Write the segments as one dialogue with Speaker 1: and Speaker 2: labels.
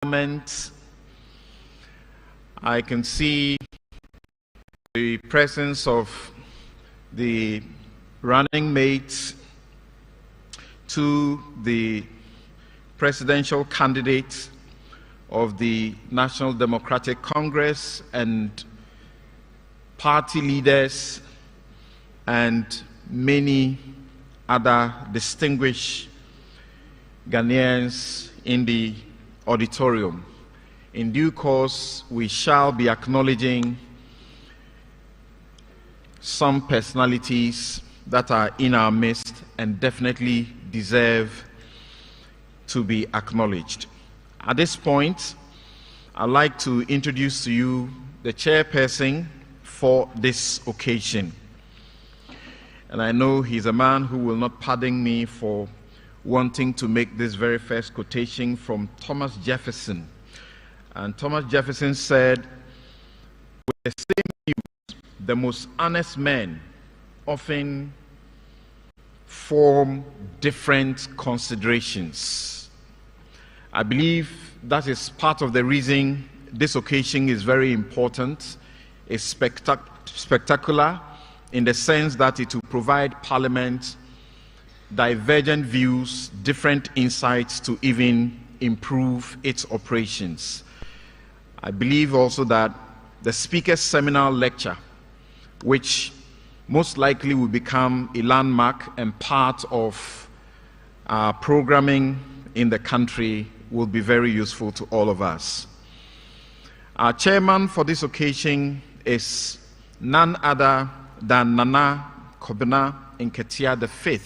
Speaker 1: Parliament, I can see the presence of the running mate to the presidential candidate of the National Democratic Congress and party leaders and many other distinguished Ghanaians in the auditorium. In due course, we shall be acknowledging some personalities that are in our midst and definitely deserve to be acknowledged. At this point, I'd like to introduce to you the chairperson for this occasion. And I know he's a man who will not pardon me for wanting to make this very first quotation from Thomas Jefferson. And Thomas Jefferson said, with the same views, the most honest men often form different considerations. I believe that is part of the reason this occasion is very important. It's spectacular in the sense that it will provide Parliament divergent views, different insights to even improve its operations. I believe also that the Speaker's Seminal lecture, which most likely will become a landmark and part of our programming in the country, will be very useful to all of us. Our chairman for this occasion is none other than Nana Kwabena Nketia V.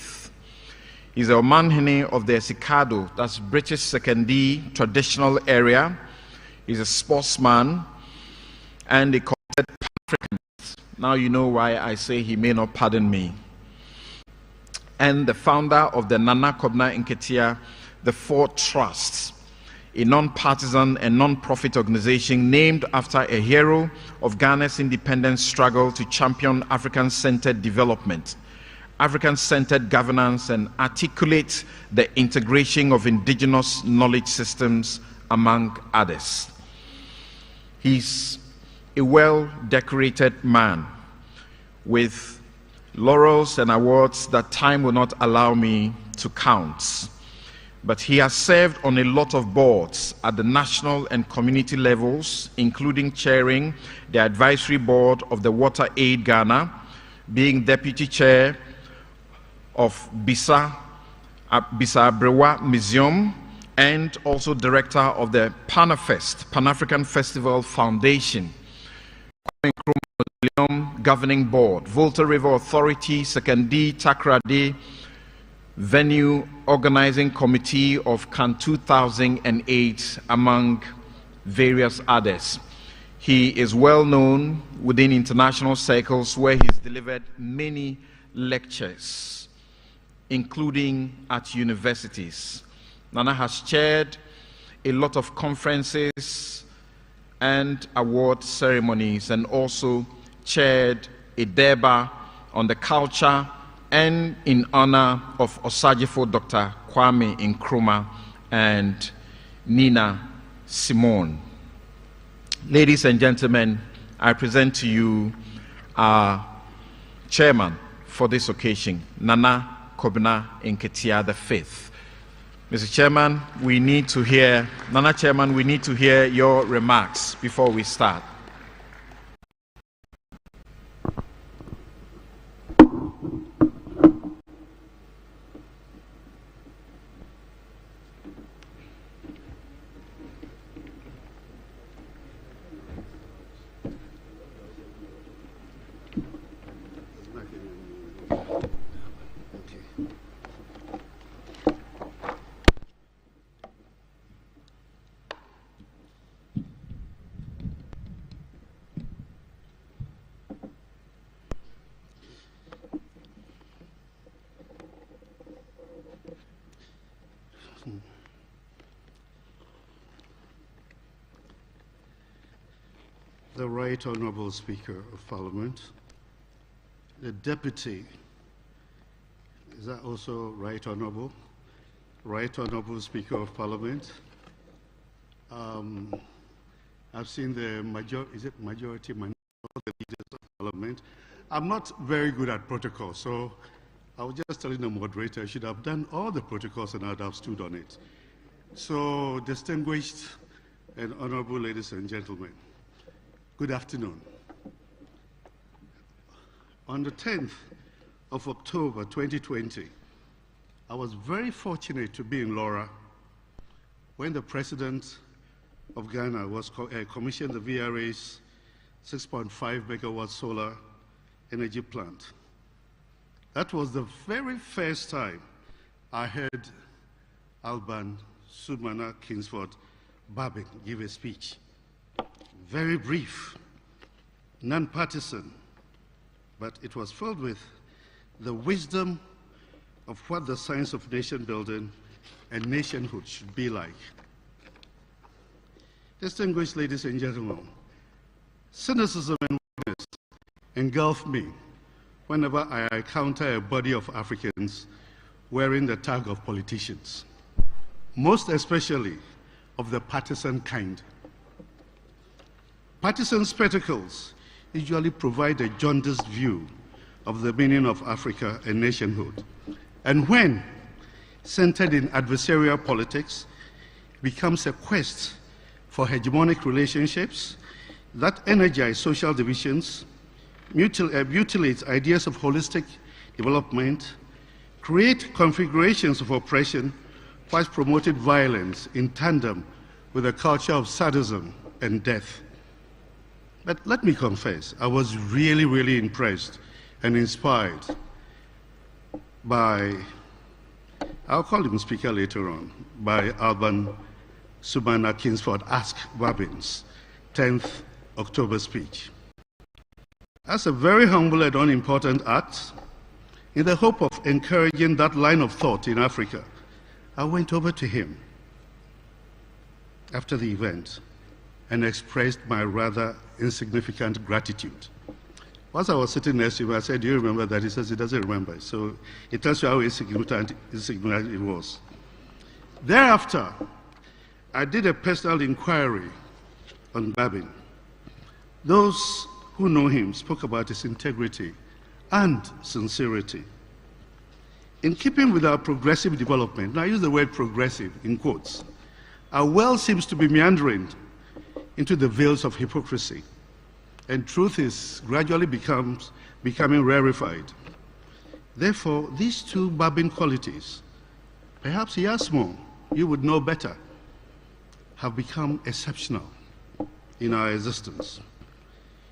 Speaker 1: He's a Omanhene of the Esikado, that's British Secondary traditional area. He's a sportsman and a committed Pan-Africanist. Now you know why I say he may not pardon me. And the founder of the Nana Kwabena Nketia IV Trust, a non-partisan and non-profit organization named after a hero of Ghana's independence struggle to champion African-centered development, African-centered governance, and articulate the integration of indigenous knowledge systems, among others. He's a well-decorated man with laurels and awards that time will not allow me to count. But he has served on a lot of boards at the national and community levels, including chairing the advisory board of the Water Aid Ghana, being deputy chair of Bisa Abrewa Museum, and also director of the Panafest, Pan-African Festival Foundation, Governing Board, Volta River Authority, Sekandi Takrade, Venue Organizing Committee of Can 2008, among various others. He is well known within international circles where he's delivered many lectures, including at universities. Nana has chaired a lot of conferences and award ceremonies, and also chaired a Deba on the culture and in honor of Osagifo Dr. Kwame Nkrumah and Nina Simone. Ladies and gentlemen, I present to you our chairman for this occasion, Nana Kwabena Nketia V. Mr. Chairman, we need to hear, Nana Chairman, we need to hear your remarks before we start.
Speaker 2: The Right Honourable Speaker of Parliament, the Deputy, is that also Right Honourable? Right Honourable Speaker of Parliament, I've seen the majority, all the leaders of parliament. I'm not very good at protocol, so I was just telling the moderator I should have done all the protocols and I'd have stood on it. So, distinguished and honorable ladies and gentlemen, good afternoon. On the 10th of October 2020, I was very fortunate to be in Laura when the President of Ghana was commissioned the VRA's 6.5 megawatt solar energy plant. That was the very first time I heard Alban Sumana Kingsford Babin give a speech. Very brief, non-partisan, but it was filled with the wisdom of what the science of nation building and nationhood should be like. Distinguished ladies and gentlemen, cynicism and weakness engulf me whenever I encounter a body of Africans wearing the tag of politicians, most especially of the partisan kind. Partisan spectacles usually provide a jaundiced view of the meaning of Africa and nationhood, and when centered in adversarial politics, becomes a quest for hegemonic relationships that energize social divisions, mutilate ideas of holistic development, create configurations of oppression, whilst promoted violence in tandem with a culture of sadism and death. But let me confess, I was really, really impressed and inspired by, I'll call him speaker later on, by Alban Sumana Kingsford Ask Babin's 10th October speech. That's a very humble and unimportant act. In the hope of encouraging that line of thought in Africa, I went over to him after the event and expressed my rather insignificant gratitude. Once I was sitting next to him, I said, "Do you remember that?" He says he doesn't remember. So it tells you how insignificant it was. Thereafter, I did a personal inquiry on Babin. Those who know him spoke about his integrity and sincerity. In keeping with our progressive development, and I use the word progressive in quotes, our well seems to be meandering into the veils of hypocrisy, and truth is gradually becoming rarefied. Therefore, these two Babin qualities, perhaps he has more, you would know better, have become exceptional in our existence.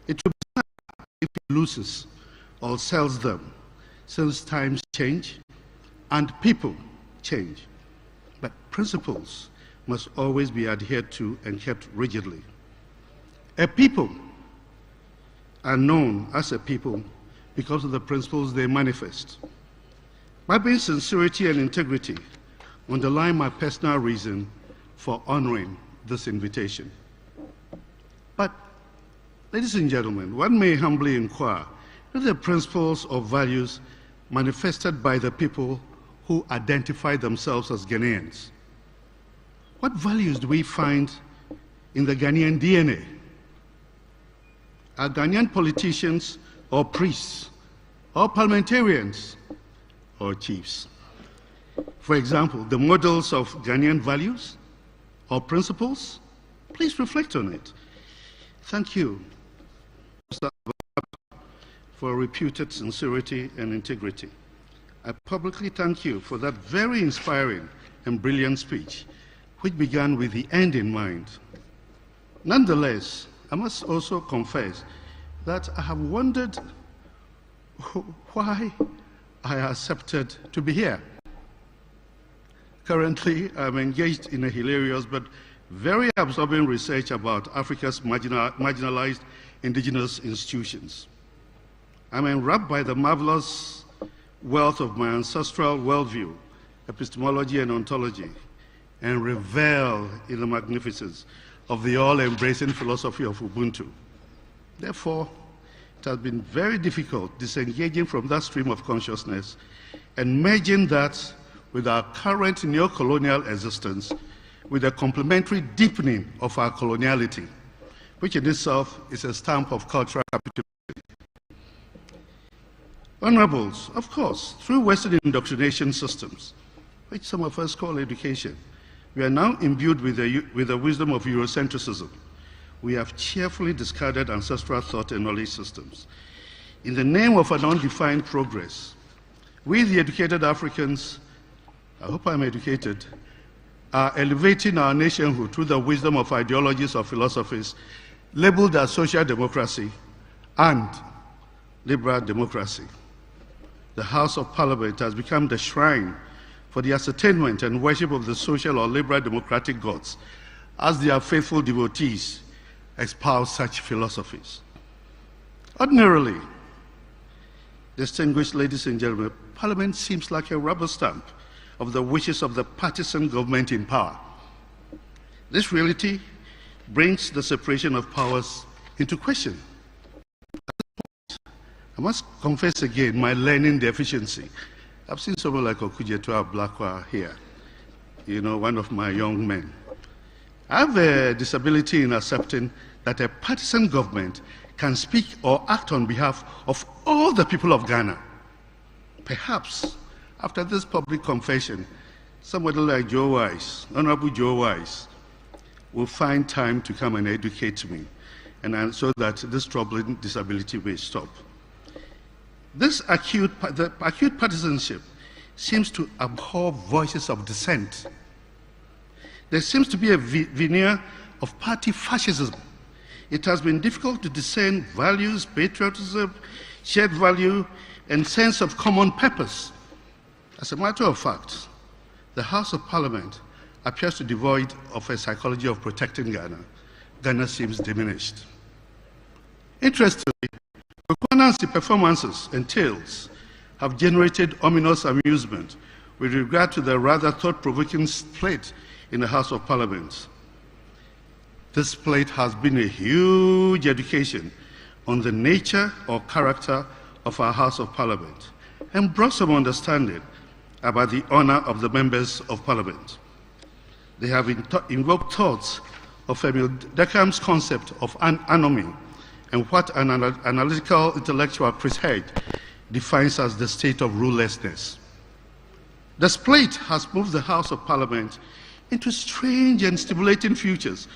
Speaker 2: It would be sad if he loses or sells them, since times change and people change. But principles must always be adhered to and kept rigidly. A people are known as a people because of the principles they manifest. Babin's sincerity and integrity underlie my personal reason for honoring this invitation. But, ladies and gentlemen, one may humbly inquire what are the principles or values manifested by the people who identify themselves as Ghanaians? What values do we find in the Ghanaian DNA? Are Ghanaian politicians or priests or parliamentarians or chiefs? For example, the models of Ghanaian values or principles? Please reflect on it. Thank you, Mr. for reputed sincerity and integrity. I publicly thank you for that very inspiring and brilliant speech, which began with the end in mind. Nonetheless, I must also confess that I have wondered why I accepted to be here. Currently, I'm engaged in a hilarious but very absorbing research about Africa's marginalized indigenous institutions. I'm enwrapped by the marvelous wealth of my ancestral worldview, epistemology and ontology, and revel in the magnificence of the all-embracing philosophy of Ubuntu. Therefore, it has been very difficult disengaging from that stream of consciousness and merging that with our current neo-colonial existence with a complementary deepening of our coloniality, which in itself is a stamp of cultural capitalism. Honorables, of course, through Western indoctrination systems, which some of us call education, we are now imbued with the wisdom of Eurocentrism. We have cheerfully discarded ancestral thought and knowledge systems. In the name of an undefined progress, we, the educated Africans, I hope I'm educated, are elevating our nationhood through the wisdom of ideologies or philosophies labeled as social democracy and liberal democracy. The House of Parliament has become the shrine for the ascertainment and worship of the social or liberal democratic gods, as their faithful devotees espouse such philosophies. Ordinarily, distinguished ladies and gentlemen, Parliament seems like a rubber stamp of the wishes of the partisan government in power. This reality brings the separation of powers into question. I must confess again my learning deficiency. I've seen someone like Okujetua Blakwa here, one of my young men. I have a disability in accepting that a partisan government can speak or act on behalf of all the people of Ghana. Perhaps, after this public confession, somebody like Joe Wise, Honorable Joe Wise, will find time to come and educate me, and so that this troubling disability may stop. The acute partisanship seems to abhor voices of dissent. There seems to be a veneer of party fascism. It has been difficult to discern values, patriotism, shared value, and sense of common purpose. As a matter of fact, the House of Parliament appears to be devoid of a psychology of protecting Ghana. Ghana seems diminished. Interestingly, Kwekwanansi performances and tales have generated ominous amusement with regard to the rather thought-provoking split in the House of Parliament. This split has been a huge education on the nature or character of our House of Parliament and brought some understanding about the honor of the members of Parliament. They have invoked thoughts of Emil Durkheim's concept of anomy and what an analytical intellectual Chris Hedge defines as the state of rulelessness. The split has moved the House of Parliament into strange and stimulating futures,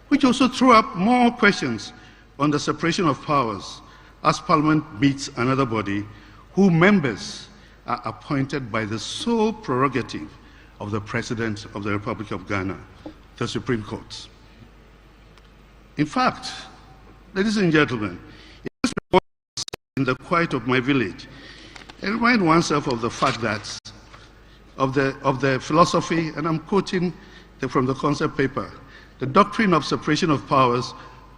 Speaker 2: which also throw up more questions on the separation of powers as Parliament meets another body whose members are appointed by the sole prerogative of the President of the Republic of Ghana, the Supreme Court. In fact, ladies and gentlemen, in the quiet of my village, I remind oneself of the fact that, of the philosophy, and I'm quoting from the concept paper, the doctrine of separation of powers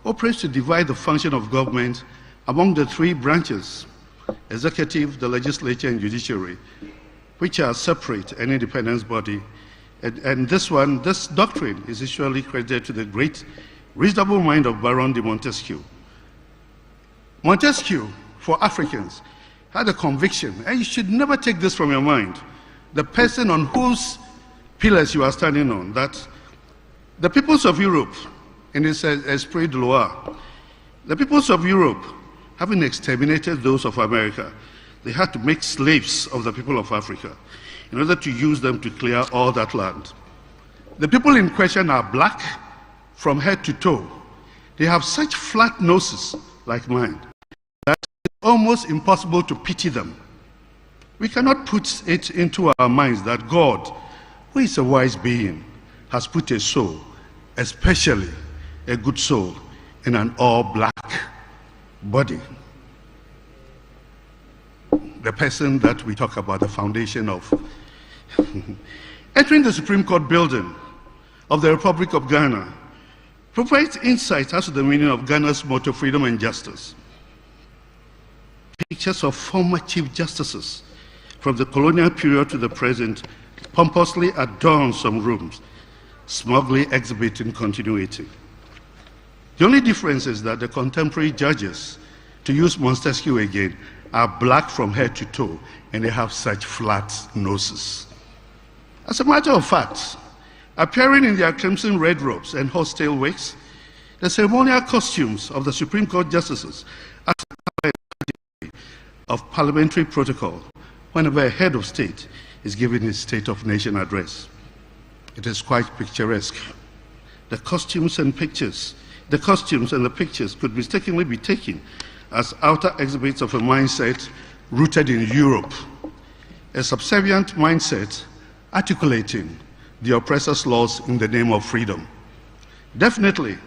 Speaker 2: operates to divide the function of government among the three branches, executive, the legislature, and judiciary, which are separate and independent body. And this doctrine is usually credited to the great reasonable mind of Baron de Montesquieu. Montesquieu, for Africans, had a conviction, and you should never take this from your mind, the person on whose pillars you are standing on, that the peoples of Europe, in his Esprit de Loi, the peoples of Europe, having exterminated those of America, they had to make slaves of the people of Africa in order to use them to clear all that land. The people in question are black from head to toe. They have such flat noses, like mine, that it's almost impossible to pity them. We cannot put it into our minds that God, who is a wise being, has put a soul, especially a good soul, in an all-black body. The person that we talk about, the foundation of. Entering the Supreme Court building of the Republic of Ghana provides insight as to the meaning of Ghana's motto, freedom and justice. Pictures of former chief justices from the colonial period to the present pompously adorn some rooms, smugly exhibiting continuity. The only difference is that the contemporary judges, to use Montesquieu again, are black from head to toe, and they have such flat noses. As a matter of fact, Appearing in their crimson red robes and horsetail wigs, the ceremonial costumes of the Supreme Court justices are of parliamentary protocol whenever a head of state is giving his State of Nation address. It is quite picturesque. The costumes and the pictures could mistakenly be taken as outer exhibits of a mindset rooted in Europe, a subservient mindset articulating the oppressor's laws in the name of freedom. Definitely,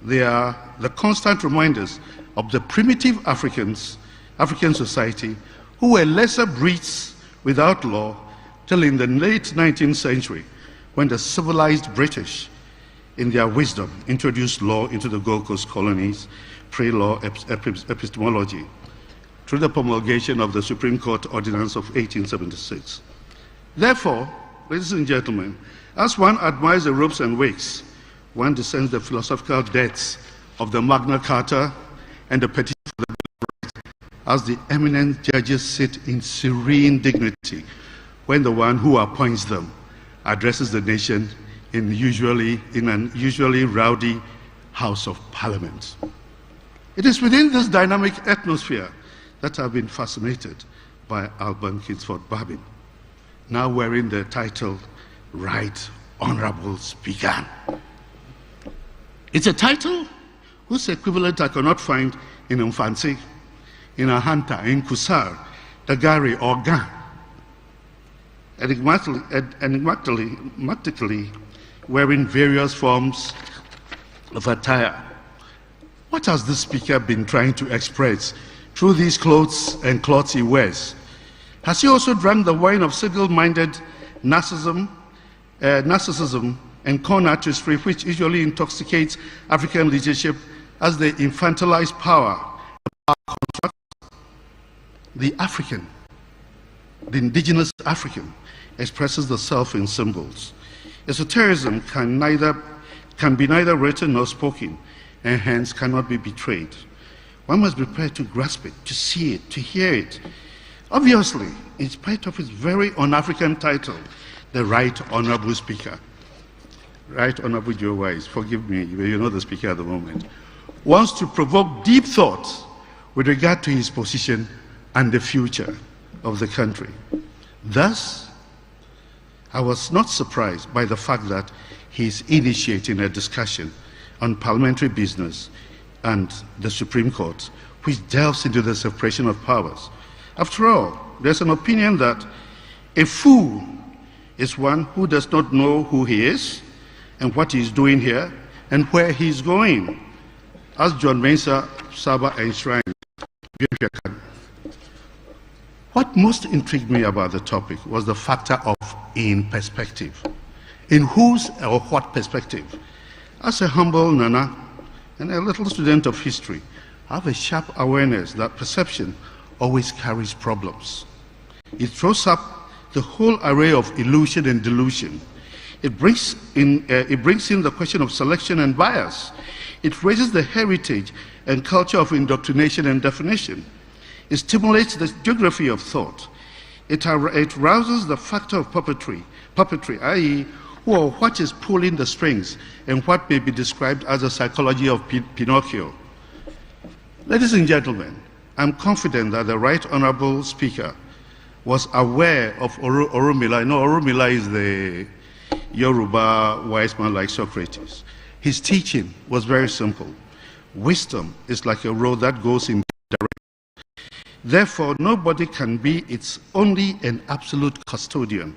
Speaker 2: they are the constant reminders of the primitive African society who were lesser breeds without law till in the late 19th century, when the civilized British, in their wisdom, introduced law into the Gold Coast colonies, pre-law epistemology, through the promulgation of the Supreme Court Ordinance of 1876. Therefore, ladies and gentlemen, as one admires the robes and wigs, one discerns the philosophical depths of the Magna Carta and the Petition for the Bill of Rights, as the eminent judges sit in serene dignity when the one who appoints them addresses the nation in an usually rowdy House of Parliament. It is within this dynamic atmosphere that I've been fascinated by Alban Kingsford Babin, now wearing the title Right Honorable Speaker. It's a title whose equivalent I cannot find in Mfansi, in Ahanta, in Kusar, Dagari, or Gan. Enigmatically wearing various forms of attire. What has this speaker been trying to express through these clothes and cloths he wears? Has he also drunk the wine of single-minded narcissism and corn artistry, which usually intoxicates African leadership as they infantilize power? The African, the indigenous African, expresses the self in symbols. Esotericism can be neither written nor spoken, and hence cannot be betrayed. One must be prepared to grasp it, to see it, to hear it. Obviously, in spite of its very un-African title, the Right Honorable Speaker, Right Honorable Joe Wise, forgive me, you know the speaker at the moment, wants to provoke deep thought with regard to his position and the future of the country. Thus, I was not surprised by the fact that he is initiating a discussion on parliamentary business and the Supreme Court, which delves into the separation of powers. After all, there's an opinion that a fool is one who does not know who he is and what he is doing here and where he is going, as John Mensah Saba enshrined. What most intrigued me about the topic was the factor of in perspective. In whose or what perspective? As a humble Nana and a little student of history, I have a sharp awareness that perception always carries problems. It throws up the whole array of illusion and delusion. It brings in the question of selection and bias. It raises the heritage and culture of indoctrination and definition. It stimulates the geography of thought. It rouses the factor of puppetry, i.e., who or what is pulling the strings and what may be described as a psychology of Pinocchio. Ladies and gentlemen, I'm confident that the Right Honorable Speaker was aware of Orunmila. You know, Orunmila is the Yoruba wise man like Socrates. His teaching was very simple. Wisdom is like a road that goes in direction. Therefore, nobody can be its only and absolute custodian.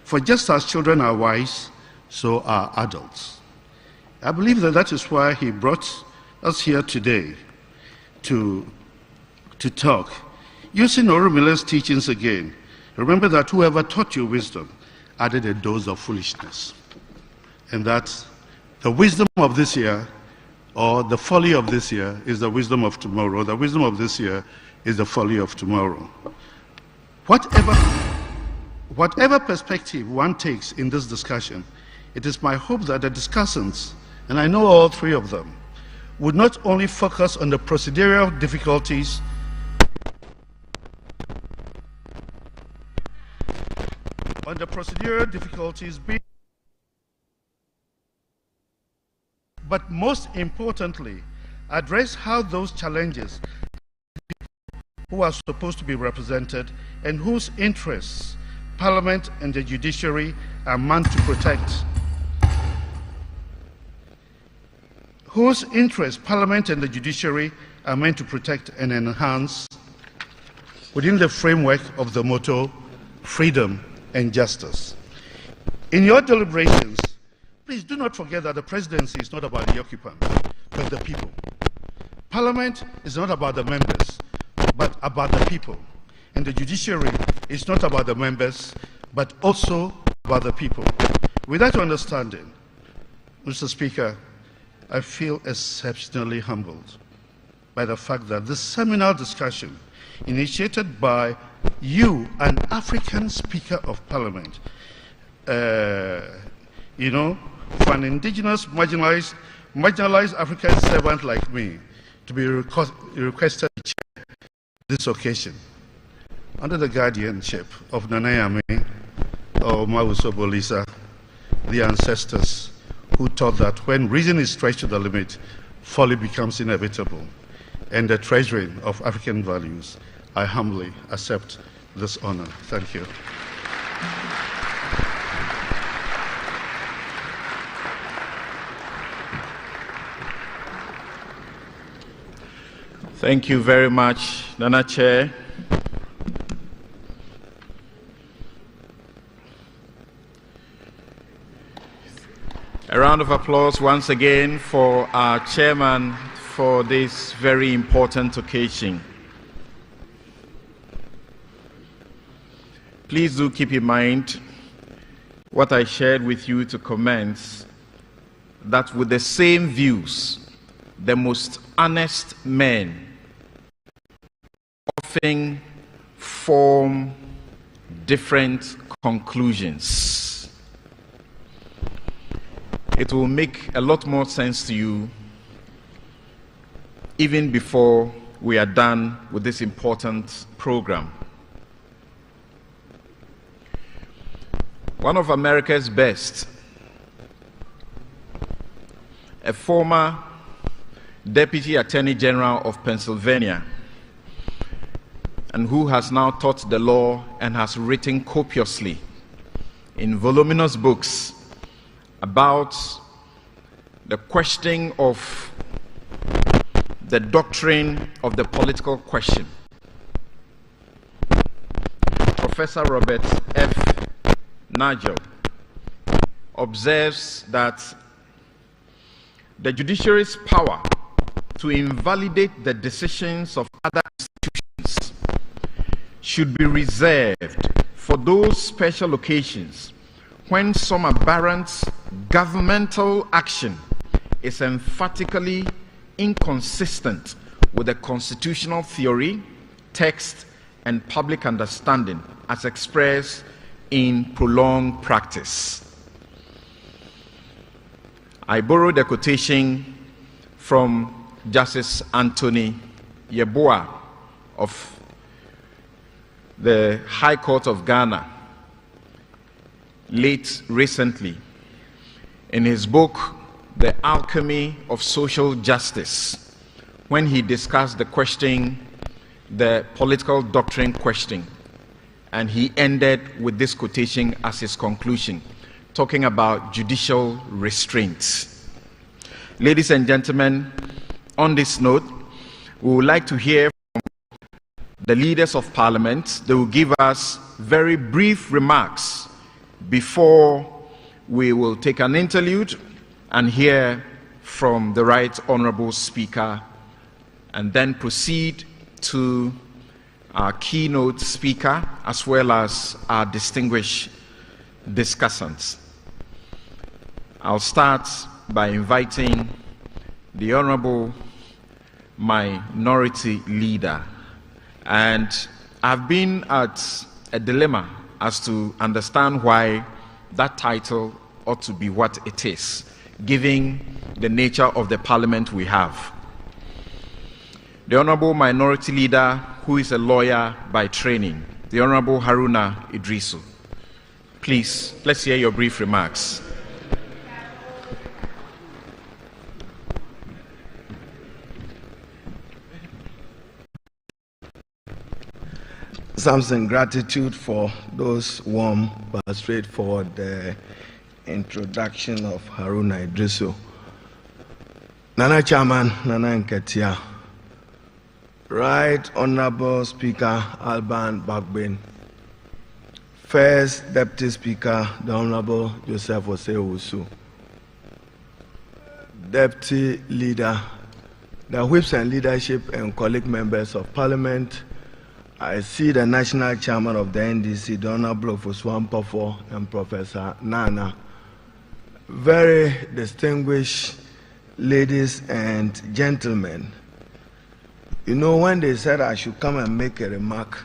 Speaker 2: For just as children are wise, so are adults. I believe that is why he brought us here today to talk. Using Orunmila's teachings again, remember that whoever taught you wisdom added a dose of foolishness. And that the wisdom of this year, or the folly of this year, is the wisdom of tomorrow. The wisdom of this year is the folly of tomorrow. Whatever perspective one takes in this discussion, it is my hope that the discussants, and I know all three of them, would not only focus on the procedural difficulties being but most importantly, address how those challenges who are supposed to be represented and whose interests Parliament and the judiciary are meant to protect. Whose interests Parliament and the judiciary are meant to protect and enhance within the framework of the motto, freedom and justice. In your deliberations, please do not forget that the presidency is not about the occupants, but the people. Parliament is not about the members, but about the people. And the judiciary is not about the members, but also about the people. With that understanding, Mr. Speaker, I feel exceptionally humbled by the fact that this seminal discussion, initiated by you, an African Speaker of Parliament, for an indigenous, marginalized African servant like me, to be requested to chair this occasion, under the guardianship of Nana Yame or Mawuso Bolisa, the ancestors who taught that when reason is stretched to the limit, folly becomes inevitable, and the treasuring of African values, I humbly accept this honor. Thank you.
Speaker 1: Thank you very much, Nana Chair. A round of applause once again for our chairman for this very important occasion. Please do keep in mind what I shared with you to commence, that with the same views, the most honest men often form different conclusions. It will make a lot more sense to you even before we are done with this important program. One of America's best, a former Deputy Attorney General of Pennsylvania, and who has now taught the law and has written copiously in voluminous books about the questioning of the doctrine of the political question. Professor Robert F. Nagel observes that the judiciary's power to invalidate the decisions of other institutions should be reserved for those special occasions when some aberrant governmental action is emphatically inconsistent with the constitutional theory, text, and public understanding as expressed in prolonged practice. I borrowed a quotation from Justice Anthony Yeboah of the High Court of Ghana, late recently, in his book, The Alchemy of Social Justice, when he discussed the question, the political doctrine question, and he ended with this quotation as his conclusion, talking about judicial restraints. Ladies and gentlemen, on this note, we would like to hear from the leaders of Parliament. They will give us very brief remarks before we will take an interlude and hear from the Right Honourable Speaker, and then proceed to our keynote speaker as well as our distinguished discussants. I'll start by inviting the Honourable Minority Leader, and I've been at a dilemma as to understand why that title ought to be what it is, given the nature of the parliament we have. The Honourable Minority Leader, who is a lawyer by training, the Honourable Haruna Idrisu. Please, let's hear your brief remarks.
Speaker 3: Something gratitude for those warm but straightforward introduction of Haruna Idrisu. Nana Chairman, Nana Nketia, Right Honorable Speaker Alban Bagbin, First Deputy Speaker, the Honorable Joseph Osei-Owusu, Deputy Leader, the whips and leadership and colleague members of Parliament. I see the National Chairman of the NDC, the Honorable Foswan Pofo, and Professor Nana. Very distinguished ladies and gentlemen. You know, when they said I should come and make a remark,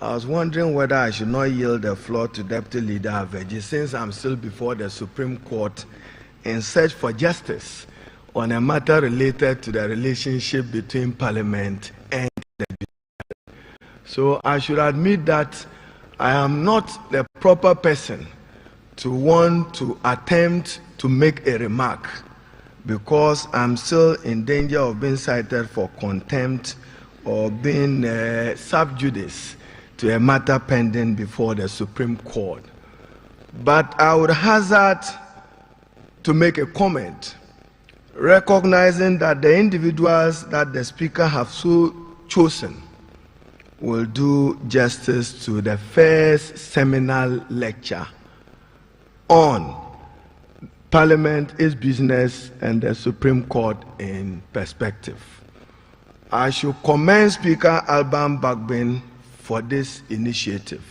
Speaker 3: I was wondering whether I should not yield the floor to Deputy Leader Aveji, since I'm still before the Supreme Court in search for justice on a matter related to the relationship between Parliament and the judiciary. So I should admit that I am not the proper person to want to attempt to make a remark, because I'm still in danger of being cited for contempt or being sub judice to a matter pending before the Supreme Court. But I would hazard to make a comment, recognizing that the individuals that the Speaker have so chosen will do justice to the first seminal lecture on Parliament, its business, and the Supreme Court in perspective. I should commend Speaker Alban Bagbin for this initiative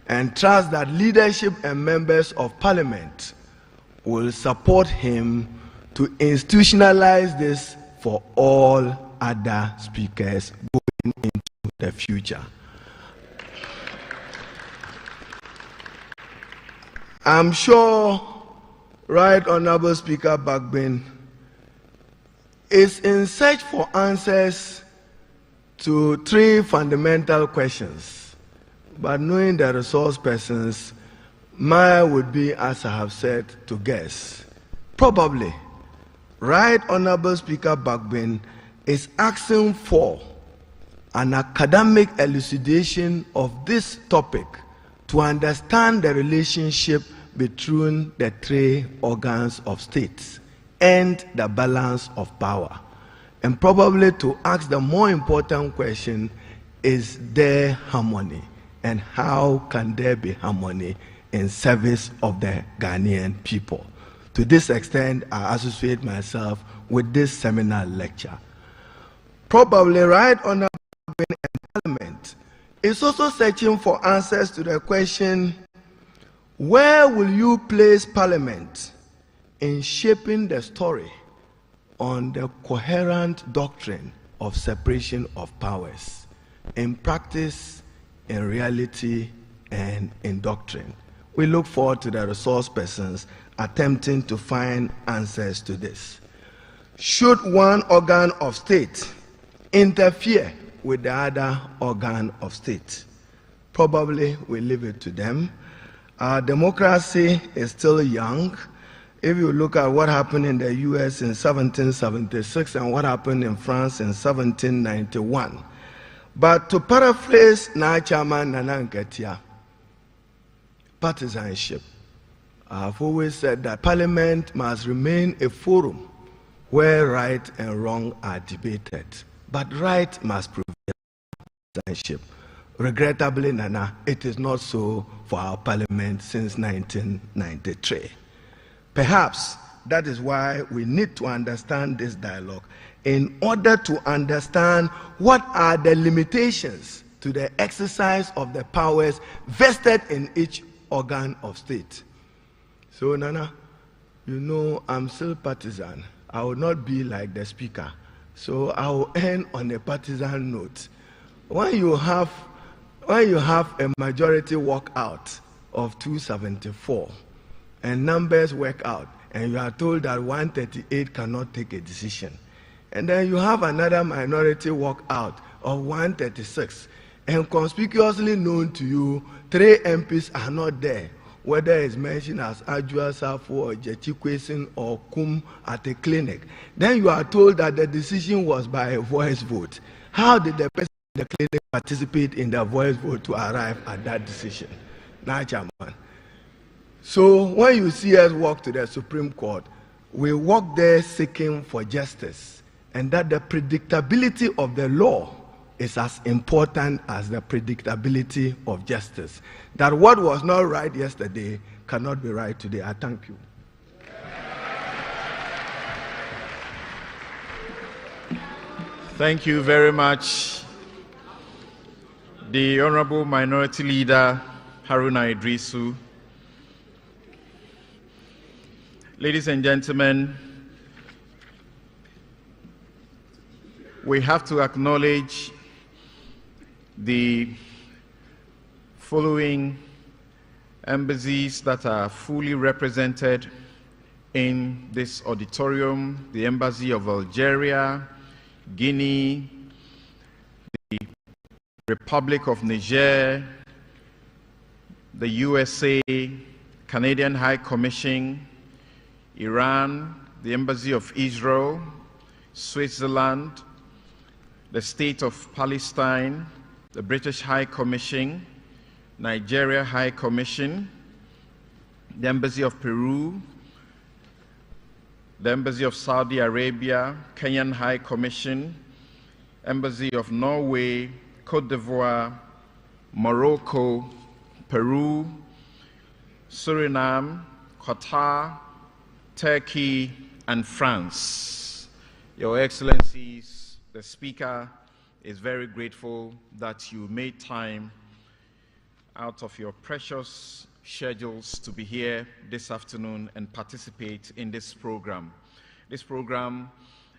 Speaker 3: and trust that leadership and members of Parliament will support him to institutionalize this for all other speakers going into the future. I'm sure Right Honorable Speaker Bagbin is in search for answers to three fundamental questions, but knowing the resource persons, mine would be, as I have said, to guess. Probably, Right Honorable Speaker Bagbin is asking for an academic elucidation of this topic to understand the relationship between the three organs of states and the balance of power. And probably to ask the more important question, is there harmony? And how can there be harmony in service of the Ghanaian people? To this extent, I associate myself with this seminal lecture. Probably Right Honorable and Parliament is also searching for answers to the question, where will you place Parliament in shaping the story on the coherent doctrine of separation of powers, in practice, in reality, and in doctrine? We look forward to the resource persons attempting to find answers to this. Should one organ of state interfere with the other organ of state? Probably we leave it to them. Our democracy is still young. If you look at what happened in the US in 1776 and what happened in France in 1791. But to paraphrase Chairman Nana Nketia, partisanship. I've always said that Parliament must remain a forum where right and wrong are debated, but right must prevail. Partisanship. Regrettably, Nana, it is not so for our Parliament since 1993. Perhaps that is why we need to understand this dialogue in order to understand what are the limitations to the exercise of the powers vested in each organ of state. So, Nana, you know I'm still partisan. I will not be like the Speaker. So I will end on a partisan note. When you have a majority walkout of 274 and numbers work out, and you are told that 138 cannot take a decision, and then you have another minority walkout of 136, and conspicuously known to you, 3 MPs are not there, whether it's mentioned as Ajua Safo or Jechikwesin or Kum at a clinic, then you are told that the decision was by a voice vote. How did the person the clinic participate in the voice vote to arrive at that decision. Now, Chairman. So when you see us walk to the Supreme Court, we walk there seeking for justice, and that the predictability of the law is as important as the predictability of justice. That what was not right yesterday cannot be right today. I thank you.
Speaker 1: Thank you very much, the Honorable Minority Leader Haruna Idrisu. Ladies and gentlemen, we have to acknowledge the following embassies that are fully represented in this auditorium: the Embassy of Algeria, Guinea, the Republic of Niger, the USA, Canadian High Commission, Iran, the Embassy of Israel, Switzerland, the State of Palestine, the British High Commission, Nigeria High Commission, the Embassy of Peru, the Embassy of Saudi Arabia, Kenyan High Commission, Embassy of Norway, Cote d'Ivoire, Morocco, Peru, Suriname, Qatar, Turkey, and France. Your Excellencies, the Speaker is very grateful that you made time out of your precious schedules to be here this afternoon and participate in this program. This program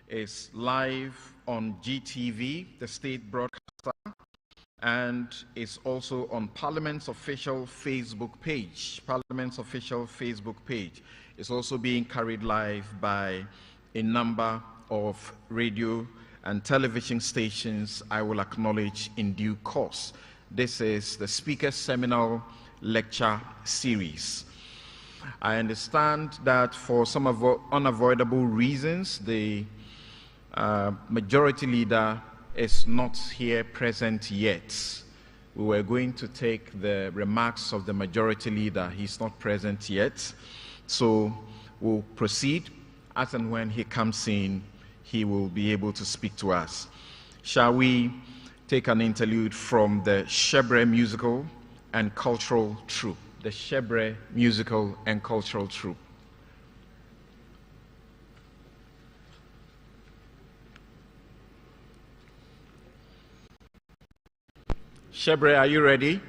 Speaker 1: is live on GTV, the state broadcaster, and is also on Parliament's official Facebook page. Parliament's official Facebook page is also being carried live by a number of radio and television stations I will acknowledge in due course. This is the Speaker's Seminal lecture series. I understand that for some unavoidable reasons, the Majority Leader is not here present yet. We were going to take the remarks of the Majority Leader. He's not present yet. So we'll proceed. As and when he comes in, he will be able to speak to us. Shall we take an interlude from the Shebre Musical and Cultural Troupe? The Shebre Musical and Cultural Troupe. Shebre, are you ready?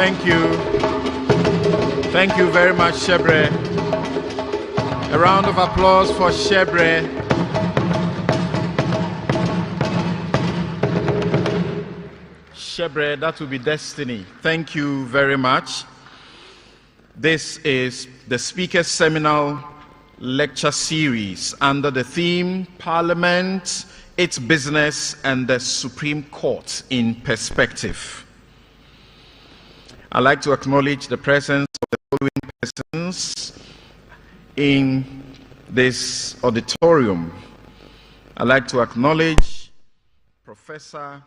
Speaker 1: Thank you. Thank you very much, Shebre. A round of applause for Shebre. Shebre, that will be destiny. Thank you very much. This is the Speaker's Seminal lecture series under the theme Parliament, its business, and the Supreme Court in perspective. I'd like to acknowledge the presence of the following persons in this auditorium. I'd like to acknowledge Professor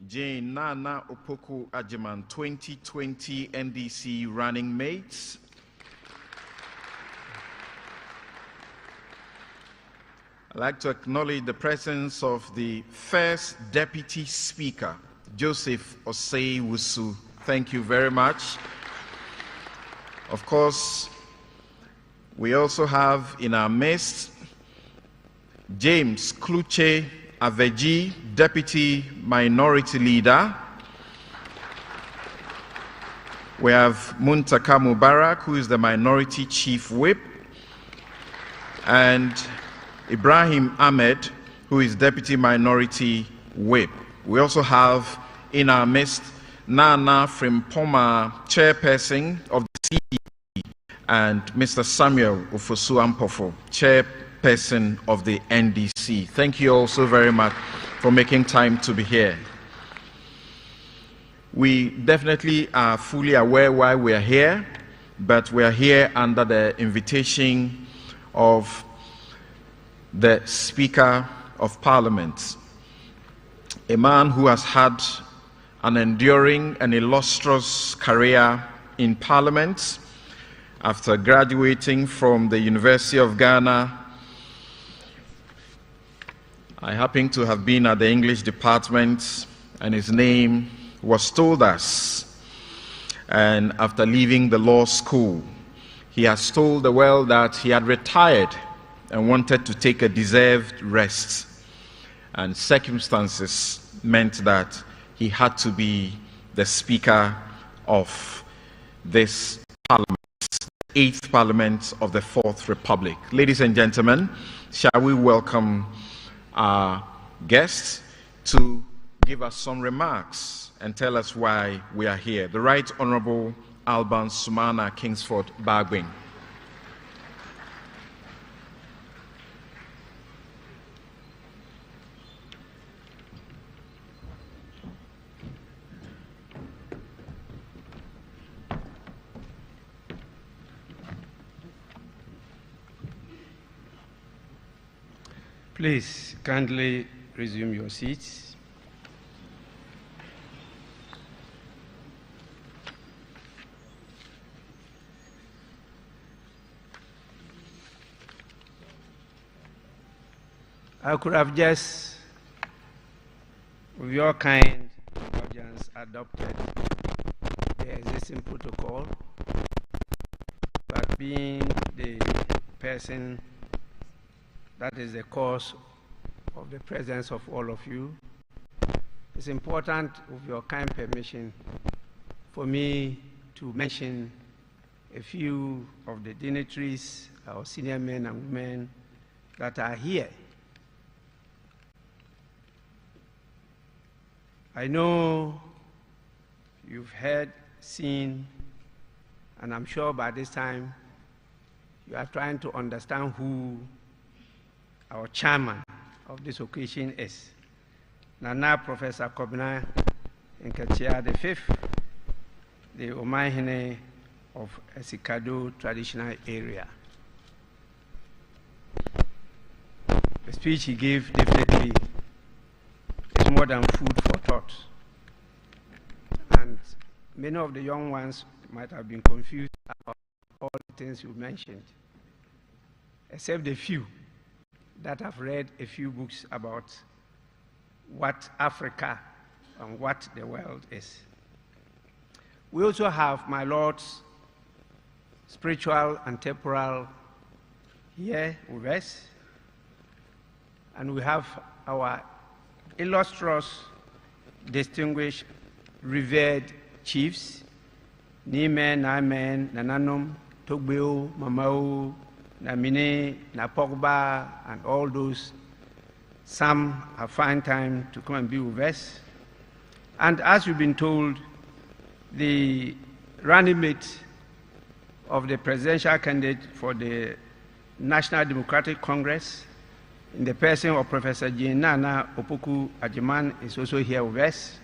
Speaker 1: Jane Nana Opoku Ajiman, 2020 NDC running mates. I'd like to acknowledge the presence of the First Deputy Speaker, Joseph Osei Wusu. Thank you very much. Of course, we also have in our midst James Kluche Aveji, Deputy Minority Leader. We have Muntaka Mubarak, who is the Minority Chief Whip, and Ibrahim Ahmed, who is Deputy Minority Whip. We also have in our midst Nana Frimpoma, Chairperson of the CDP, and Mr. Samuel Ufosu Ampofo, Chairperson of the NDC. Thank you all so very much for making time to be here. We definitely are fully aware why we are here, but we are here under the invitation of the Speaker of Parliament, a man who has had an enduring and illustrious career in Parliament. After graduating from the University of Ghana, I happen to have been at the English department, and his name was told us. And after leaving the law school, he has told the world that he had retired and wanted to take a deserved rest. And circumstances meant that he had to be the Speaker of this Parliament, the 8th Parliament of the 4th Republic. Ladies and gentlemen, shall we welcome our guests to give us some remarks and tell us why we are here. The Right Honourable Alban Sumana Kingsford Bagbin.
Speaker 4: Please kindly resume your seats. I could have just, with your kind indulgence, adopted the existing protocol, but being the person that is the cause of the presence of all of you, it's important, with your kind permission, for me to mention a few of the dignitaries, our senior men and women that are here. I know you've heard, seen, and I'm sure by this time you are trying to understand who our chairman of this occasion is. Nana Professor Kobina Nkachia V, the Omahine of Esikado traditional area. The speech he gave definitely is more than food for thought. And many of the young ones might have been confused about all the things you mentioned, except the few that have read a few books about what Africa and what the world is. We also have my lords, spiritual and temporal, here with us, and we have our illustrious, distinguished, revered chiefs Nime, Namen, Nananum, Togbeo, Mamao, Namine, Napogba, and all those. Some have found time to come and be with us. And as you've been told, the running mate of the presidential candidate for the National Democratic Congress, in the person of Professor Jane Nana Opoku Ajiman, is also here with us.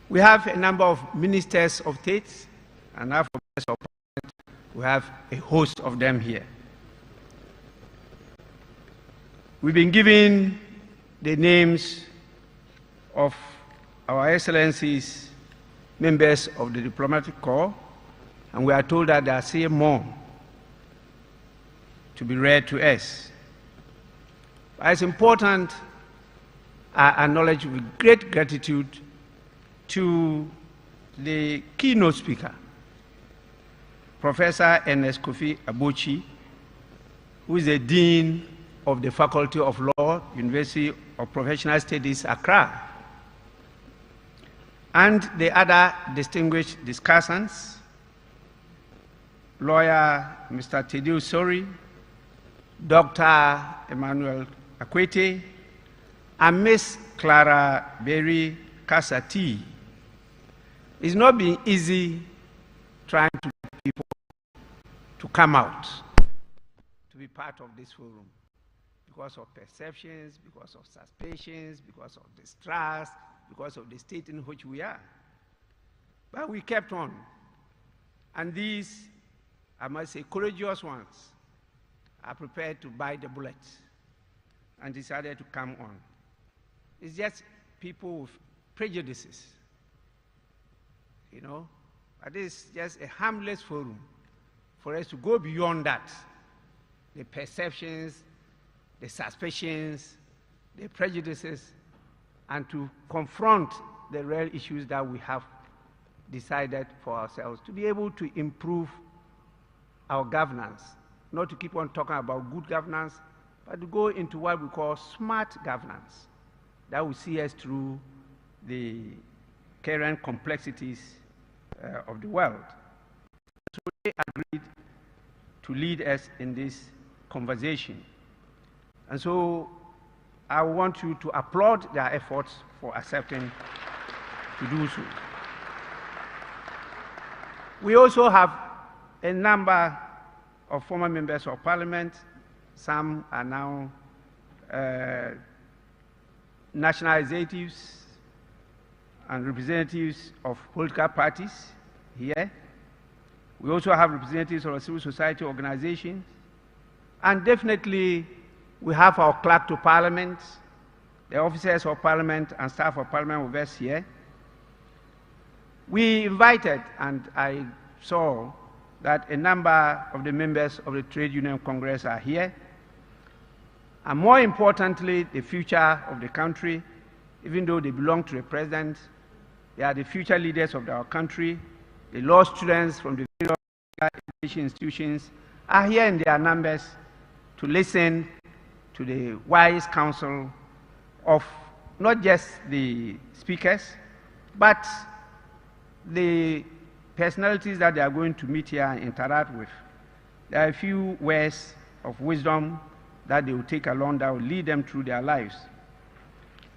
Speaker 4: We have a number of ministers of state, and we have a host of them here. We've been given the names of our Excellencies, members of the diplomatic corps, and we are told that there are still more to be read to us. But it's important I acknowledge with great gratitude to the keynote speaker, Professor Ernest Kofi Abochi, who is the Dean of the Faculty of Law, University of Professional Studies, Accra, and the other distinguished discussants, lawyer Mr. Teddy Sori, Dr. Emmanuel Akwete, and Ms. Clara Berry Kasati. It's not been easy trying to get people to come out to be part of this forum because of perceptions, because of suspicions, because of distrust, because of the state in which we are. But we kept on. And these, I must say, courageous ones are prepared to bite the bullet and decided to come on. It's just people with prejudices, you know. But this is just a harmless forum for us to go beyond that. The perceptions, the suspicions, the prejudices, and to confront the real issues that we have decided for ourselves, to be able to improve our governance, not to keep on talking about good governance, but to go into what we call smart governance, that will see us through the current complexities of the world. So they agreed to lead us in this conversation. And so I want you to applaud their efforts for accepting to do so. We also have a number of former members of parliament. Some are now national executives and representatives of political parties here. We also have representatives of civil society organizations. And definitely, we have our clerk to parliament, the officers of parliament and staff of parliament with us here. We invited, and I saw that a number of the members of the Trade Union Congress are here. And more importantly, the future of the country, even though they belong to the president, they are the future leaders of our country. The law students from the various education institutions are here in their numbers to listen to the wise counsel of not just the speakers, but the personalities that they are going to meet here and interact with. There are a few words of wisdom that they will take along that will lead them through their lives.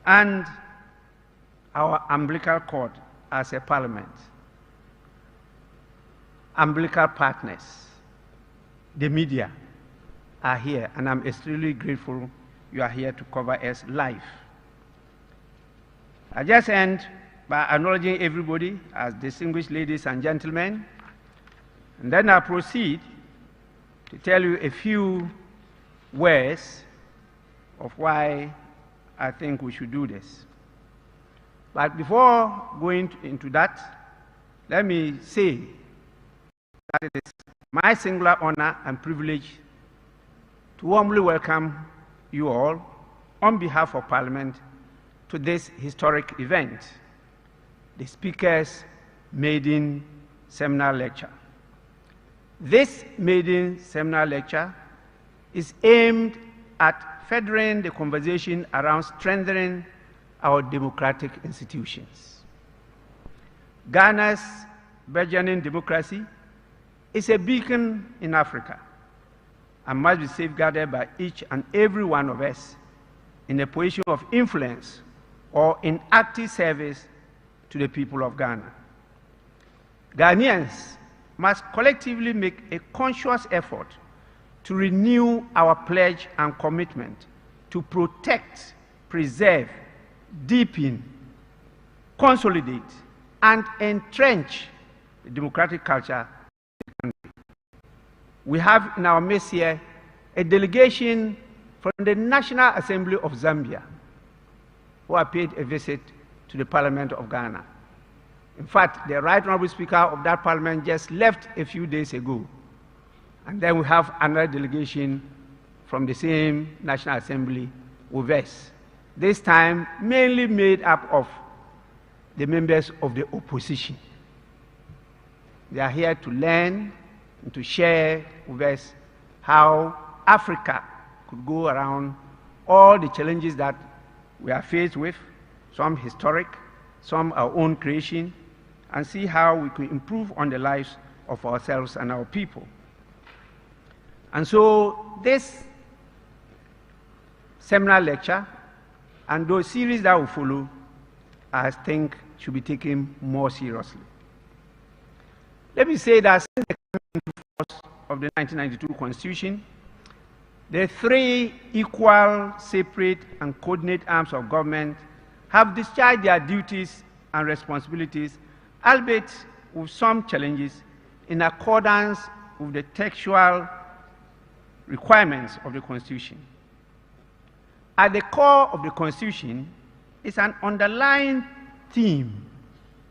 Speaker 4: And our umbilical cord as a parliament, umbilical partners, the media are here, and I'm extremely grateful you are here to cover us live. I just end by acknowledging everybody as distinguished ladies and gentlemen, and then I'll proceed to tell you a few words of why I think we should do this. But before going into that, let me say that it is my singular honor and privilege to warmly welcome you all on behalf of Parliament to this historic event, the Speaker's Maiden Seminar Lecture. This Maiden Seminar Lecture is aimed at furthering the conversation around strengthening our democratic institutions. Ghana's burgeoning democracy, is a beacon in Africa and must be safeguarded by each and every one of us in a position of influence or in active service to the people of Ghana. Ghanaians must collectively make a conscious effort to renew our pledge and commitment to protect, preserve, deepen, consolidate, and entrench the democratic culture of the country. We have in our midst here a delegation from the National Assembly of Zambia who have paid a visit to the Parliament of Ghana. In fact, the Right Honorable Speaker of that Parliament just left a few days ago. And then we have another delegation from the same National Assembly with us, this time mainly made up of the members of the opposition. They are here to learn and to share with us how Africa could go around all the challenges that we are faced with, some historic, some our own creation, and see how we could improve on the lives of ourselves and our people. And so this seminar lecture and those series that will follow, I think, should be taken more seriously. Let me say that since the coming into force of the 1992 Constitution, the three equal, separate, and coordinate arms of government have discharged their duties and responsibilities, albeit with some challenges, in accordance with the textual requirements of the Constitution. At the core of the Constitution is an underlying theme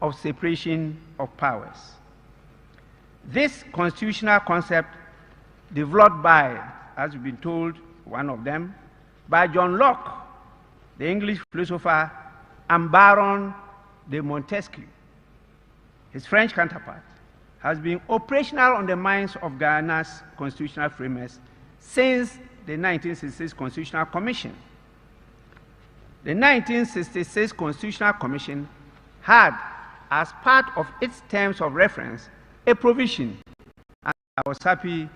Speaker 4: of separation of powers. This constitutional concept, developed by, as we've been told, one of them, by John Locke, the English philosopher, and Baron de Montesquieu, his French counterpart, has been operational on the minds of Ghana's constitutional framers since the 1966 Constitutional Commission. The 1966 Constitutional Commission had, as part of its terms of reference, a provision, and I was happy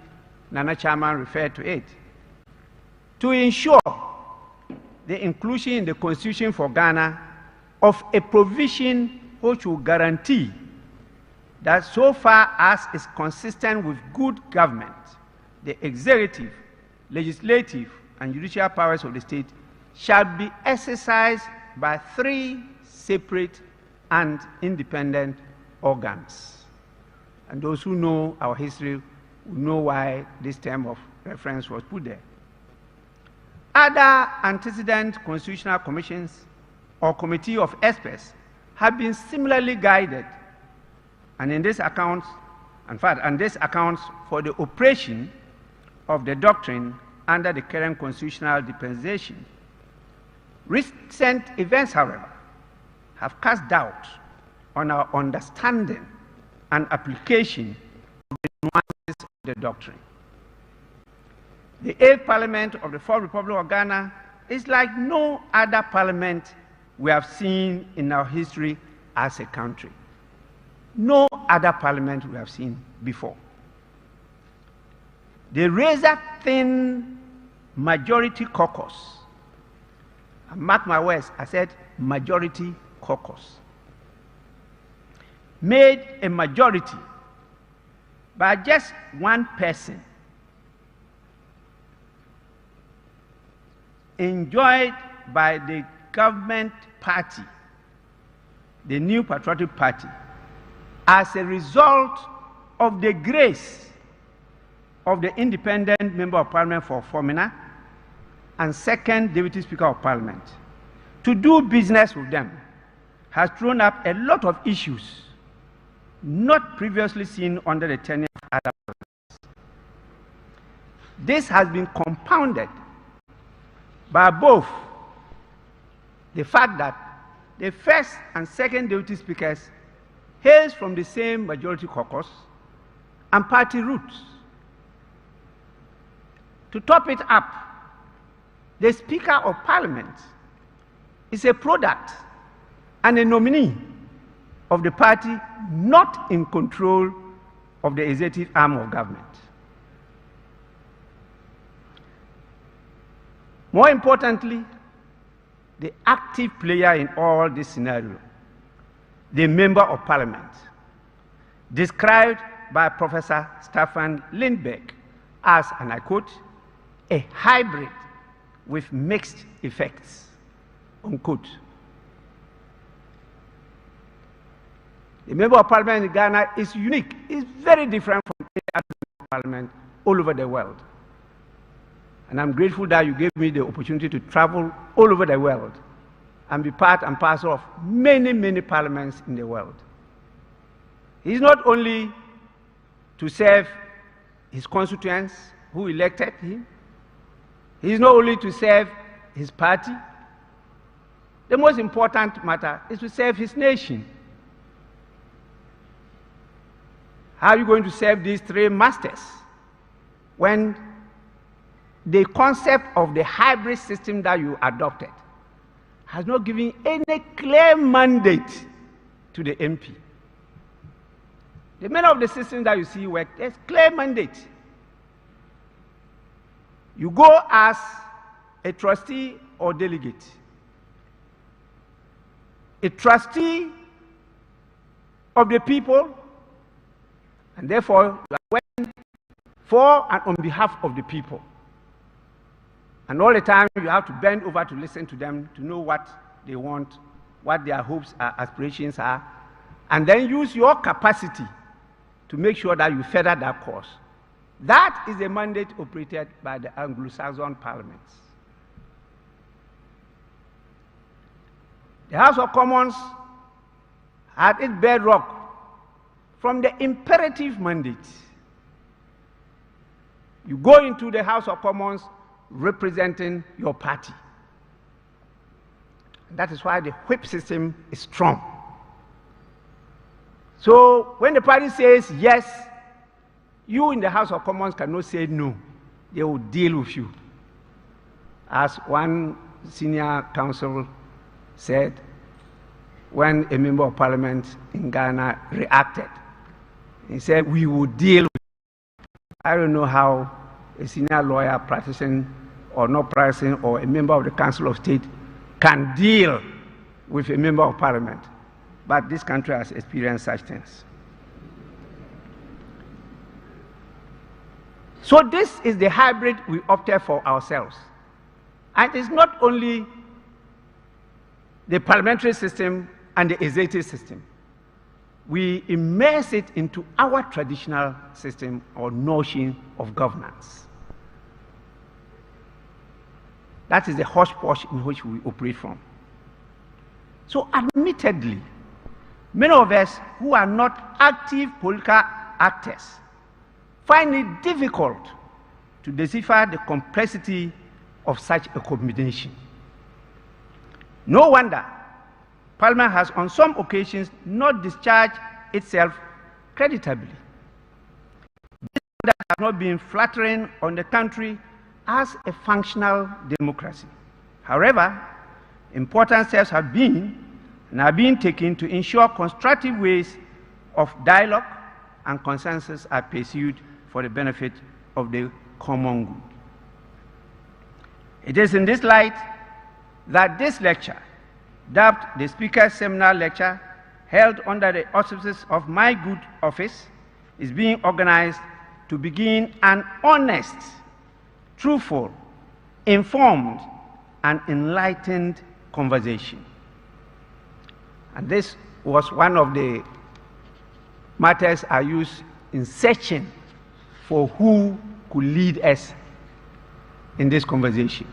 Speaker 4: Nana Chairman referred to it, to ensure the inclusion in the Constitution for Ghana of a provision which will guarantee that so far as is consistent with good government, the executive, legislative, and judicial powers of the state shall be exercised by three separate and independent organs. And those who know our history will know why this term of reference was put there. Other antecedent constitutional commissions or committee of experts have been similarly guided, and in this account, in fact, and this accounts for the operation of the doctrine under the current constitutional dispensation. Recent events, however, have cast doubt on our understanding and application of the nuances of the doctrine. The 8th Parliament of the 4th Republic of Ghana is like no other parliament we have seen in our history as a country. No other parliament we have seen before. The razor-thin majority caucus, and mark my words, I said majority caucus, made a majority by just one person, enjoyed by the government party, the New Patriotic Party, as a result of the grace of the independent member of parliament for Femina and second deputy speaker of parliament. To do business with them has thrown up a lot of issues not previously seen under the tenure of other parliaments. This has been compounded by both the fact that the first and second deputy speakers hails from the same majority caucus and party roots. To top it up, the Speaker of Parliament is a product and a nominee of the party not in control of the executive arm of government. More importantly, the active player in all this scenario, the Member of Parliament, described by Professor Stefan Lindbergh as, and I quote, a hybrid with mixed effects, unquote. The Member of Parliament in Ghana is unique. It's very different from any other Member of Parliament all over the world. And I'm grateful that you gave me the opportunity to travel all over the world and be part and parcel of many, many parliaments in the world. He's not only to serve his constituents who elected him, he's not only to serve his party. The most important matter is to serve his nation. How are you going to serve these three masters when the concept of the hybrid system that you adopted has not given any clear mandate to the MP? The many of the systems that you see work, there's clear mandate. You go as a trustee or delegate. A trustee of the people, and therefore you are working for and on behalf of the people. And all the time you have to bend over to listen to them, to know what they want, what their hopes and aspirations are, and then use your capacity to make sure that you further that cause. That is the mandate operated by the Anglo-Saxon parliaments. The House of Commons had its bedrock from the imperative mandate. You go into the House of Commons representing your party. That is why the whip system is strong. So when the party says yes, you in the House of Commons cannot say no. They will deal with you. As one senior counsel said when a member of parliament in Ghana reacted. He said, we will deal with you. I don't know how a senior lawyer, practicing or not practicing, or a member of the Council of State can deal with a member of parliament. But this country has experienced such things. So this is the hybrid we opted for ourselves. And it's not only the parliamentary system and the executive system. We immerse it into our traditional system or notion of governance. That is the hodgepodge in which we operate from. So admittedly, many of us who are not active political actors find it difficult to decipher the complexity of such a combination. No wonder Parliament has on some occasions not discharged itself creditably. This has not been flattering on the country as a functional democracy. However, important steps have been and are being taken to ensure constructive ways of dialogue and consensus are pursued for the benefit of the common good. It is in this light that this lecture, dubbed the Speaker's Seminal Lecture, held under the auspices of my good office, is being organized to begin an honest, truthful, informed, and enlightened conversation. And this was one of the matters I used in searching for who could lead us in this conversation.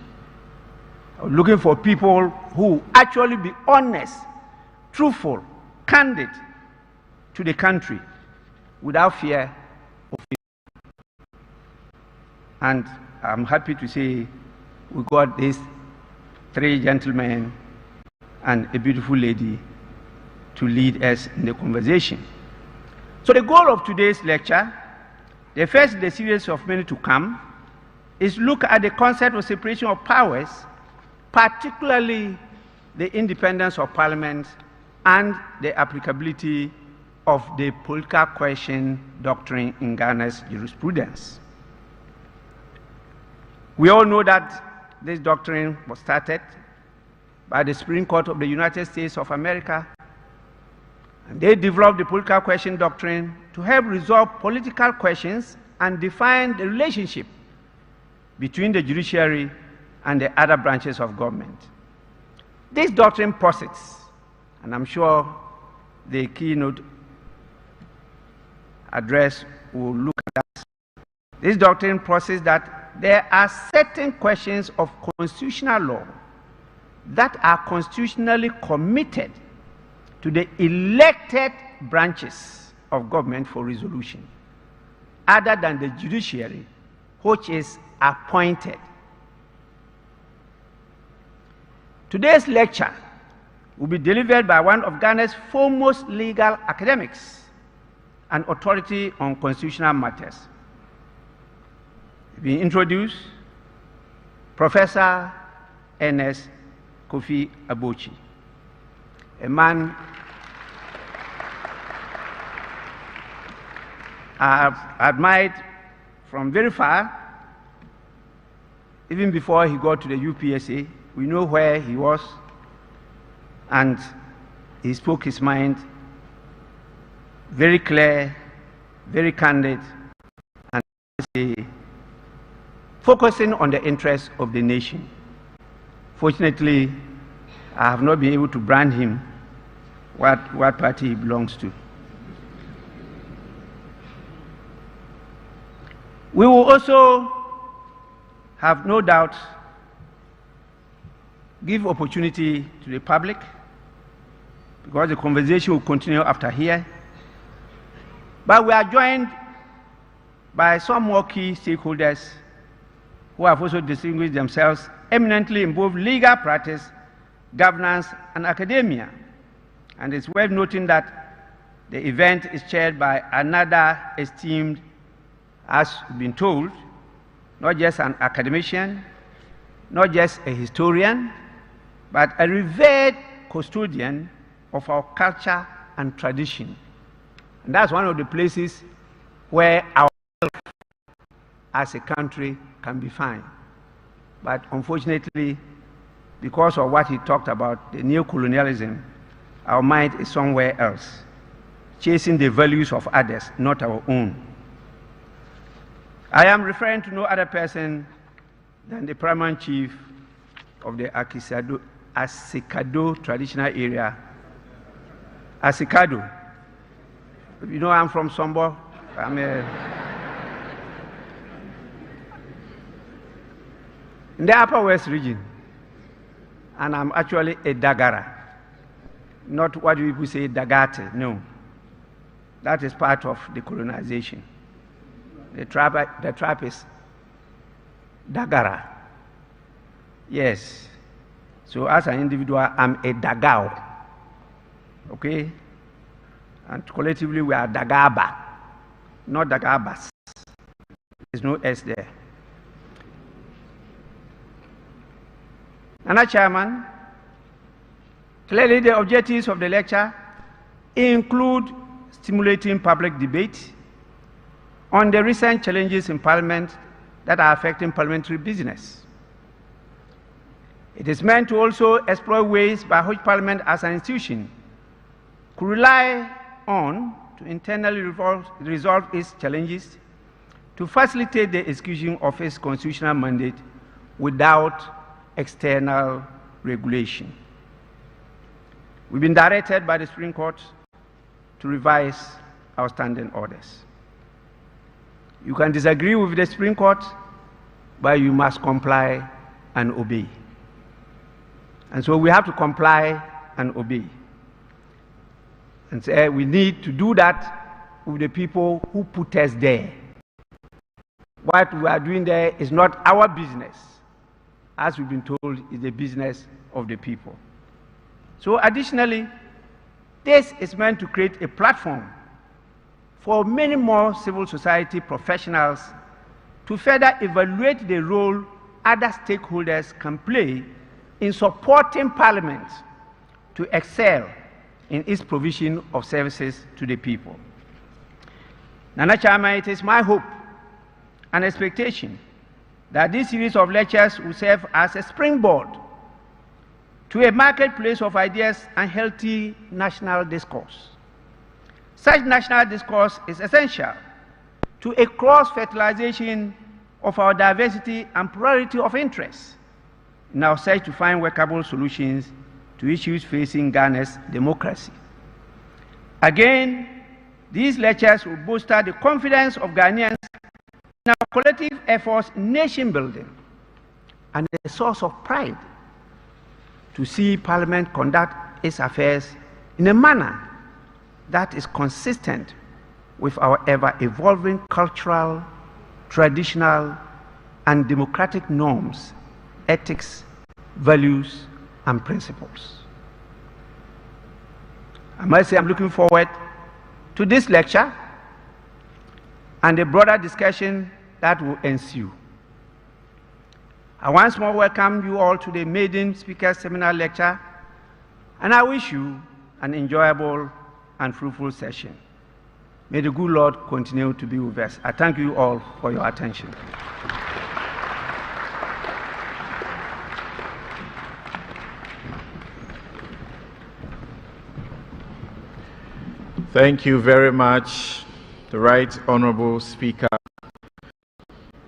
Speaker 4: I was looking for people who actually be honest, truthful, candid to the country without fear of it. And I'm happy to say we got these three gentlemen and a beautiful lady to lead us in the conversation. So the goal of today's lecture, the first in the series of many to come, is look at the concept of separation of powers, particularly the independence of Parliament and the applicability of the political question doctrine in Ghana's jurisprudence. We all know that this doctrine was started by the Supreme Court of the United States of America, and they developed the political question doctrine to help resolve political questions and define the relationship between the judiciary and the other branches of government. This doctrine posits, and I'm sure the keynote address will look at that. This doctrine posits that there are certain questions of constitutional law that are constitutionally committed to the elected branches of government for resolution, other than the judiciary, which is appointed. Today's lecture will be delivered by one of Ghana's foremost legal academics and authority on constitutional matters. We introduce Professor Ernest Kofi Abochi, a man I have admired from very far. Even before he got to the UPSA, we know where he was, and he spoke his mind, very clear, very candid, and focusing on the interests of the nation. Fortunately, I have not been able to brand him what party he belongs to. We will also have no doubt give opportunity to the public, because the conversation will continue after here. But we are joined by some more key stakeholders who have also distinguished themselves eminently in both legal practice, governance, and academia. And it's worth noting that the event is chaired by another esteemed, as we've been told, not just an academician, not just a historian, but a revered custodian of our culture and tradition. And that's one of the places where our as a country can be found. But unfortunately, because of what he talked about, the neo-colonialism, our mind is somewhere else, chasing the values of others, not our own. I am referring to no other person than the paramount chief of the Asikado traditional area. Asikado. You know, I'm from Sombo. I'm in the Upper West region, and I'm actually a Dagara. Not what people say Dagate, no. That is part of the colonization. The tribe is Dagara. Yes. So as an individual, I'm a Dagao. Okay? And collectively we are Dagaba, not Dagabas. There's no S there. Another chairman, clearly the objectives of the lecture include stimulating public debate on the recent challenges in Parliament that are affecting parliamentary business. It is meant to also explore ways by which Parliament as an institution could rely on to internally resolve its challenges, to facilitate the execution of its constitutional mandate without external regulation. We've been directed by the Supreme Court to revise our standing orders. You can disagree with the Supreme Court, but you must comply and obey. And so we have to comply and obey. And say we need to do that with the people who put us there. What we are doing there is not our business. As we've been told, is the business of the people. So additionally, this is meant to create a platform for many more civil society professionals to further evaluate the role other stakeholders can play in supporting Parliament to excel in its provision of services to the people. Nana Chairman, it is my hope and expectation that this series of lectures will serve as a springboard to a marketplace of ideas and healthy national discourse. Such national discourse is essential to a cross-fertilization of our diversity and plurality of interests in our search to find workable solutions to issues facing Ghana's democracy. Again, these lectures will bolster the confidence of Ghanaians in our collective efforts in nation building and a source of pride to see Parliament conduct its affairs in a manner that is consistent with our ever-evolving cultural, traditional, and democratic norms, ethics, values, and principles. I must say I'm looking forward to this lecture and the broader discussion that will ensue. I once more welcome you all to the Maiden Speakers Seminar Lecture, and I wish you an enjoyable and fruitful session. May the good Lord continue to be with us. I thank you all for your attention.
Speaker 1: Thank you very much, the Right Honorable Speaker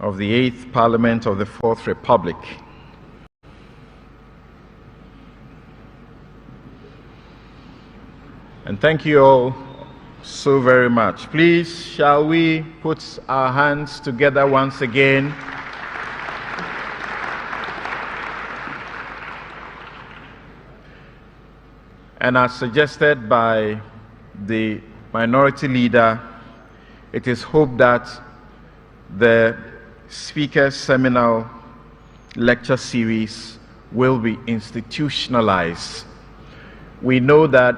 Speaker 1: of the 8th Parliament of the 4th Republic. And thank you all so very much. Please, shall we put our hands together once again? And as suggested by the Minority Leader, it is hoped that the Speaker's Seminal lecture series will be institutionalized. We know that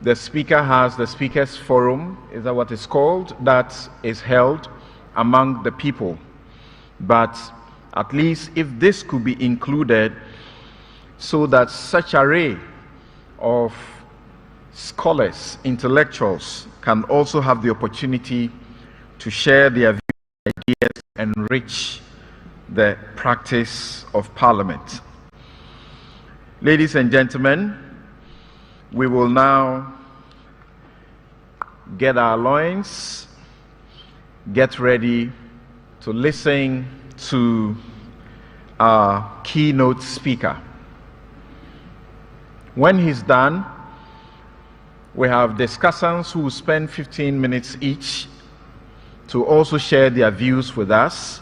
Speaker 1: the Speaker has the Speaker's Forum, is that what it's called, that is held among the people. But at least if this could be included so that such array of scholars, intellectuals can also have the opportunity to share their views, ideas, and enrich the practice of Parliament. Ladies and gentlemen, we will now get our loins, get ready to listen to our keynote speaker. When he's done, we have discussants who will spend 15 minutes each to also share their views with us.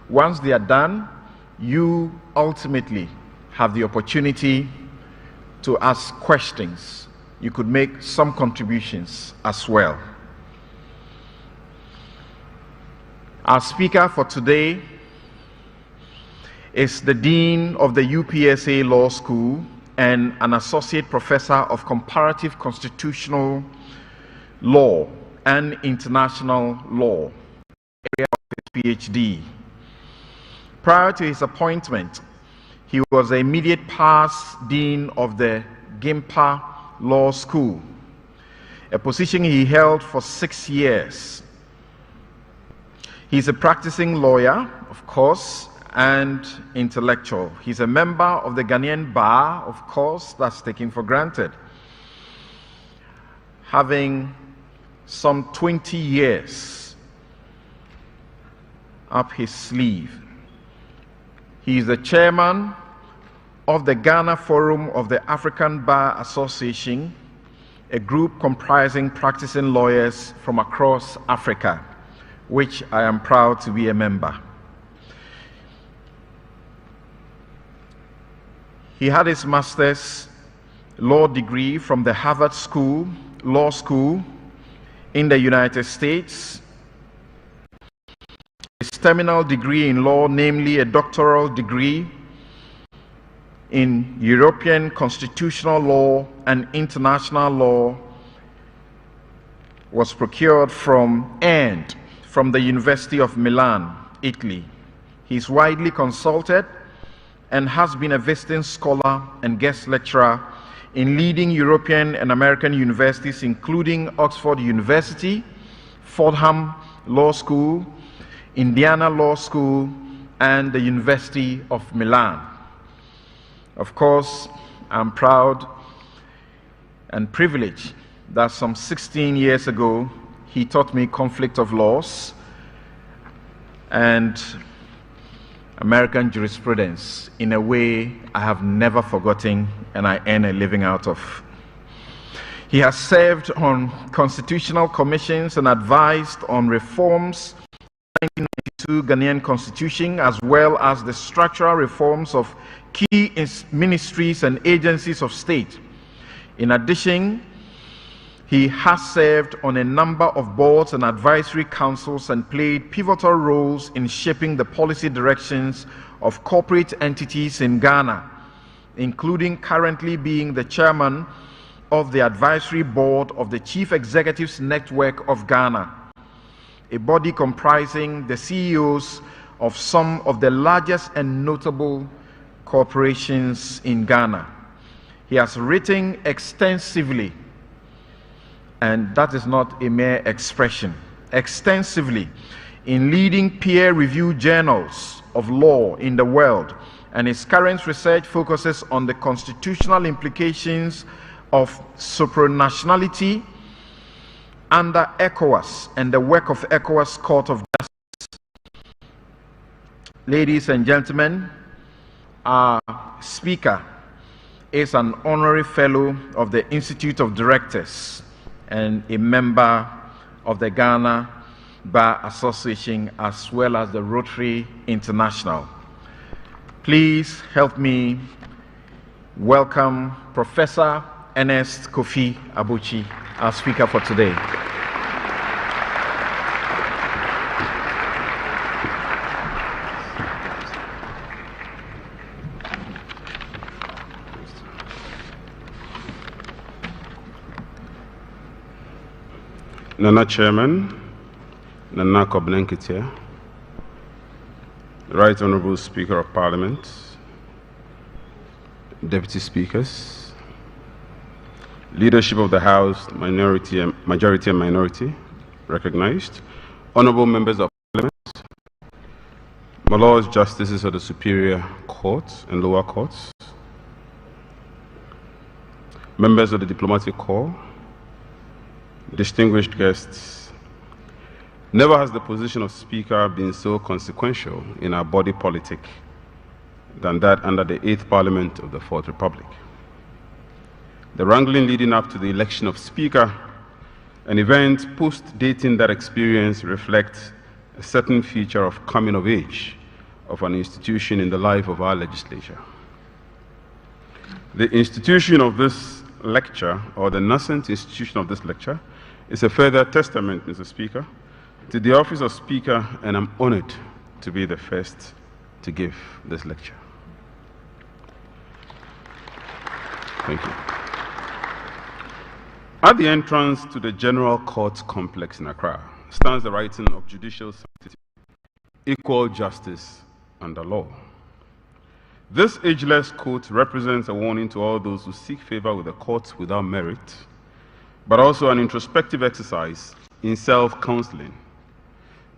Speaker 1: Once they are done, you ultimately have the opportunity to ask questions. You could make some contributions as well. Our speaker for today is the Dean of the UPSA Law School and an Associate Professor of Comparative Constitutional Law and International Law, area of his PhD. Prior to his appointment, he was the immediate past Dean of the Gimpa Law School, a position he held for 6 years. He's a practicing lawyer, of course, and intellectual. He's a member of the Ghanaian Bar, of course, that's taken for granted. Having some 20 years up his sleeve. He is the chairman of the Ghana Forum of the African Bar Association, a group comprising practicing lawyers from across Africa, which I am proud to be a member. He had his master's law degree from the Harvard Law School in the United States, his terminal degree in law, namely a doctoral degree in European constitutional law and international law, was procured from the University of Milan, Italy. He's widely consulted and has been a visiting scholar and guest lecturer in leading European and American universities, including Oxford University, Fordham Law School, Indiana Law School, and the University of Milan. Of course, I'm proud and privileged that some 16 years ago, he taught me conflict of laws and American jurisprudence in a way I have never forgotten and I earn a living out of. He has served on constitutional commissions and advised on reforms of the 1992 Ghanaian Constitution, as well as the structural reforms of key ministries and agencies of state. In addition, he has served on a number of boards and advisory councils and played pivotal roles in shaping the policy directions of corporate entities in Ghana, including currently being the chairman of the advisory board of the Chief Executives Network of Ghana, a body comprising the CEOs of some of the largest and notable corporations in Ghana. He has written extensively, and that is not a mere expression, extensively in leading peer-reviewed journals of law in the world, and his current research focuses on the constitutional implications of supranationality under ECOWAS and the work of ECOWAS Court of Justice. Ladies and gentlemen, our speaker is an honorary fellow of the Institute of Directors and a member of the Ghana Bar Association, as well as the Rotary International. Please help me welcome Professor Ernest Kofi Abuchi, our speaker for today.
Speaker 5: Nana Chairman, Nana Koblenkitia, Right Honorable Speaker of Parliament, Deputy Speakers, Leadership of the House, majority and minority, recognized, Honorable Members of Parliament, my Lords Justices of the Superior Court and Lower Courts, Members of the Diplomatic Corps, distinguished guests, never has the position of Speaker been so consequential in our body politic than that under the 8th Parliament of the 4th Republic. The wrangling leading up to the election of Speaker, an event post-dating that experience, reflects a certain feature of coming of age of an institution in the life of our legislature. The institution of this lecture, or the nascent institution of this lecture, is a further testament, Mr. Speaker, to the office of Speaker, and I'm honored to be the first to give this lecture. Thank you. At the entrance to the General Court Complex in Accra stands the writing of judicial sanctity, equal justice under law. This ageless quote represents a warning to all those who seek favor with the courts without merit, but also an introspective exercise in self-counseling,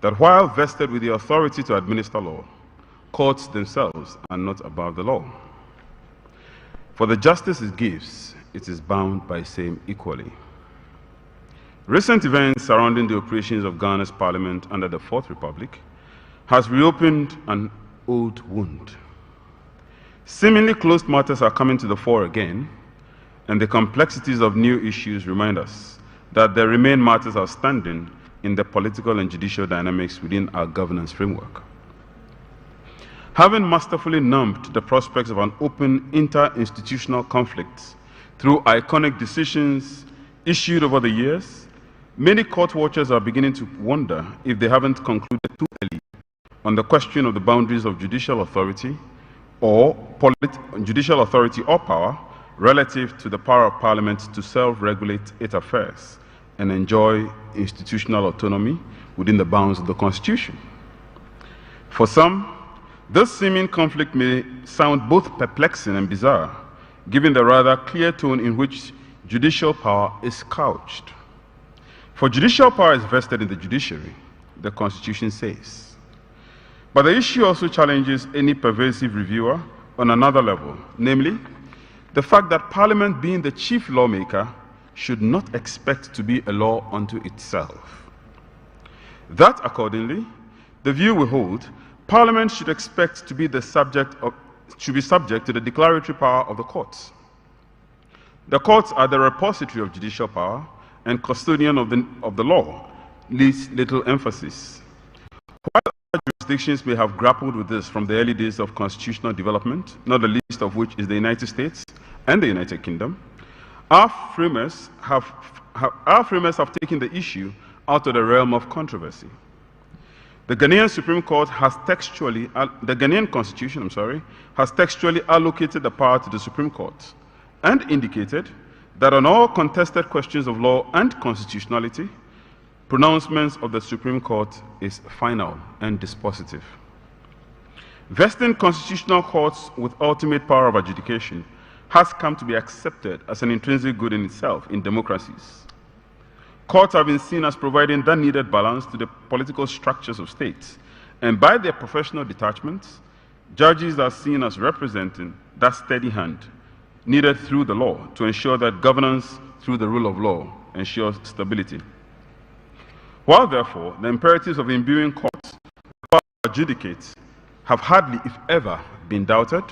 Speaker 5: that while vested with the authority to administer law, courts themselves are not above the law. For the justice it gives, it is bound by same equally. Recent events surrounding the operations of Ghana's parliament under the 4th Republic has reopened an old wound. Seemingly closed matters are coming to the fore again, and the complexities of new issues remind us that there remain matters outstanding in the political and judicial dynamics within our governance framework. Having masterfully numbed the prospects of an open inter-institutional conflict through iconic decisions issued over the years, many court watchers are beginning to wonder if they haven't concluded too early on the question of the boundaries of judicial authority or power relative to the power of Parliament to self-regulate its affairs and enjoy institutional autonomy within the bounds of the Constitution. For some, this seeming conflict may sound both perplexing and bizarre given the rather clear tone in which judicial power is couched. For judicial power is vested in the judiciary, the Constitution says. But the issue also challenges any pervasive reviewer on another level, namely, the fact that Parliament, being the chief lawmaker, should not expect to be a law unto itself. That, accordingly, the view we hold, Parliament should expect to be subject to the declaratory power of the courts. The courts are the repository of judicial power and custodian of the law, leaves little emphasis. While other jurisdictions may have grappled with this from the early days of constitutional development, not the least of which is the United States and the United Kingdom, our framers have taken the issue out of the realm of controversy. The Ghanaian Supreme Court has the Ghanaian Constitution, has textually allocated the power to the Supreme Court and indicated that on all contested questions of law and constitutionality, pronouncements of the Supreme Court is final and dispositive. Vesting constitutional courts with ultimate power of adjudication has come to be accepted as an intrinsic good in itself in democracies. Courts have been seen as providing that needed balance to the political structures of states, and by their professional detachment, judges are seen as representing that steady hand needed through the law to ensure that governance through the rule of law ensures stability. While, therefore, the imperatives of imbuing courts with power to adjudicate have hardly, if ever, been doubted,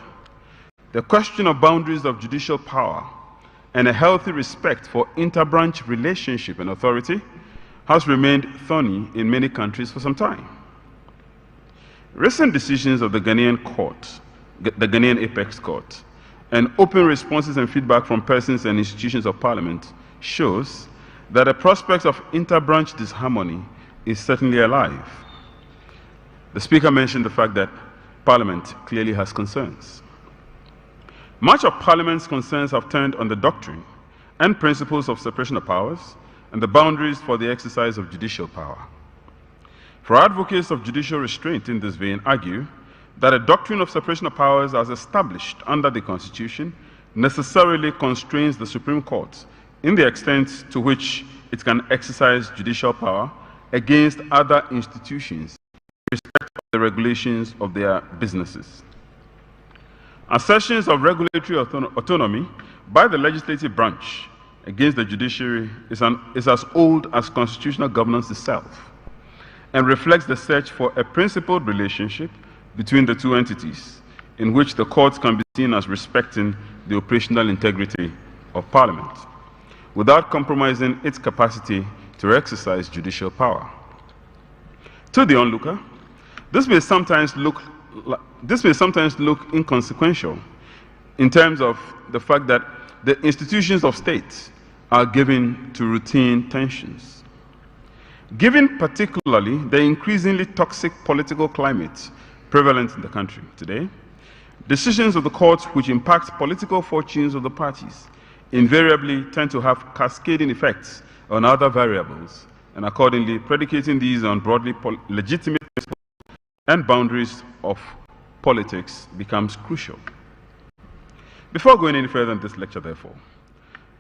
Speaker 5: the question of boundaries of judicial power and a healthy respect for interbranch relationship and authority has remained thorny in many countries for some time. Recent decisions of the Ghanaian court, the Ghanaian Apex Court, and open responses and feedback from persons and institutions of Parliament shows that the prospect of interbranch disharmony is certainly alive. The Speaker mentioned the fact that Parliament clearly has concerns. Much of Parliament's concerns have turned on the doctrine and principles of separation of powers and the boundaries for the exercise of judicial power. For advocates of judicial restraint in this vein argue that a doctrine of separation of powers as established under the Constitution necessarily constrains the Supreme Court in the extent to which it can exercise judicial power against other institutions with respect to the regulations of their businesses. Assertions of regulatory autonomy by the legislative branch against the judiciary is as old as constitutional governance itself and reflects the search for a principled relationship between the two entities in which the courts can be seen as respecting the operational integrity of Parliament without compromising its capacity to exercise judicial power. To the onlooker, this may sometimes look inconsequential in terms of the fact that the institutions of state are given to routine tensions. Given particularly the increasingly toxic political climate prevalent in the country today, decisions of the courts which impact political fortunes of the parties invariably tend to have cascading effects on other variables, and accordingly predicating these on broadly legitimate principles and boundaries of politics becomes crucial. Before going any further in this lecture, therefore,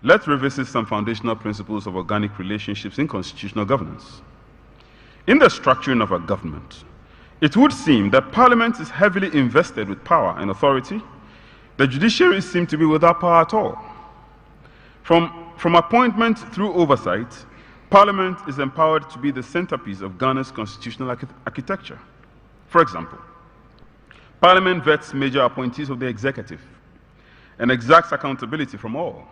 Speaker 5: let's revisit some foundational principles of organic relationships in constitutional governance. In the structuring of a government, it would seem that Parliament is heavily invested with power and authority. The judiciary seems to be without power at all. From appointment through oversight, Parliament is empowered to be the centerpiece of Ghana's constitutional architecture. For example, Parliament vets major appointees of the executive and exacts accountability from all.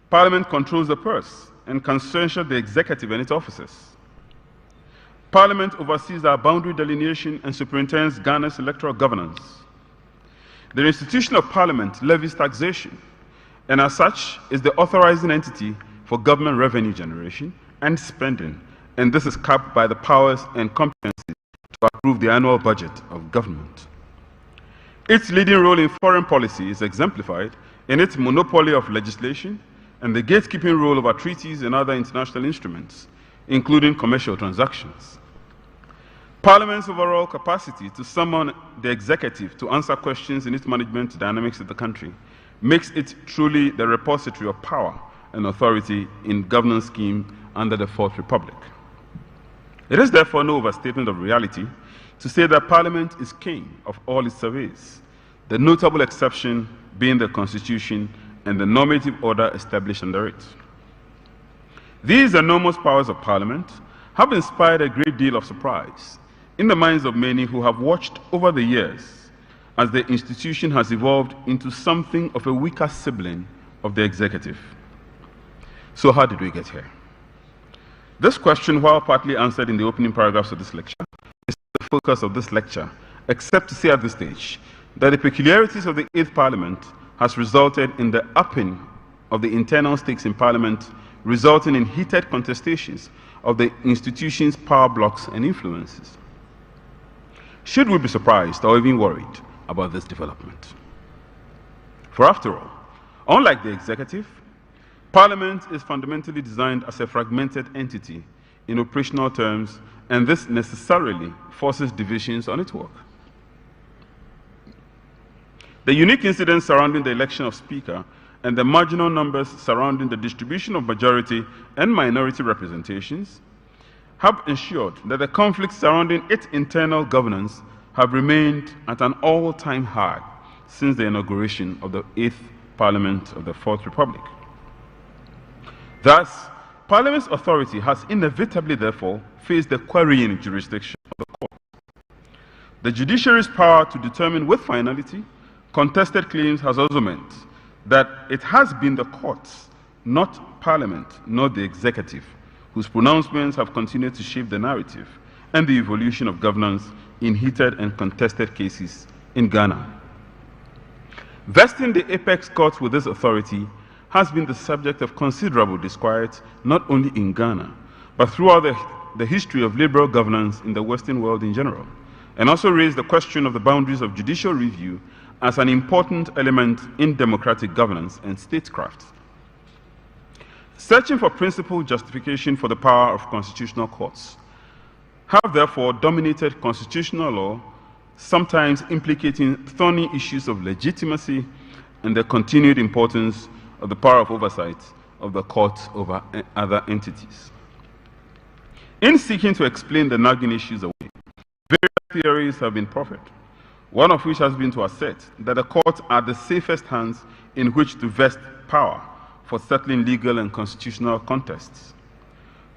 Speaker 5: Parliament controls the purse and can censure the executive and its officers. Parliament oversees our boundary delineation and superintends Ghana's electoral governance. The institution of Parliament levies taxation, and as such is the authorizing entity for government revenue generation and spending, and this is capped by the powers and competencies to approve the annual budget of government. Its leading role in foreign policy is exemplified in its monopoly of legislation and the gatekeeping role over treaties and other international instruments, including commercial transactions. Parliament's overall capacity to summon the executive to answer questions in its management dynamics of the country makes it truly the repository of power and authority in governance scheme under the Fourth Republic. It is therefore no overstatement of reality to say that Parliament is king of all its surveys, the notable exception being the Constitution and the normative order established under it. These enormous powers of Parliament have inspired a great deal of surprise in the minds of many who have watched over the years as the institution has evolved into something of a weaker sibling of the executive. So how did we get here? This question, while partly answered in the opening paragraphs of this lecture, is the focus of this lecture, except to say at this stage that the peculiarities of the 8th Parliament has resulted in the upping of the internal stakes in Parliament, resulting in heated contestations of the institution's power blocks and influences. Should we be surprised or even worried about this development? For after all, unlike the executive, Parliament is fundamentally designed as a fragmented entity in operational terms, and this necessarily forces divisions on its work. The unique incidents surrounding the election of Speaker and the marginal numbers surrounding the distribution of majority and minority representations have ensured that the conflicts surrounding its internal governance have remained at an all-time high since the inauguration of the 8th Parliament of the Fourth Republic. Thus, Parliament's authority has inevitably, therefore, faced the querying jurisdiction of the court. The judiciary's power to determine with finality contested claims has also meant that it has been the courts, not Parliament, nor the executive, whose pronouncements have continued to shape the narrative and the evolution of governance in heated and contested cases in Ghana. Vesting the apex courts with this authority has been the subject of considerable disquiet, not only in Ghana, but throughout the history of liberal governance in the Western world in general, and also raised the question of the boundaries of judicial review as an important element in democratic governance and statecraft. Searching for principled justification for the power of constitutional courts have therefore dominated constitutional law, sometimes implicating thorny issues of legitimacy and the continued importance of the power of oversight of the court over other entities. In seeking to explain the nagging issues away, various theories have been proffered, one of which has been to assert that the courts are the safest hands in which to vest power for settling legal and constitutional contests.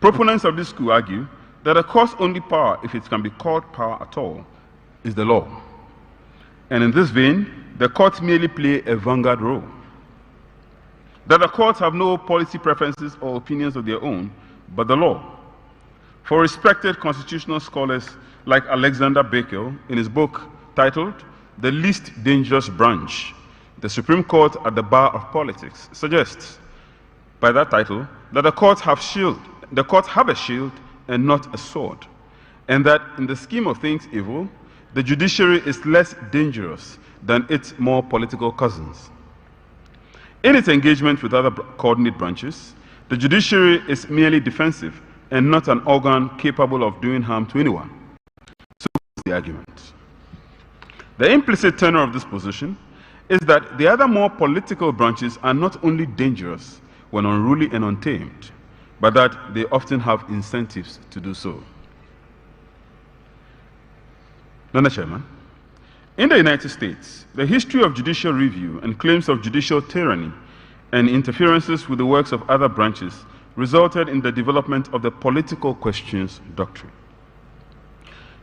Speaker 5: Proponents of this school argue that the court's only power, if it can be called power at all, is the law. And in this vein, the courts merely play a vanguard role. That the courts have no policy preferences or opinions of their own, but the law. For respected constitutional scholars like Alexander Bacon, in his book titled The Least Dangerous Branch, the Supreme Court at the Bar of Politics, suggests, by that title, that the courts have a shield and not a sword, and that in the scheme of things evil, the judiciary is less dangerous than its more political cousins. In its engagement with other coordinate branches, the judiciary is merely defensive and not an organ capable of doing harm to anyone. So what's the argument? The implicit tenor of this position is that the other more political branches are not only dangerous when unruly and untamed, but that they often have incentives to do so. Mr. Chairman, in the United States, the history of judicial review and claims of judicial tyranny and interferences with the works of other branches resulted in the development of the political questions doctrine.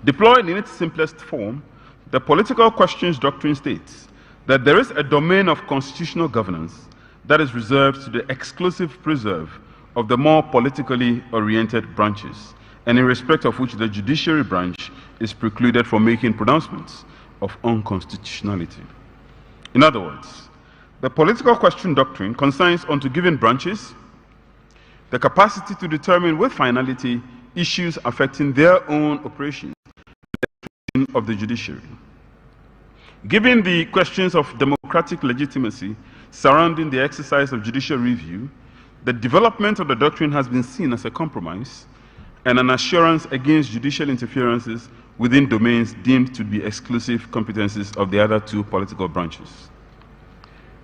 Speaker 5: Deployed in its simplest form, the political questions doctrine states that there is a domain of constitutional governance that is reserved to the exclusive preserve of the more politically oriented branches, and in respect of which the judiciary branch is precluded from making pronouncements of unconstitutionality. In other words, the political question doctrine consigns unto given branches the capacity to determine with finality issues affecting their own operations of the judiciary. Given the questions of democratic legitimacy surrounding the exercise of judicial review, the development of the doctrine has been seen as a compromise and an assurance against judicial interferences within domains deemed to be exclusive competencies of the other two political branches.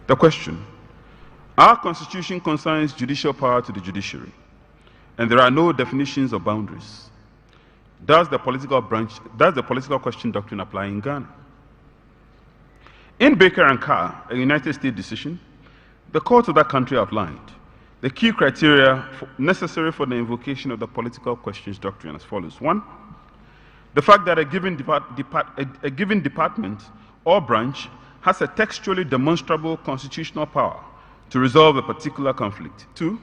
Speaker 5: The question: our Constitution consigns judicial power to the judiciary, and there are no definitions of boundaries. Does the political question doctrine apply in Ghana? In Baker and Carr, a United States decision, the court of that country outlined the key criteria necessary for the invocation of the political questions doctrine as follows. 1, the fact that a given department or branch has a textually demonstrable constitutional power to resolve a particular conflict. 2,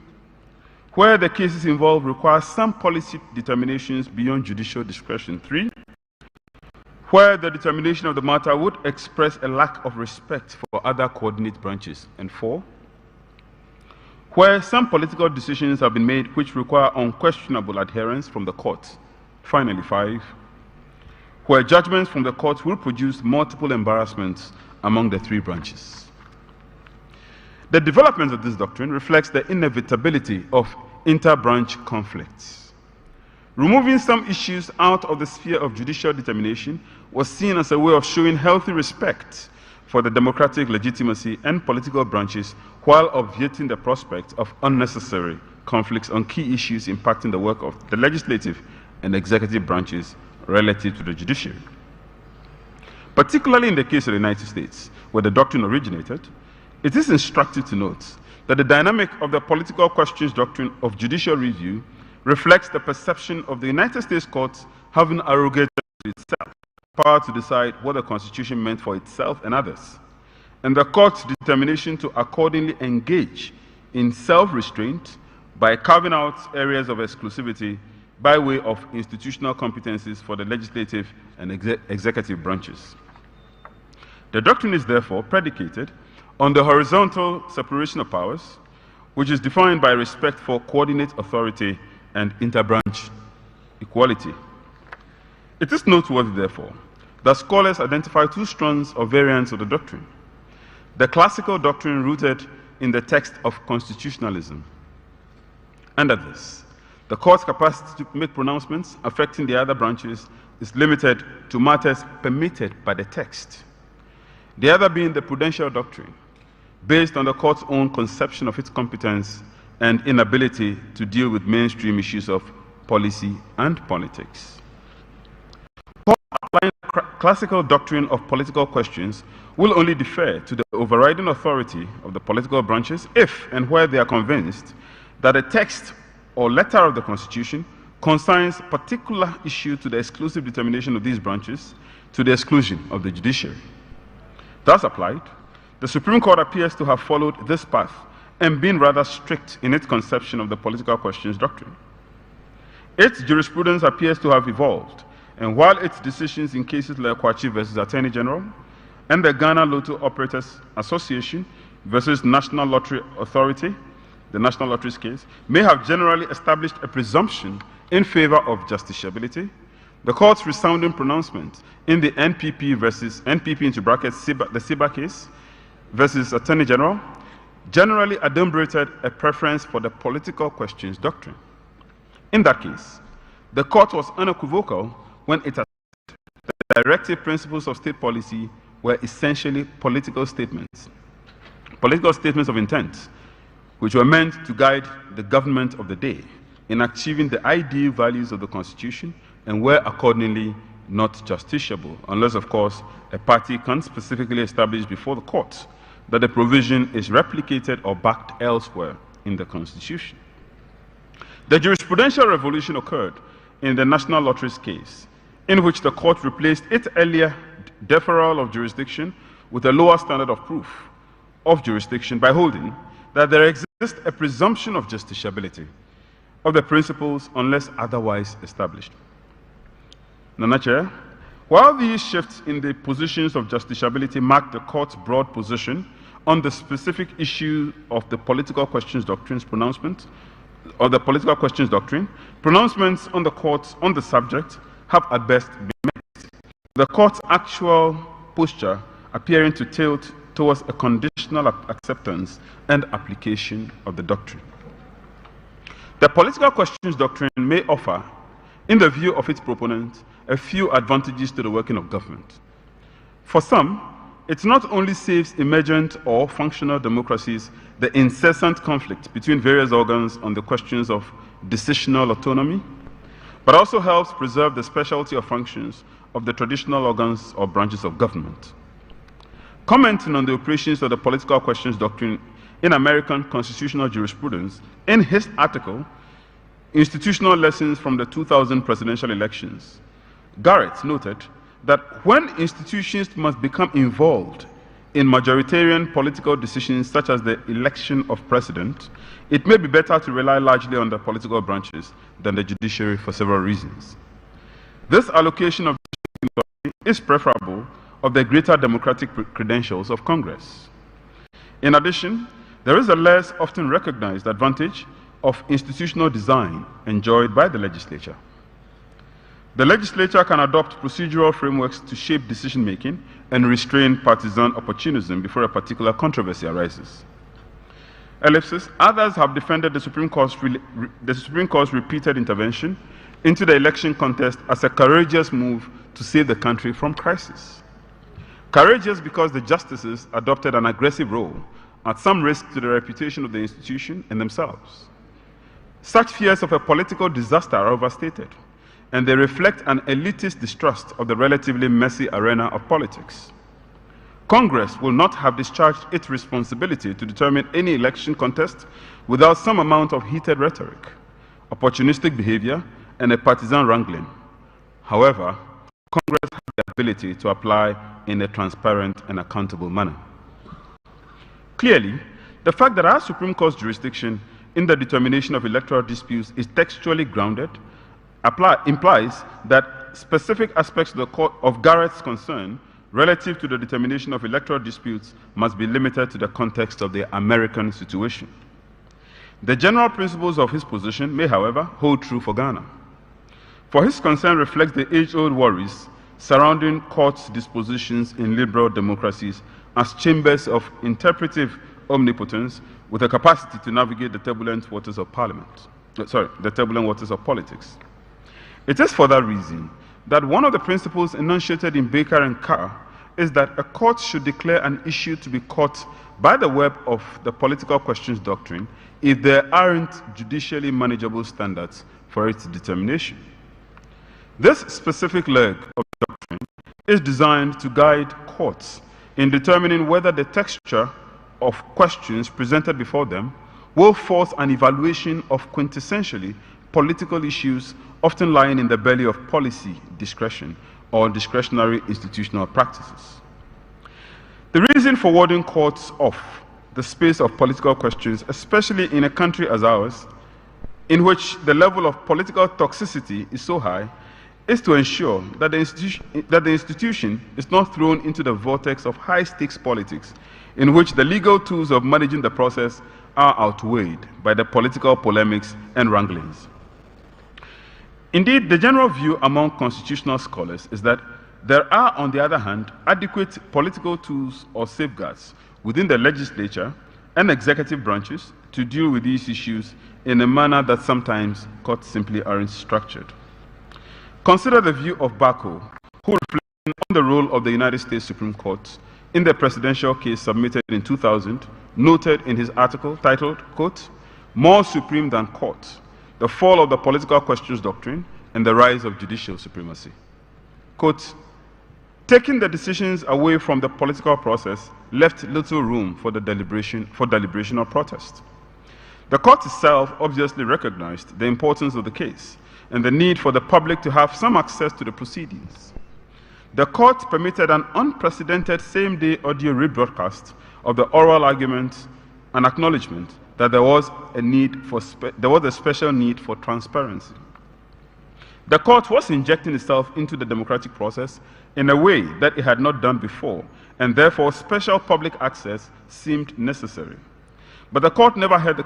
Speaker 5: where the cases involved require some policy determinations beyond judicial discretion. 3, where the determination of the matter would express a lack of respect for other coordinate branches. And 4, where some political decisions have been made which require unquestionable adherence from the court. Finally, 5, where judgments from the court will produce multiple embarrassments among the 3 branches. The development of this doctrine reflects the inevitability of inter-branch conflicts. Removing some issues out of the sphere of judicial determination was seen as a way of showing healthy respect for the democratic legitimacy and political branches while obviating the prospect of unnecessary conflicts on key issues impacting the work of the legislative and executive branches relative to the judiciary. Particularly in the case of the United States, where the doctrine originated, it is instructive to note that the dynamic of the political questions doctrine of judicial review reflects the perception of the United States courts having arrogated to itself power to decide what the Constitution meant for itself and others, and the court's determination to accordingly engage in self-restraint by carving out areas of exclusivity by way of institutional competencies for the legislative and executive branches. The doctrine is therefore predicated on the horizontal separation of powers, which is defined by respect for coordinate authority and interbranch equality. It is noteworthy, therefore, that scholars identify 2 strands of variants of the doctrine. The classical doctrine rooted in the text of constitutionalism. Under this, the court's capacity to make pronouncements affecting the other branches is limited to matters permitted by the text. The other being the prudential doctrine, based on the court's own conception of its competence and inability to deal with mainstream issues of policy and politics. Court applying the classical doctrine of political questions will only defer to the overriding authority of the political branches if and where they are convinced that a text or letter of the Constitution consigns particular issue to the exclusive determination of these branches to the exclusion of the judiciary. Thus applied, the Supreme Court appears to have followed this path and been rather strict in its conception of the political questions doctrine. Its jurisprudence appears to have evolved, and while its decisions in cases like Kwachi versus Attorney General and the Ghana Lotto Operators Association versus National Lottery Authority, the National Lotteries case, may have generally established a presumption in favor of justiciability, the court's resounding pronouncement in the NPP versus NPP into brackets the SIBA case versus Attorney General generally adumbrated a preference for the political questions doctrine. In that case, the court was unequivocal when it asserted that the directive principles of state policy were essentially political statements of intent, which were meant to guide the government of the day in achieving the ideal values of the Constitution and were accordingly not justiciable, unless, of course, a party can specifically establish before the court that the provision is replicated or backed elsewhere in the Constitution. The jurisprudential revolution occurred in the National Lotteries case, in which the court replaced its earlier deferral of jurisdiction with a lower standard of proof of jurisdiction by holding that there exists a presumption of justiciability of the principles unless otherwise established. Nana Chair, while these shifts in the positions of justiciability mark the court's broad position on the specific issue of the political questions doctrine's pronouncement, or the political questions doctrine, pronouncements on the court on the subject have at best been mixed, the court's actual posture appearing to tilt towards a conditional acceptance and application of the doctrine. The political questions doctrine may offer, in the view of its proponent, a few advantages to the working of government. For some, it not only saves emergent or functional democracies the incessant conflict between various organs on the questions of decisional autonomy, but also helps preserve the specialty of functions of the traditional organs or branches of government. Commenting on the operations of the political questions doctrine in American constitutional jurisprudence, in his article, Institutional Lessons from the 2000 Presidential Elections, Garrett noted that when institutions must become involved in majoritarian political decisions such as the election of president, it may be better to rely largely on the political branches than the judiciary for several reasons. This allocation of is preferable of the greater democratic credentials of Congress. In addition, there is a less often recognized advantage of institutional design enjoyed by the legislature. The legislature can adopt procedural frameworks to shape decision-making and restrain partisan opportunism before a particular controversy arises. Ellipsis, others have defended the Supreme Court's repeated intervention into the election contest as a courageous move to save the country from crisis. Courageous because the justices adopted an aggressive role at some risk to the reputation of the institution and themselves. Such fears of a political disaster are overstated, and they reflect an elitist distrust of the relatively messy arena of politics. Congress will not have discharged its responsibility to determine any election contest without some amount of heated rhetoric, opportunistic behavior, and a partisan wrangling. However, Congress has the ability to apply in a transparent and accountable manner. Clearly, the fact that our Supreme Court's jurisdiction in the determination of electoral disputes is textually grounded implies that specific aspects of Garrett's concern relative to the determination of electoral disputes must be limited to the context of the American situation. The general principles of his position may, however, hold true for Ghana. For his concern reflects the age-old worries surrounding courts' dispositions in liberal democracies as chambers of interpretive omnipotence with a capacity to navigate the turbulent waters of politics. It is for that reason that one of the principles enunciated in Baker and Carr is that a court should declare an issue to be caught by the web of the political questions doctrine if there aren't judicially manageable standards for its determination. This specific leg of the doctrine is designed to guide courts in determining whether the texture of questions presented before them will force an evaluation of quintessentially political issues often lying in the belly of policy discretion or discretionary institutional practices. The reason for warding courts off the space of political questions, especially in a country as ours, in which the level of political toxicity is so high, is to ensure that the institution is not thrown into the vortex of high-stakes politics in which the legal tools of managing the process are outweighed by the political polemics and wranglings. Indeed, the general view among constitutional scholars is that there are, on the other hand, adequate political tools or safeguards within the legislature and executive branches to deal with these issues in a manner that sometimes courts simply aren't structured. Consider the view of Barco, who reflecting on the role of the United States Supreme Court in the presidential case submitted in 2000, noted in his article titled, quote, "More Supreme Than Court, the Fall of the Political Questions Doctrine and the Rise of Judicial Supremacy." Quote, "Taking the decisions away from the political process left little room for deliberation or protest. The court itself obviously recognized the importance of the case and the need for the public to have some access to the proceedings. The court permitted an unprecedented same-day audio rebroadcast of the oral argument and acknowledgement that there was a special need for transparency. The court was injecting itself into the democratic process in a way that it had not done before, and therefore special public access seemed necessary. But the public never heard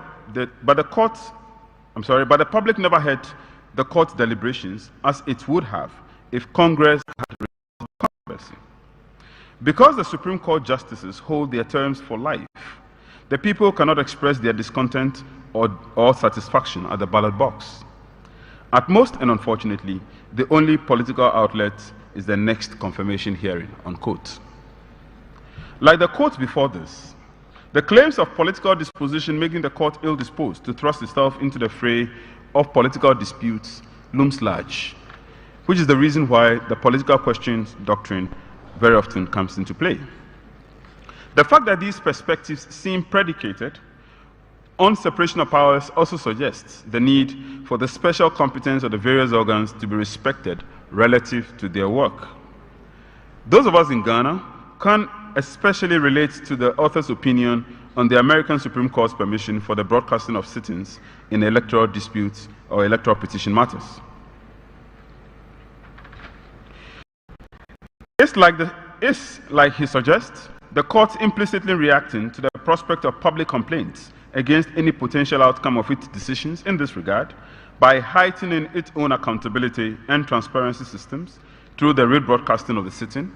Speaker 5: the court's deliberations as it would have if Congress had resolved the controversy. Because the Supreme Court justices hold their terms for life, the people cannot express their discontent or satisfaction at the ballot box. At most, and unfortunately, the only political outlet is the next confirmation hearing," unquote. Like the quote before this, the claims of political disposition making the court ill-disposed to thrust itself into the fray of political disputes looms large, which is the reason why the political questions doctrine very often comes into play. The fact that these perspectives seem predicated on separation of powers also suggests the need for the special competence of the various organs to be respected relative to their work. Those of us in Ghana can especially relate to the author's opinion on the American Supreme Court's permission for the broadcasting of sittings in electoral disputes or electoral petition matters. It's like he suggests, the court implicitly reacting to the prospect of public complaints against any potential outcome of its decisions in this regard by heightening its own accountability and transparency systems through the rebroadcasting of the sitting.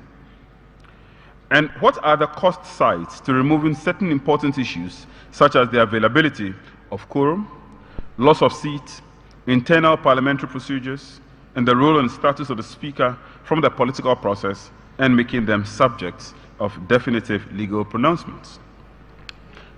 Speaker 5: And what are the cost sides to removing certain important issues, such as the availability of quorum, loss of seats, internal parliamentary procedures, and the role and status of the Speaker from the political process, and making them subjects of definitive legal pronouncements?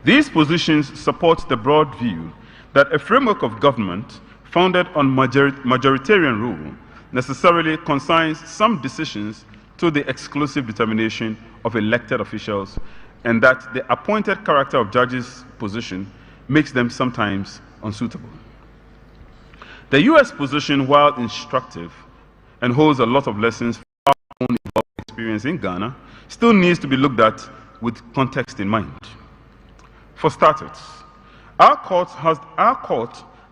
Speaker 5: These positions support the broad view that a framework of government founded on majoritarian rule necessarily consigns some decisions to the exclusive determination of elected officials, and that the appointed character of judges' position makes them sometimes unsuitable. The US position, while instructive and holds a lot of lessons from our own experience in Ghana, still needs to be looked at with context in mind. For starters, our court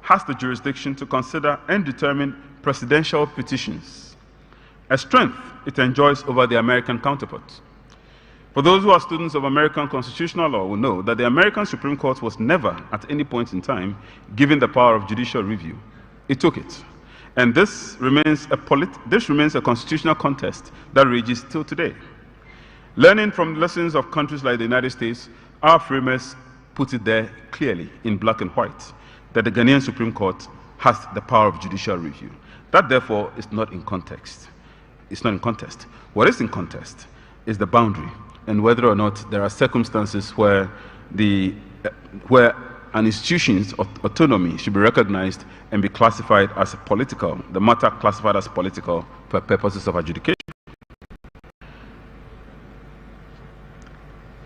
Speaker 5: has the jurisdiction to consider and determine presidential petitions, a strength it enjoys over the American counterpart. For those who are students of American constitutional law will know that the American Supreme Court was never, at any point in time, given the power of judicial review. It took it. And this remains a constitutional contest that rages till today. Learning from lessons of countries like the United States, our framers put it there clearly in black and white that the Ghanaian Supreme Court has the power of judicial review. That, therefore, is not in context. It's not in contest. What is in contest is the boundary and whether or not there are circumstances where an institution's autonomy should be recognized and be classified as political, the matter classified as political for purposes of adjudication.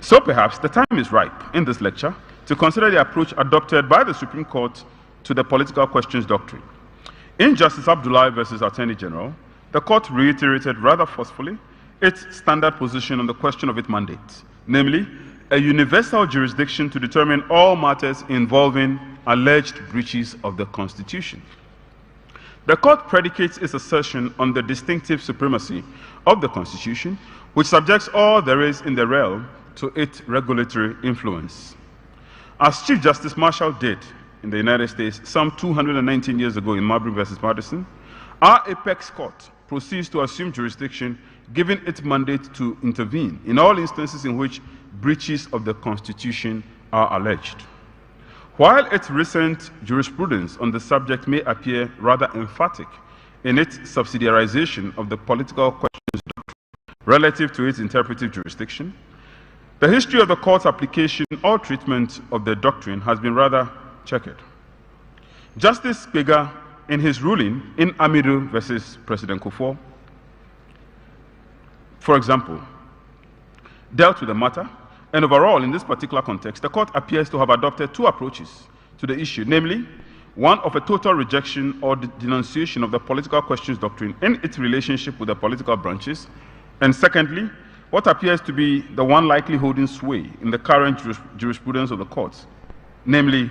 Speaker 5: So perhaps the time is ripe in this lecture to consider the approach adopted by the Supreme Court to the political questions doctrine. In Justice Abdullahi versus Attorney General, the court reiterated rather forcefully its standard position on the question of its mandate, namely, a universal jurisdiction to determine all matters involving alleged breaches of the Constitution. The court predicates its assertion on the distinctive supremacy of the Constitution, which subjects all there is in the realm to its regulatory influence. As Chief Justice Marshall did in the United States some 219 years ago in Marbury versus Madison, our apex court proceeds to assume jurisdiction, given its mandate to intervene in all instances in which breaches of the Constitution are alleged. While its recent jurisprudence on the subject may appear rather emphatic in its subsidiarization of the political questions doctrine relative to its interpretive jurisdiction, the history of the court's application or treatment of the doctrine has been rather checkered. Justice Kpega, in his ruling in Amidu versus President Kufuor, for example, dealt with the matter, and overall, in this particular context, the court appears to have adopted two approaches to the issue, namely, one of a total rejection or denunciation of the political questions doctrine in its relationship with the political branches, and secondly, what appears to be the one likely holding sway in the current jurisprudence of the courts, namely,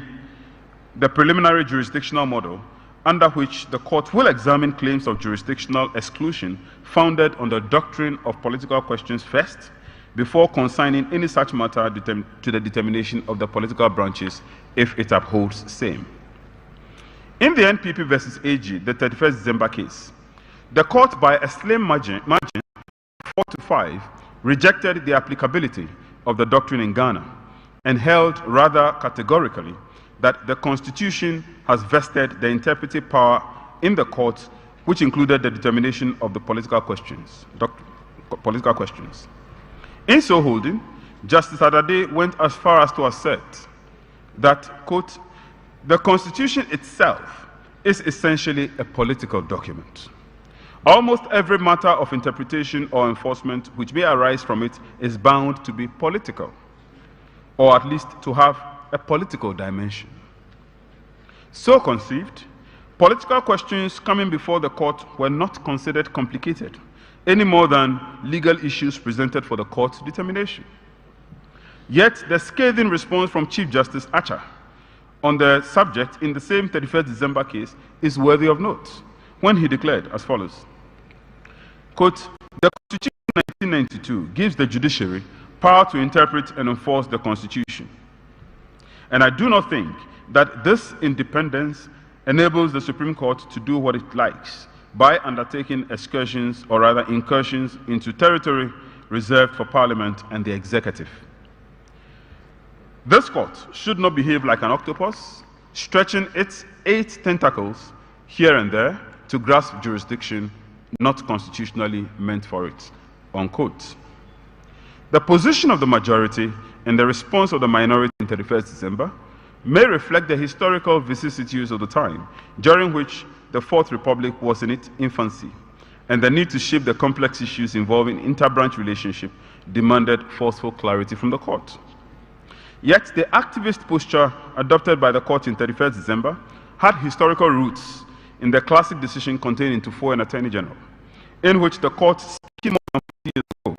Speaker 5: the preliminary jurisdictional model under which the court will examine claims of jurisdictional exclusion founded on the doctrine of political questions first, before consigning any such matter to the determination of the political branches if it upholds same. In the Npp versus AG, the 31st December case, the court, by a slim margin 4-5, rejected the applicability of the doctrine in Ghana and held rather categorically that the Constitution has vested the interpretive power in the courts, which included the determination of the political questions. In so holding, Justice Adade went as far as to assert that, quote, the Constitution itself is essentially a political document. Almost every matter of interpretation or enforcement which may arise from it is bound to be political, or at least to have a political dimension. So conceived, political questions coming before the court were not considered complicated, any more than legal issues presented for the court's determination. Yet, the scathing response from Chief Justice Archer on the subject in the same 31st December case is worthy of note, when he declared as follows, quote, the Constitution of 1992 gives the judiciary power to interpret and enforce the Constitution. And I do not think that this independence enables the Supreme Court to do what it likes by undertaking excursions, or rather incursions, into territory reserved for Parliament and the executive. This court should not behave like an octopus, stretching its 8 tentacles here and there to grasp jurisdiction not constitutionally meant for it, unquote. The position of the majority and the response of the minority on 31st December may reflect the historical vicissitudes of the time, during which the Fourth Republic was in its infancy, and the need to shape the complex issues involving interbranch relationship demanded forceful clarity from the court. Yet the activist posture adopted by the court in 31st December had historical roots in the classic decision contained in Tufo and Attorney General, in which the court, speaking more than 40 years ago,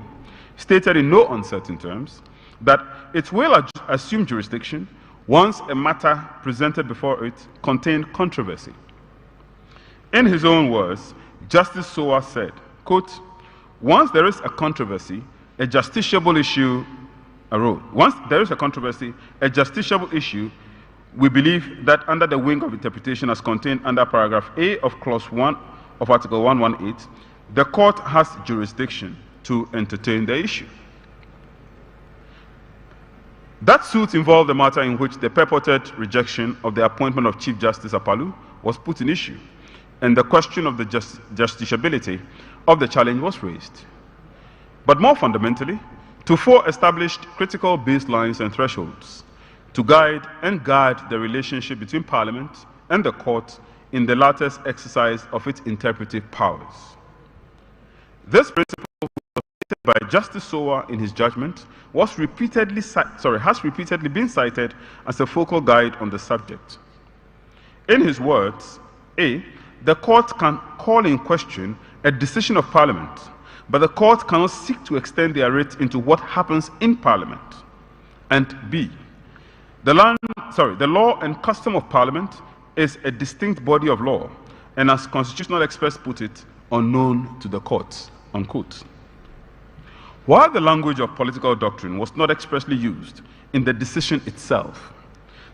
Speaker 5: stated in no uncertain terms that it will assume jurisdiction once a matter presented before it contained controversy. In his own words, Justice Sowa said, quote, once there is a controversy, a justiciable issue arose. Once there is a controversy, a justiciable issue, we believe that under the wing of interpretation as contained under paragraph A of clause 1 of article 118, the court has jurisdiction to entertain the issue. That suit involved a matter in which the purported rejection of the appointment of Chief Justice Apalu was put in issue, and the question of the justiciability of the challenge was raised. But more fundamentally, Tufo established critical baselines and thresholds to guide and guard the relationship between Parliament and the court in the latter's exercise of its interpretive powers. This principle, stated by Justice Sowa in his judgment, has repeatedly been cited as a focal guide on the subject. In his words, A, the court can call in question a decision of Parliament, but the court cannot seek to extend their writ into what happens in Parliament. And B, the law and custom of Parliament is a distinct body of law, and as constitutional experts put it, unknown to the courts, unquote. While the language of political doctrine was not expressly used in the decision itself,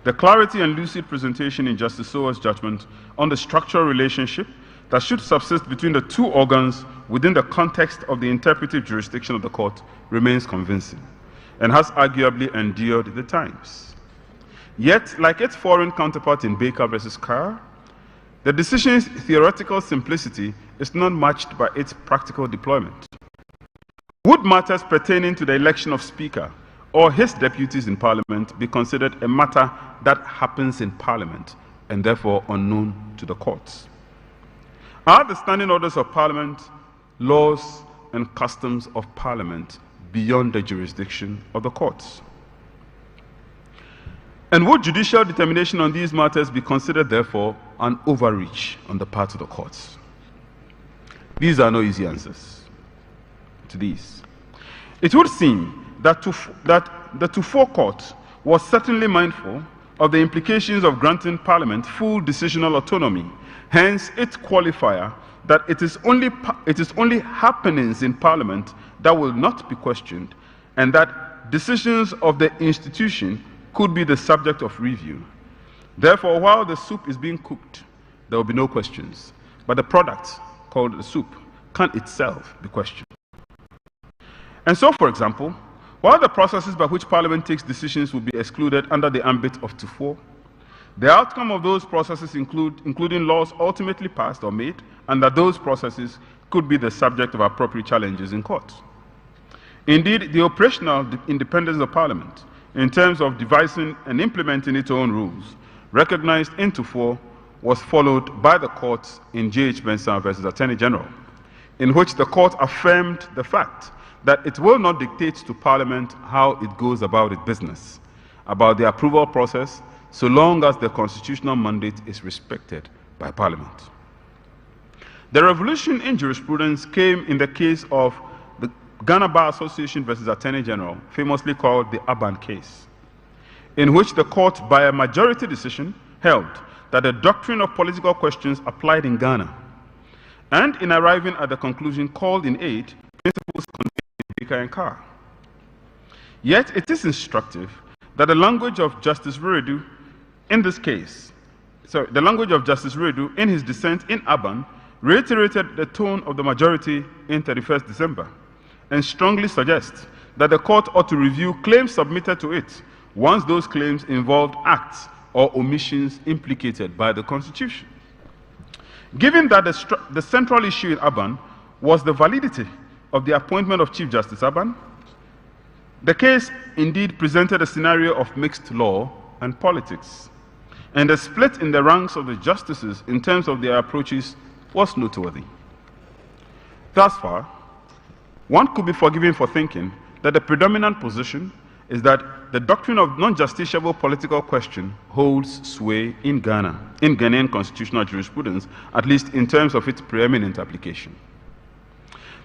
Speaker 5: the clarity and lucid presentation in Justice Sowa's judgment on the structural relationship that should subsist between the two organs within the context of the interpretive jurisdiction of the court remains convincing and has arguably endured the times. Yet, like its foreign counterpart in Baker versus Carr, the decision's theoretical simplicity is not matched by its practical deployment. Would matters pertaining to the election of Speaker or his deputies in Parliament be considered a matter that happens in Parliament and therefore unknown to the courts? Are the standing orders of Parliament, laws and customs of Parliament beyond the jurisdiction of the courts? And would judicial determination on these matters be considered, therefore, an overreach on the part of the courts? These are no easy answers to these. It would seem that the Tufo court was certainly mindful of the implications of granting Parliament full decisional autonomy, hence its qualifier that it is only happenings in Parliament that will not be questioned, and that decisions of the institution could be the subject of review. Therefore, while the soup is being cooked, there will be no questions, but the product, called the soup, can itself be questioned. And so, for example, while the processes by which Parliament takes decisions will be excluded under the ambit of Tufo, the outcome of those processes including laws ultimately passed or made, and that those processes could be the subject of appropriate challenges in court. Indeed, the operational independence of Parliament, in terms of devising and implementing its own rules, recognized in Tufo, was followed by the courts in J.H. Mensah versus Attorney General, in which the court affirmed the fact that it will not dictate to Parliament how it goes about its business, about the approval process, so long as the constitutional mandate is respected by Parliament. The revolution in jurisprudence came in the case of the Ghana Bar Association versus Attorney General, famously called the Aban case, in which the court, by a majority decision, held that the doctrine of political questions applied in Ghana, and in arriving at the conclusion called in aid, principles contained in Baker and Carr. Yet it is instructive that the language of Justice Viredu in this case, the language of Justice Viredu in his dissent in Aban reiterated the tone of the majority in 31st December and strongly suggests that the court ought to review claims submitted to it once those claims involved acts or omissions implicated by the Constitution. Given that the central issue in Aban was the validity of the appointment of Chief Justice Aban, the case indeed presented a scenario of mixed law and politics, and the split in the ranks of the justices in terms of their approaches was noteworthy. Thus far, one could be forgiven for thinking that the predominant position is that the doctrine of non-justiciable political question holds sway in Ghana, in Ghanaian constitutional jurisprudence, at least in terms of its preeminent application.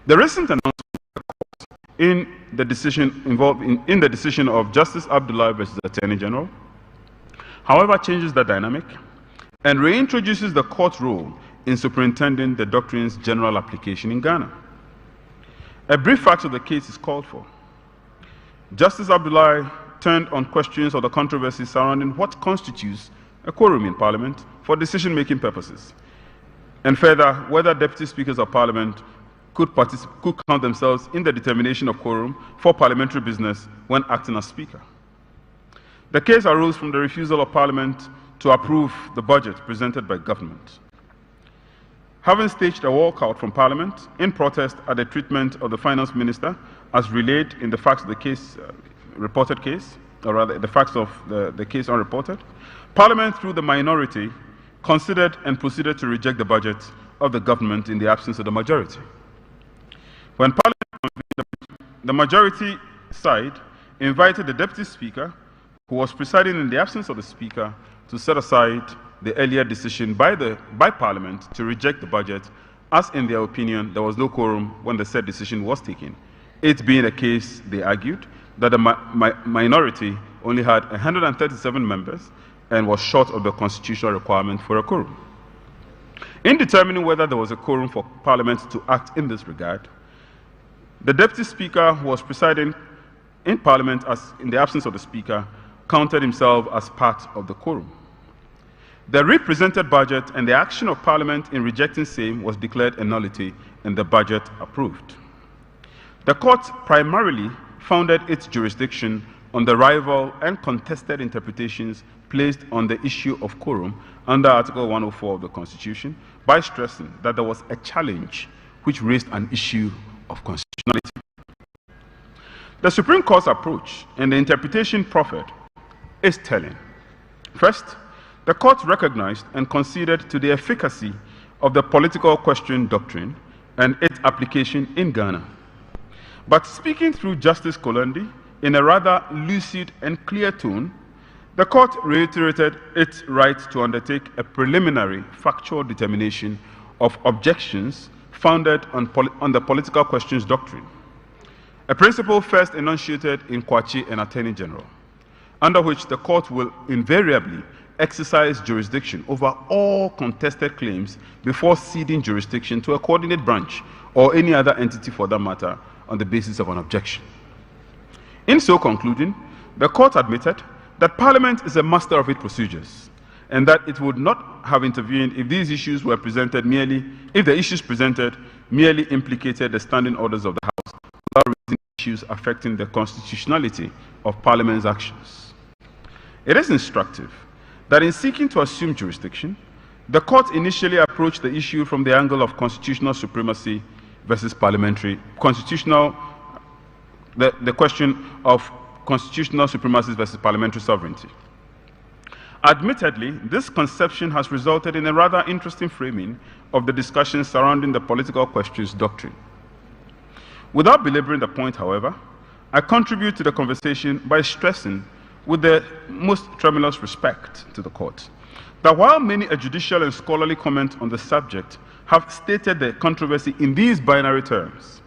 Speaker 5: The recent announcement of the court in the decision involved in the decision of Justice Abdullah versus Attorney General, however, changes the dynamic and reintroduces the court's role in superintending the doctrine's general application in Ghana. A brief fact of the case is called for. Justice Abdullah turned on questions of the controversy surrounding what constitutes a quorum in Parliament for decision-making purposes, and further, whether Deputy Speakers of Parliament could count themselves in the determination of quorum for parliamentary business when acting as Speaker. The case arose from the refusal of Parliament to approve the budget presented by government. Having staged a walkout from Parliament in protest at the treatment of the Finance Minister as relayed in the facts of the case, reported case, or rather the facts of the case unreported, Parliament, through the minority, considered and proceeded to reject the budget of the government in the absence of the majority. When Parliament convened, the majority side invited the Deputy Speaker, who was presiding in the absence of the Speaker, to set aside the earlier decision by Parliament to reject the budget, as in their opinion there was no quorum when the said decision was taken. It being a case, they argued, that the minority only had 137 members and was short of the constitutional requirement for a quorum. In determining whether there was a quorum for Parliament to act in this regard, the Deputy Speaker, who was presiding in Parliament as in the absence of the Speaker, counted himself as part of the quorum. The represented budget and the action of Parliament in rejecting same was declared a nullity and the budget approved. The court primarily founded its jurisdiction on the rival and contested interpretations placed on the issue of quorum under Article 104 of the Constitution by stressing that there was a challenge which raised an issue of constitutionality. The Supreme Court's approach and the interpretation proffered is telling. First, the court recognized and conceded to the efficacy of the political question doctrine and its application in Ghana. But speaking through Justice Kolandi in a rather lucid and clear tone, the court reiterated its right to undertake a preliminary factual determination of objections founded on the political questions doctrine, a principle first enunciated in Kwachi and Attorney General, under which the court will invariably exercise jurisdiction over all contested claims before ceding jurisdiction to a coordinate branch or any other entity for that matter on the basis of an objection. In so concluding, the court admitted that Parliament is a master of its procedures and that it would not have intervened if these issues were presented merely, if the issues presented merely implicated the standing orders of the House without raising issues affecting the constitutionality of Parliament's actions. It is instructive that in seeking to assume jurisdiction, the court initially approached the issue from the angle of constitutional supremacy versus parliamentary, constitutional the question of constitutional supremacy versus parliamentary sovereignty. Admittedly, this conception has resulted in a rather interesting framing of the discussion surrounding the political questions doctrine. Without belaboring the point, however, I contribute to the conversation by stressing, with the most tremulous respect to the court, that while many a judicial and scholarly comment on the subject have stated the controversy in these binary terms,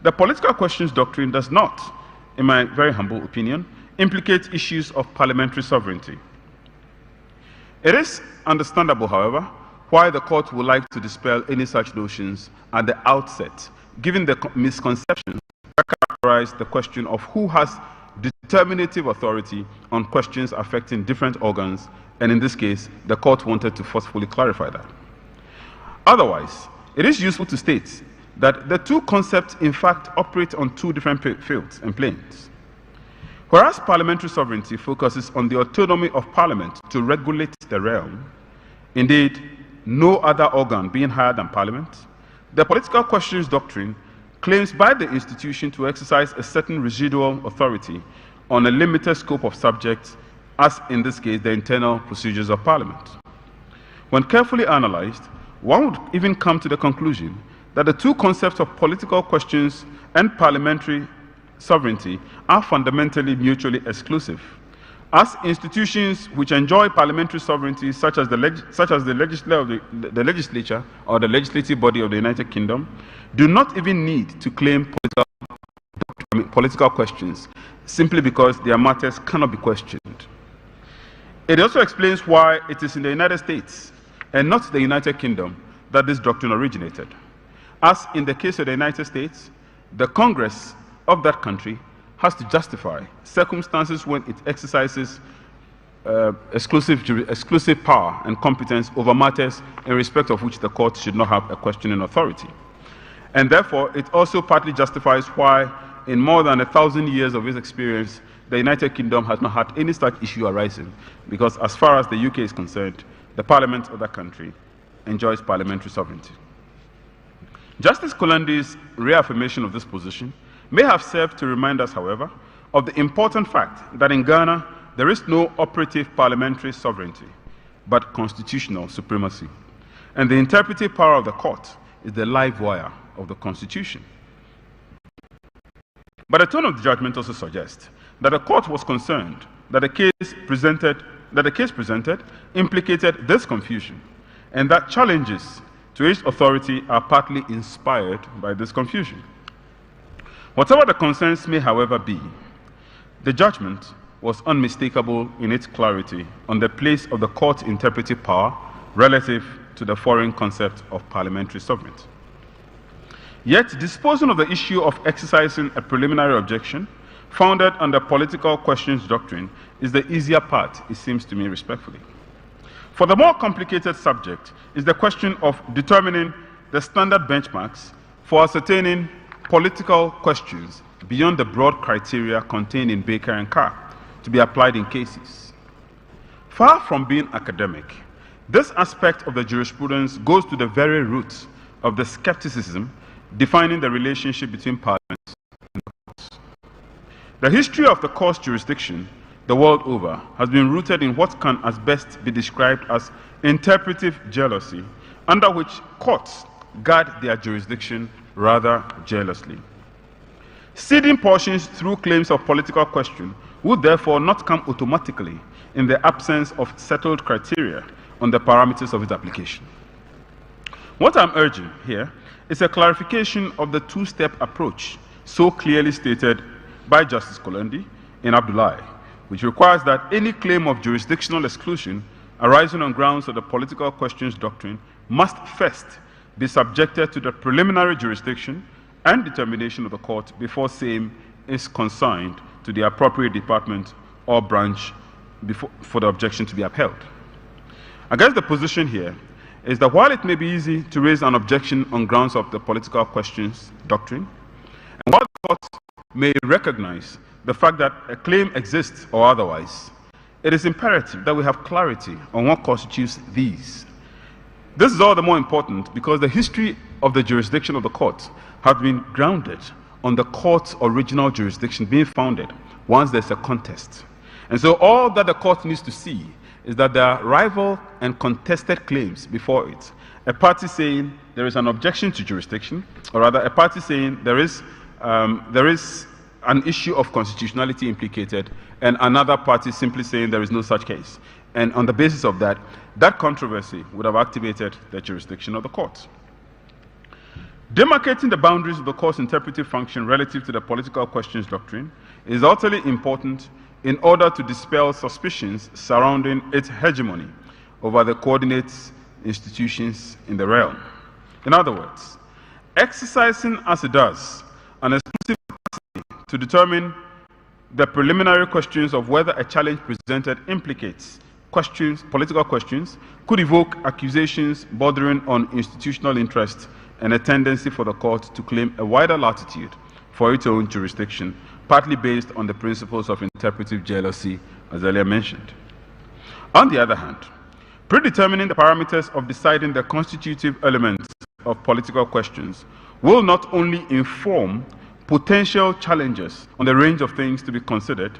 Speaker 5: the political questions doctrine does not, in my very humble opinion, implicate issues of parliamentary sovereignty. It is understandable, however, why the court would like to dispel any such notions at the outset, given the misconceptions that characterize the question of who has determinative authority on questions affecting different organs, and in this case, the court wanted to forcefully clarify that. Otherwise, it is useful to state that the two concepts in fact operate on two different fields and planes. Whereas parliamentary sovereignty focuses on the autonomy of parliament to regulate the realm, indeed, no other organ being higher than parliament, the political questions doctrine claims by the institution to exercise a certain residual authority on a limited scope of subjects, as in this case, the internal procedures of parliament. When carefully analyzed, one would even come to the conclusion that the two concepts of political questions and parliamentary sovereignty are fundamentally mutually exclusive, as institutions which enjoy parliamentary sovereignty, such as the legislature or the legislative body of the United Kingdom, do not even need to claim political questions simply because their matters cannot be questioned. It also explains why it is in the United States and not the United Kingdom that this doctrine originated. As in the case of the United States, the Congress of that country has to justify circumstances when it exercises exclusive power and competence over matters in respect of which the court should not have a questioning authority. And therefore, it also partly justifies why, in more than 1,000 years of its experience, the United Kingdom has not had any such issue arising, because as far as the UK is concerned, the parliament of that country enjoys parliamentary sovereignty. Justice Kolandi's reaffirmation of this position may have served to remind us, however, of the important fact that in Ghana there is no operative parliamentary sovereignty, but constitutional supremacy. And the interpretive power of the court is the live wire of the Constitution. But the tone of the judgment also suggests that the court was concerned that the case presented implicated this confusion, and that challenges to its authority are partly inspired by this confusion. Whatever the concerns may, however, be, the judgment was unmistakable in its clarity on the place of the court's interpretive power relative to the foreign concept of parliamentary sovereignty. Yet, disposing of the issue of exercising a preliminary objection founded on the political questions doctrine is the easier part, it seems to me respectfully. For the more complicated subject is the question of determining the standard benchmarks for ascertaining political questions beyond the broad criteria contained in Baker and Carr to be applied in cases. Far from being academic, this aspect of the jurisprudence goes to the very roots of the skepticism defining the relationship between parliaments and the courts. The history of the court's jurisdiction the world over has been rooted in what can as best be described as interpretive jealousy, under which courts guard their jurisdiction rather jealously. Ceding portions through claims of political question would therefore not come automatically in the absence of settled criteria on the parameters of its application. What I'm urging here is a clarification of the two-step approach so clearly stated by Justice Kolandi in Abdullahi, which requires that any claim of jurisdictional exclusion arising on grounds of the political questions doctrine must first be subjected to the preliminary jurisdiction and determination of the court before same is consigned to the appropriate department or branch for the objection to be upheld. I guess the position here is that while it may be easy to raise an objection on grounds of the political questions doctrine, and while the court may recognize the fact that a claim exists or otherwise, it is imperative that we have clarity on what constitutes these. This is all the more important because the history of the jurisdiction of the court has been grounded on the court's original jurisdiction being founded once there's a contest. And so all that the court needs to see is that there are rival and contested claims before it. A party saying there is an objection to jurisdiction, or rather a party saying there is an issue of constitutionality implicated, and another party simply saying there is no such case. And on the basis of that, that controversy would have activated the jurisdiction of the court. Demarcating the boundaries of the court's interpretive function relative to the political questions doctrine is utterly important in order to dispel suspicions surrounding its hegemony over the coordinate institutions in the realm. In other words, exercising as it does an exclusive capacity to determine the preliminary questions of whether a challenge presented implicates political questions, could evoke accusations bordering on institutional interest and a tendency for the court to claim a wider latitude for its own jurisdiction, partly based on the principles of interpretive jealousy, as earlier mentioned. On the other hand, predetermining the parameters of deciding the constitutive elements of political questions will not only inform potential challenges on the range of things to be considered,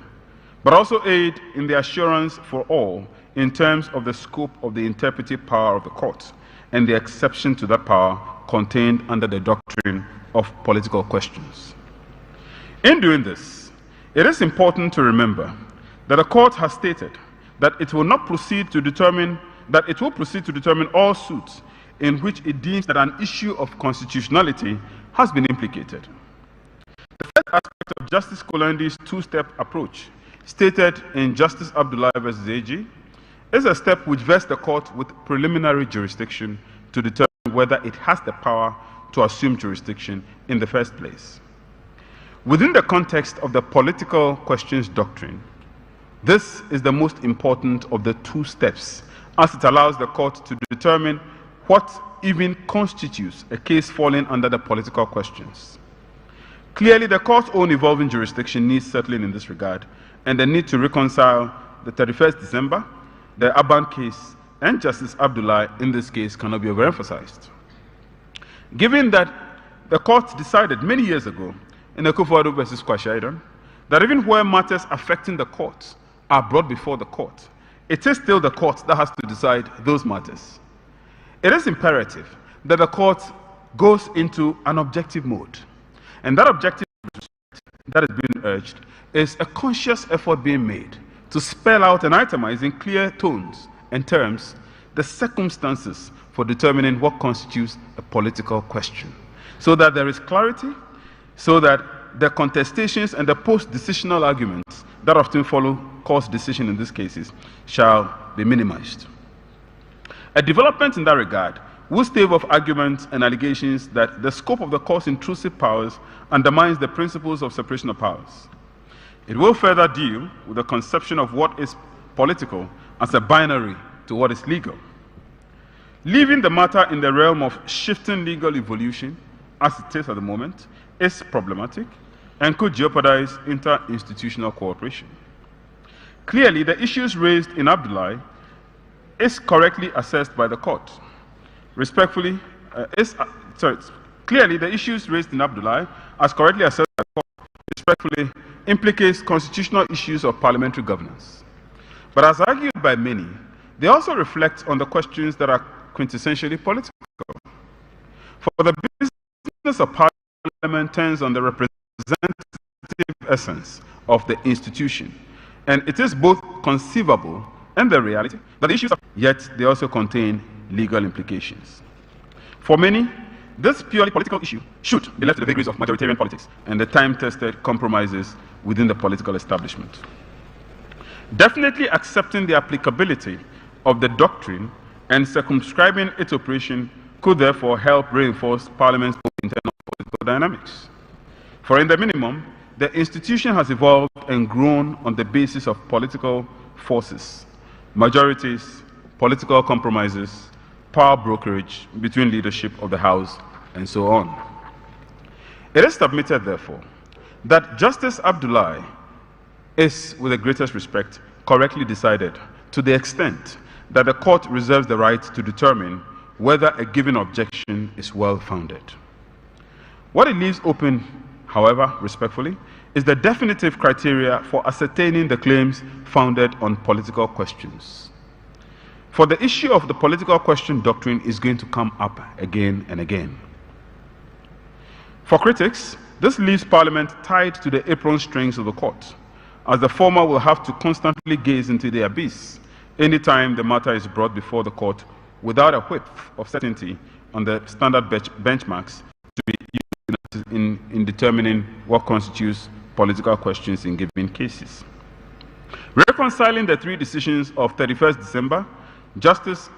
Speaker 5: but also aid in the assurance for all in terms of the scope of the interpretive power of the court and the exception to that power contained under the doctrine of political questions. In doing this, it is important to remember that the court has stated that it will proceed to determine all suits in which it deems that an issue of constitutionality has been implicated. The first aspect of Justice Kolendi's two-step approach, stated in Justice Abdullahi versus AG, is a step which vests the court with preliminary jurisdiction to determine whether it has the power to assume jurisdiction in the first place. Within the context of the political questions doctrine, this is the most important of the two steps, as it allows the court to determine what even constitutes a case falling under the political questions. Clearly, the court's own evolving jurisdiction needs settling in this regard, and the need to reconcile the 31st December, the Aban case, and Justice Abdullahi in this case cannot be overemphasized. Given that the court decided many years ago in Akufo-Addo versus Kwasi that even where matters affecting the court are brought before the court, it is still the court that has to decide those matters. It is imperative that the court goes into an objective mode. And that objective that is being urged is a conscious effort being made to spell out and itemize in clear tones and terms the circumstances for determining what constitutes a political question, so that there is clarity, so that the contestations and the post-decisional arguments that often follow court's decision in these cases shall be minimized. A development in that regard will stave off arguments and allegations that the scope of the court's intrusive powers undermines the principles of separation of powers. It will further deal with the conception of what is political as a binary to what is legal. Leaving the matter in the realm of shifting legal evolution, as it is at the moment, is problematic and could jeopardize interinstitutional cooperation. Clearly, the issues raised in Abdullahi is correctly assessed by the court. Clearly, the issues raised in Abdullahi, as correctly assessed by the court, respectfully implicates constitutional issues of parliamentary governance. But as argued by many, they also reflect on the questions that are quintessentially political. For the business of parliament turns on the representative essence of the institution, and it is both conceivable and the reality that the issues are, yet they also contain legal implications. For many, this purely political issue should be left to the vagaries of majoritarian politics and the time-tested compromises within the political establishment. Definitely accepting the applicability of the doctrine and circumscribing its operation could therefore help reinforce Parliament's internal political dynamics. For in the minimum, the institution has evolved and grown on the basis of political forces, majorities, political compromises, power brokerage between leadership of the House, and so on. It is submitted, therefore, that Justice Abdullahi is, with the greatest respect, correctly decided to the extent that the court reserves the right to determine whether a given objection is well-founded. What it leaves open, however, respectfully, is the definitive criteria for ascertaining the claims founded on political questions. For the issue of the political question doctrine is going to come up again and again. For critics, this leaves Parliament tied to the apron strings of the court, as the former will have to constantly gaze into the abyss anytime the matter is brought before the court without a whiff of certainty on the standard benchmarks to be used in determining what constitutes political questions in given cases. Reconciling the three decisions of 31st December, Justice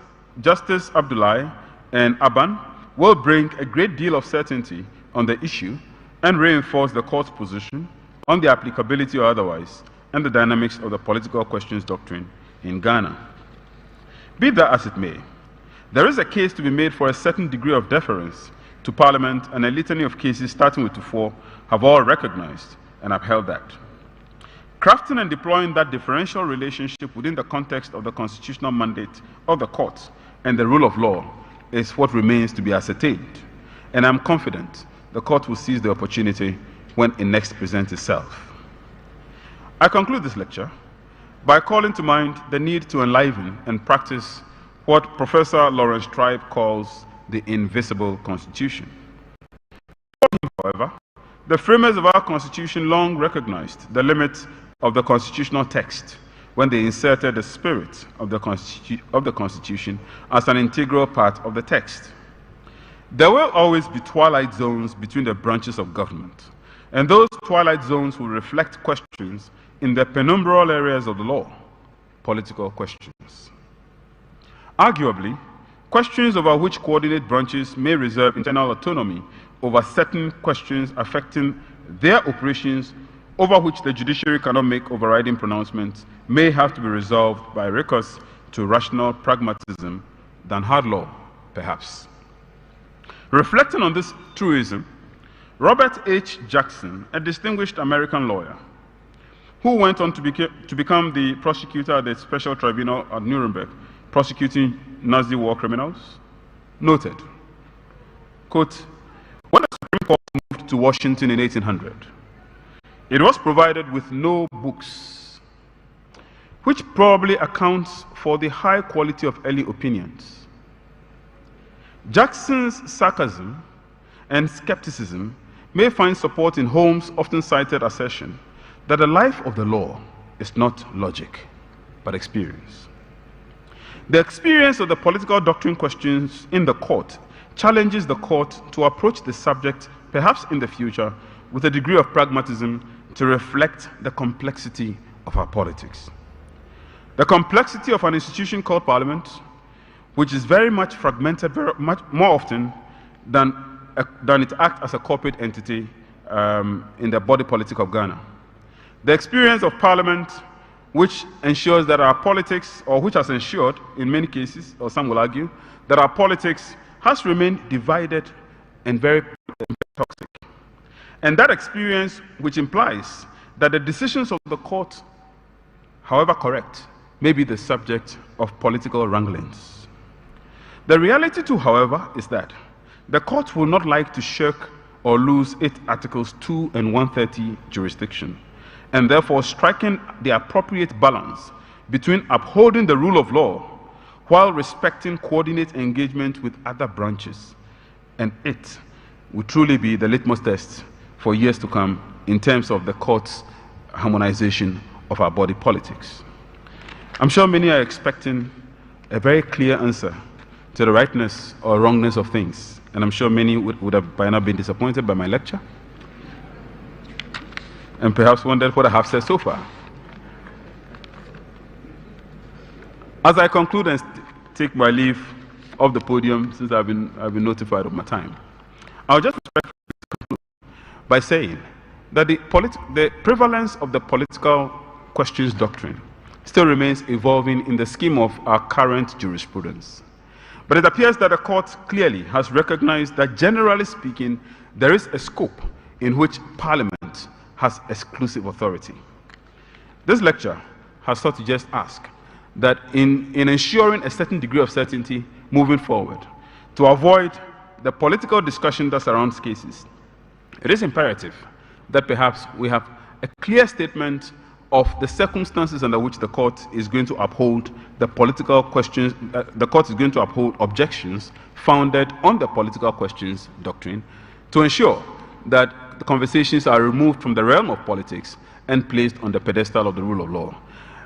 Speaker 5: Abdullahi and Aban will bring a great deal of certainty on the issue and reinforce the court's position on the applicability or otherwise and the dynamics of the political questions doctrine in Ghana. Be that as it may, there is a case to be made for a certain degree of deference to Parliament, and a litany of cases starting with 2-4 have all recognized and upheld that. Crafting and deploying that differential relationship within the context of the constitutional mandate of the court and the rule of law is what remains to be ascertained, and I'm confident the court will seize the opportunity when it next presents itself. I conclude this lecture by calling to mind the need to enliven and practice what Professor Lawrence Tribe calls the invisible Constitution. However, the framers of our Constitution long recognized the limits of the constitutional text when they inserted the spirit of the Constitution as an integral part of the text. There will always be twilight zones between the branches of government, and those twilight zones will reflect questions in the penumbral areas of the law, political questions. Arguably, questions over which coordinate branches may reserve internal autonomy over certain questions affecting their operations over which the judiciary cannot make overriding pronouncements may have to be resolved by recourse to rational pragmatism than hard law, perhaps. Reflecting on this truism, Robert H. Jackson, a distinguished American lawyer, who went on to become the prosecutor at the Special Tribunal at Nuremberg, prosecuting Nazi war criminals, noted, quote, when the Supreme Court moved to Washington in 1800, it was provided with no books, which probably accounts for the high quality of early opinions. Jackson's sarcasm and skepticism may find support in Holmes' often cited assertion that the life of the law is not logic, but experience. The experience of the political doctrine questions in the court challenges the court to approach the subject, perhaps in the future, with a degree of pragmatism to reflect the complexity of our politics. The complexity of an institution called Parliament, which is very much fragmented, very much more often than it acts as a corporate entity in the body politic of Ghana. The experience of Parliament, which ensures that our politics, or which has ensured in many cases, or some will argue, that our politics has remained divided and very toxic. And that experience, which implies that the decisions of the court, however correct, may be the subject of political wranglings. The reality too, however, is that the court will not like to shirk or lose its Articles 2 and 130 jurisdiction, and therefore striking the appropriate balance between upholding the rule of law while respecting coordinate engagement with other branches. And it will truly be the litmus test for years to come in terms of the court's harmonization of our body politics. I'm sure many are expecting a very clear answer to the rightness or wrongness of things, and I'm sure many would have by now been disappointed by my lecture, and perhaps wondered what I have said so far. As I conclude and take my leave of the podium, since I've been notified of my time, I'll just respectfully conclude by saying that the prevalence of the political questions doctrine still remains evolving in the scheme of our current jurisprudence. But it appears that the court clearly has recognized that, generally speaking, there is a scope in which Parliament has exclusive authority. This lecture has sought to just ask that in ensuring a certain degree of certainty moving forward, to avoid the political discussion that surrounds cases, it is imperative that perhaps we have a clear statement of the circumstances under which the court is going to uphold the political questions, the court is going to uphold objections founded on the political questions doctrine, to ensure that the conversations are removed from the realm of politics and placed on the pedestal of the rule of law.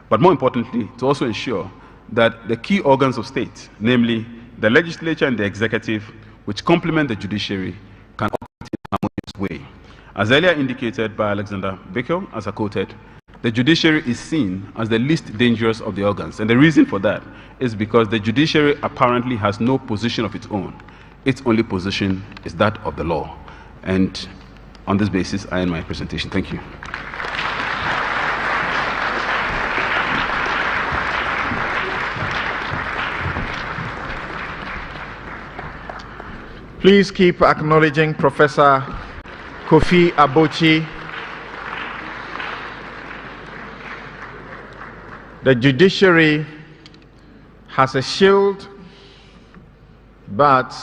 Speaker 5: But more importantly, to also ensure that the key organs of state, namely the legislature and the executive, which complement the judiciary, can operate in a harmonious way. As earlier indicated by Alexander Bickel, as I quoted, the judiciary is seen as the least dangerous of the organs. And the reason for that is because the judiciary apparently has no position of its own. Its only position is that of the law. And on this basis, I end my presentation. Thank you.
Speaker 1: Please keep acknowledging Professor Kofi Abochi. The judiciary has a shield, but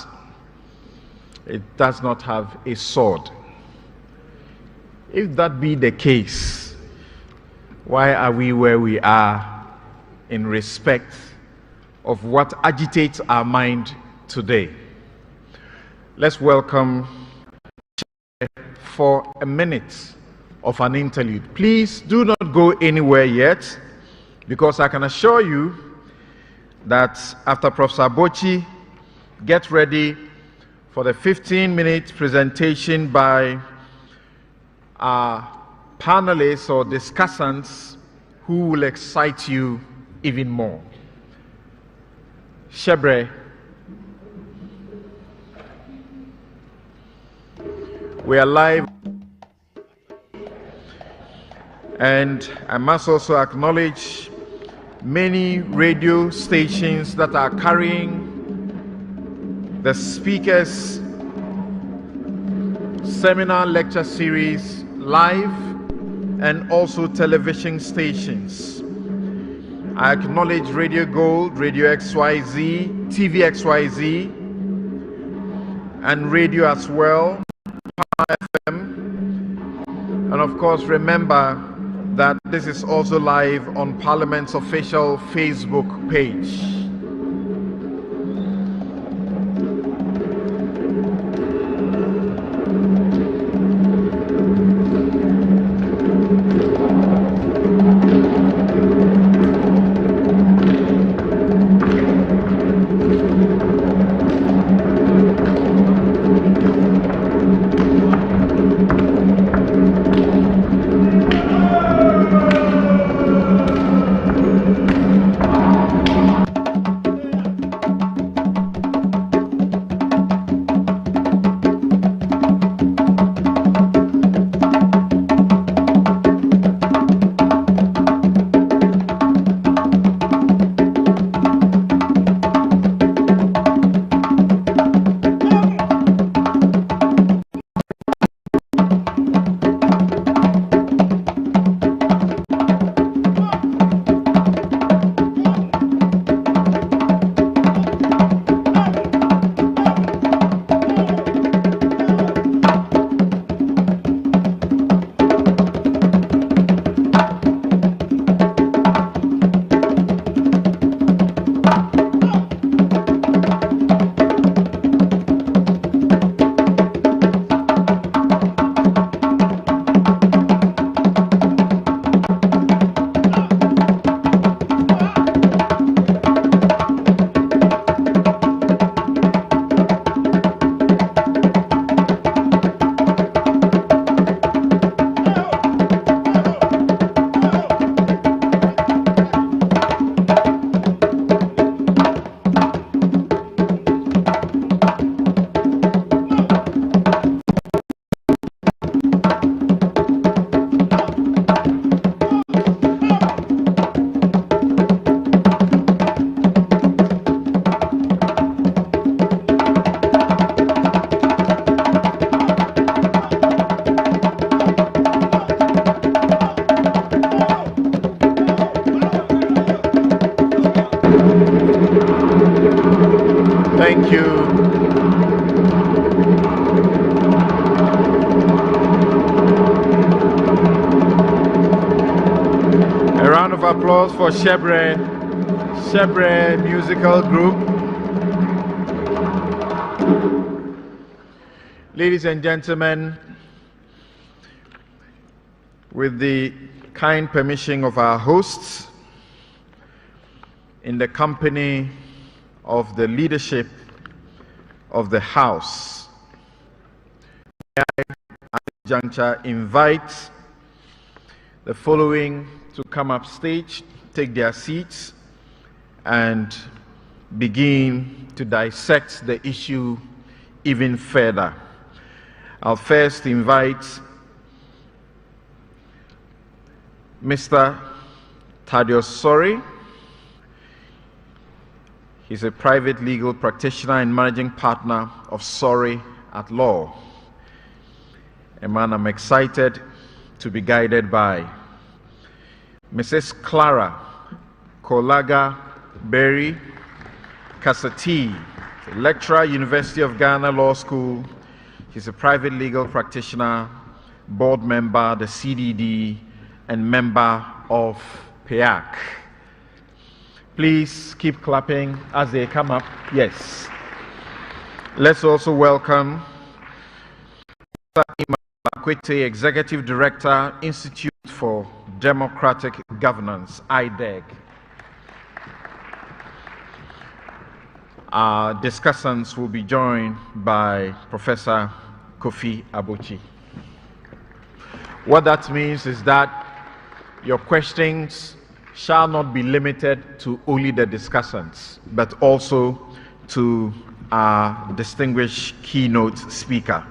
Speaker 1: it does not have a sword. If that be the case, why are we where we are in respect of what agitates our mind today? Let's welcome for a minute of an interlude. Please do not go anywhere yet, because I can assure you that after Professor Abochi, get ready for the 15-minute presentation by our panelists or discussants who will excite you even more. Shebre, we are live, and I must also acknowledge many radio stations that are carrying the speakers' Seminal lecture series live, and also television stations. I acknowledge Radio Gold, Radio XYZ, TV XYZ, and radio as well, FM. And of course, remember that this is also live on Parliament's official Facebook page. applause for Shebre Musical Group. Ladies and gentlemen, with the kind permission of our hosts, in the company of the leadership of the House, may I at this juncture invite the following to come up stage, take their seats, and begin to dissect the issue even further. I'll first invite Mr. Thaddeus Sori. He's a private legal practitioner and managing partner of Sori at Law, a man I'm excited to be guided by. Mrs. Clara Kolaga Berry Kasati, lecturer, University of Ghana Law School. She's a private legal practitioner, board member, the CDD, and member of PEAC. Please keep clapping as they come up. Yes. Let's also welcome Akwete, Executive Director, Institute for Democratic Governance, IDEG. Our discussants will be joined by Professor Kofi Abochi. What that means is that your questions shall not be limited to only the discussants, but also to our distinguished keynote speaker.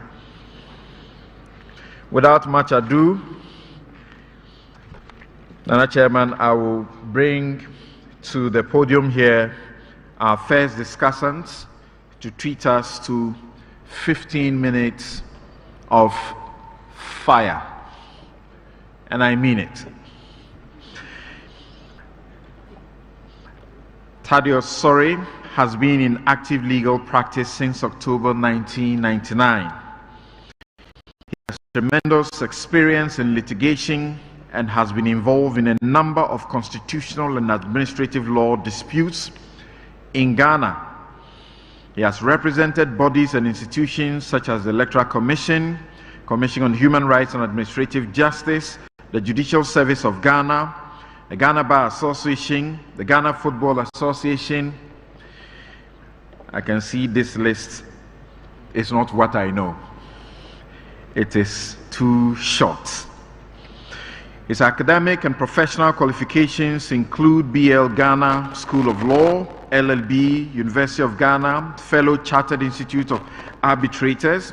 Speaker 1: Without much ado, Nana Chairman, I will bring to the podium here our first discussants to treat us to 15 minutes of fire. And I mean it. Thaddeus Sori has been in active legal practice since October 1999. He has tremendous experience in litigation and has been involved in a number of constitutional and administrative law disputes in Ghana. He has represented bodies and institutions such as the Electoral Commission, Commission on Human Rights and Administrative Justice, the Judicial Service of Ghana, the Ghana Bar Association, the Ghana Football Association. I can see this list is not what I know. It is too short. His academic and professional qualifications include BL Ghana School of Law, LLB, University of Ghana, Fellow Chartered Institute of Arbitrators.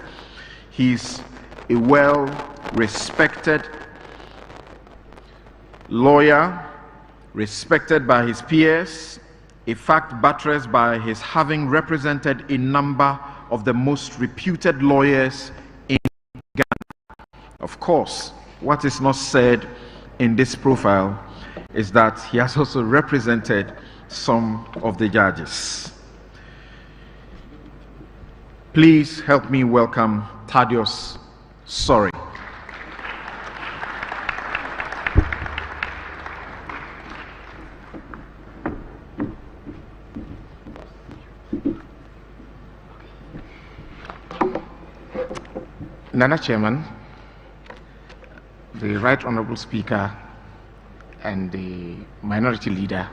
Speaker 1: He's a well-respected lawyer, respected by his peers, a fact buttressed by his having represented a number of the most reputed lawyers in Ghana. Of course, what is not said in this profile is that he has also represented some of the judges. Please help me welcome Thaddeus Sori.
Speaker 6: Nana Chairman, the Right Honorable Speaker, and the Minority Leader,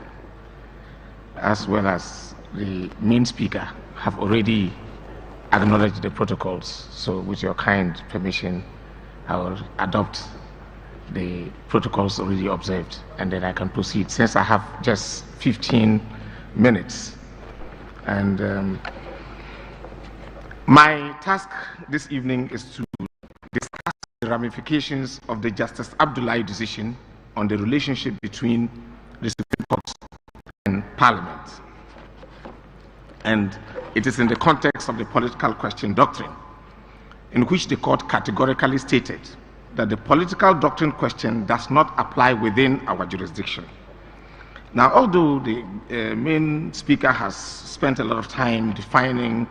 Speaker 6: as well as the main speaker, have already acknowledged the protocols. So with your kind permission, I will adopt the protocols already observed, and then I can proceed, since I have just 15 minutes. And my task this evening is to discuss the ramifications of the Justice Abdullahi decision on the relationship between the Supreme Court and Parliament. And it is in the context of the political question doctrine, in which the court categorically stated that the political doctrine question does not apply within our jurisdiction. Now, although the main speaker has spent a lot of time defining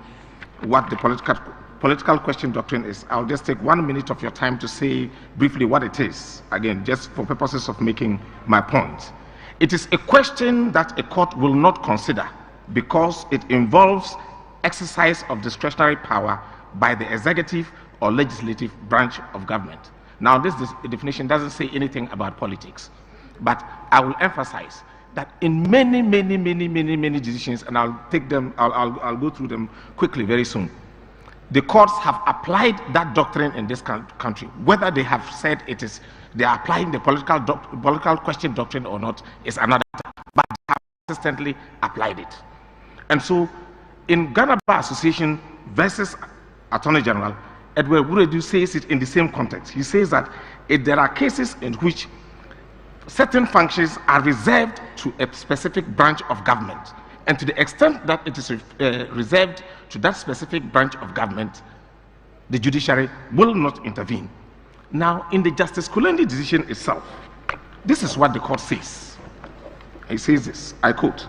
Speaker 6: what the political question doctrine is, I'll just take 1 minute of your time to say briefly what it is, again, just for purposes of making my point. It is a question that a court will not consider because it involves exercise of discretionary power by the executive or legislative branch of government. Now, this definition doesn't say anything about politics, but I will emphasize that in many decisions, and I'll take them, I'll go through them quickly very soon. The courts have applied that doctrine in this country. Whether they have said they are applying the political question doctrine or not is another matter, but they have consistently applied it. And so, in Ghana Bar Association versus Attorney General, Edward Buredu says it in the same context. He says that if there are cases in which certain functions are reserved to a specific branch of government, and to the extent that it is reserved to that specific branch of government, the judiciary will not intervene. Now, in the Justice Kulendi decision itself, this is what the court says. It says this, I quote,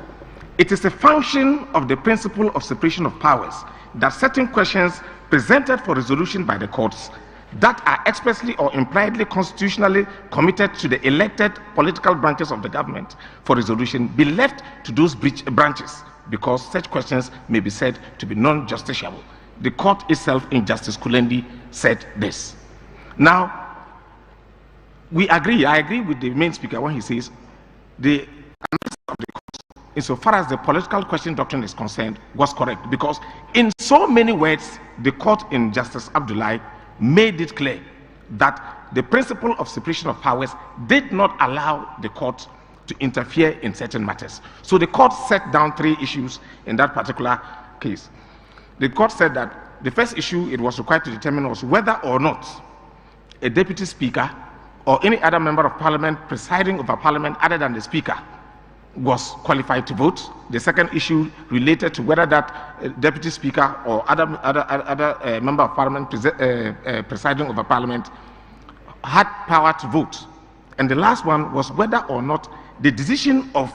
Speaker 6: "It is a function of the principle of separation of powers that certain questions presented for resolution by the courts that are expressly or impliedly constitutionally committed to the elected political branches of the government for resolution be left to those branches because such questions may be said to be non-justiciable." The court itself in Justice Kulendi said this. Now, I agree with the main speaker when he says the analysis of the court, insofar as the political question doctrine is concerned, was correct, because in so many words, the court in Justice Abdullahi made it clear that the principle of separation of powers did not allow the court to interfere in certain matters. So the court set down 3 issues in that particular case. The court said that the first issue it was required to determine was whether or not a deputy speaker or any other member of parliament presiding over parliament other than the speaker was qualified to vote. The second issue related to whether that deputy speaker or other member of parliament presiding over parliament had power to vote. And the last one was whether or not the decision of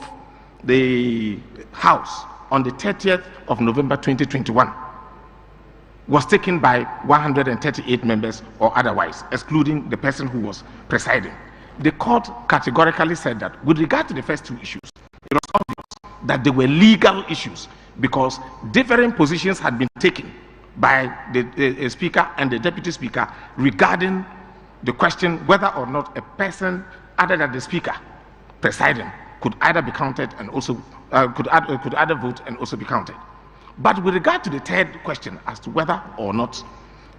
Speaker 6: the House on the 30th of November 2021 was taken by 138 members or otherwise, excluding the person who was presiding. The court categorically said that with regard to the first 2 issues, it was obvious that they were legal issues because different positions had been taken by the speaker and the deputy speaker regarding the question whether or not a person other than the speaker presiding could either be counted and also could either vote and also be counted. But with regard to the third question as to whether or not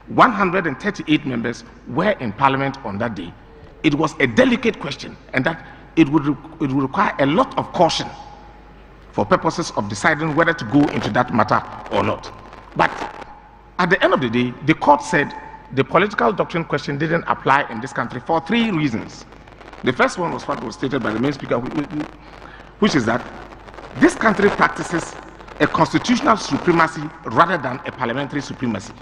Speaker 6: 138 members were in parliament on that day, it was a delicate question, and that it would require a lot of caution for purposes of deciding whether to go into that matter or not. But at the end of the day, the court said the political doctrine question didn't apply in this country for 3 reasons. The first one was what was stated by the main speaker, which is that this country practices a constitutional supremacy rather than a parliamentary supremacy.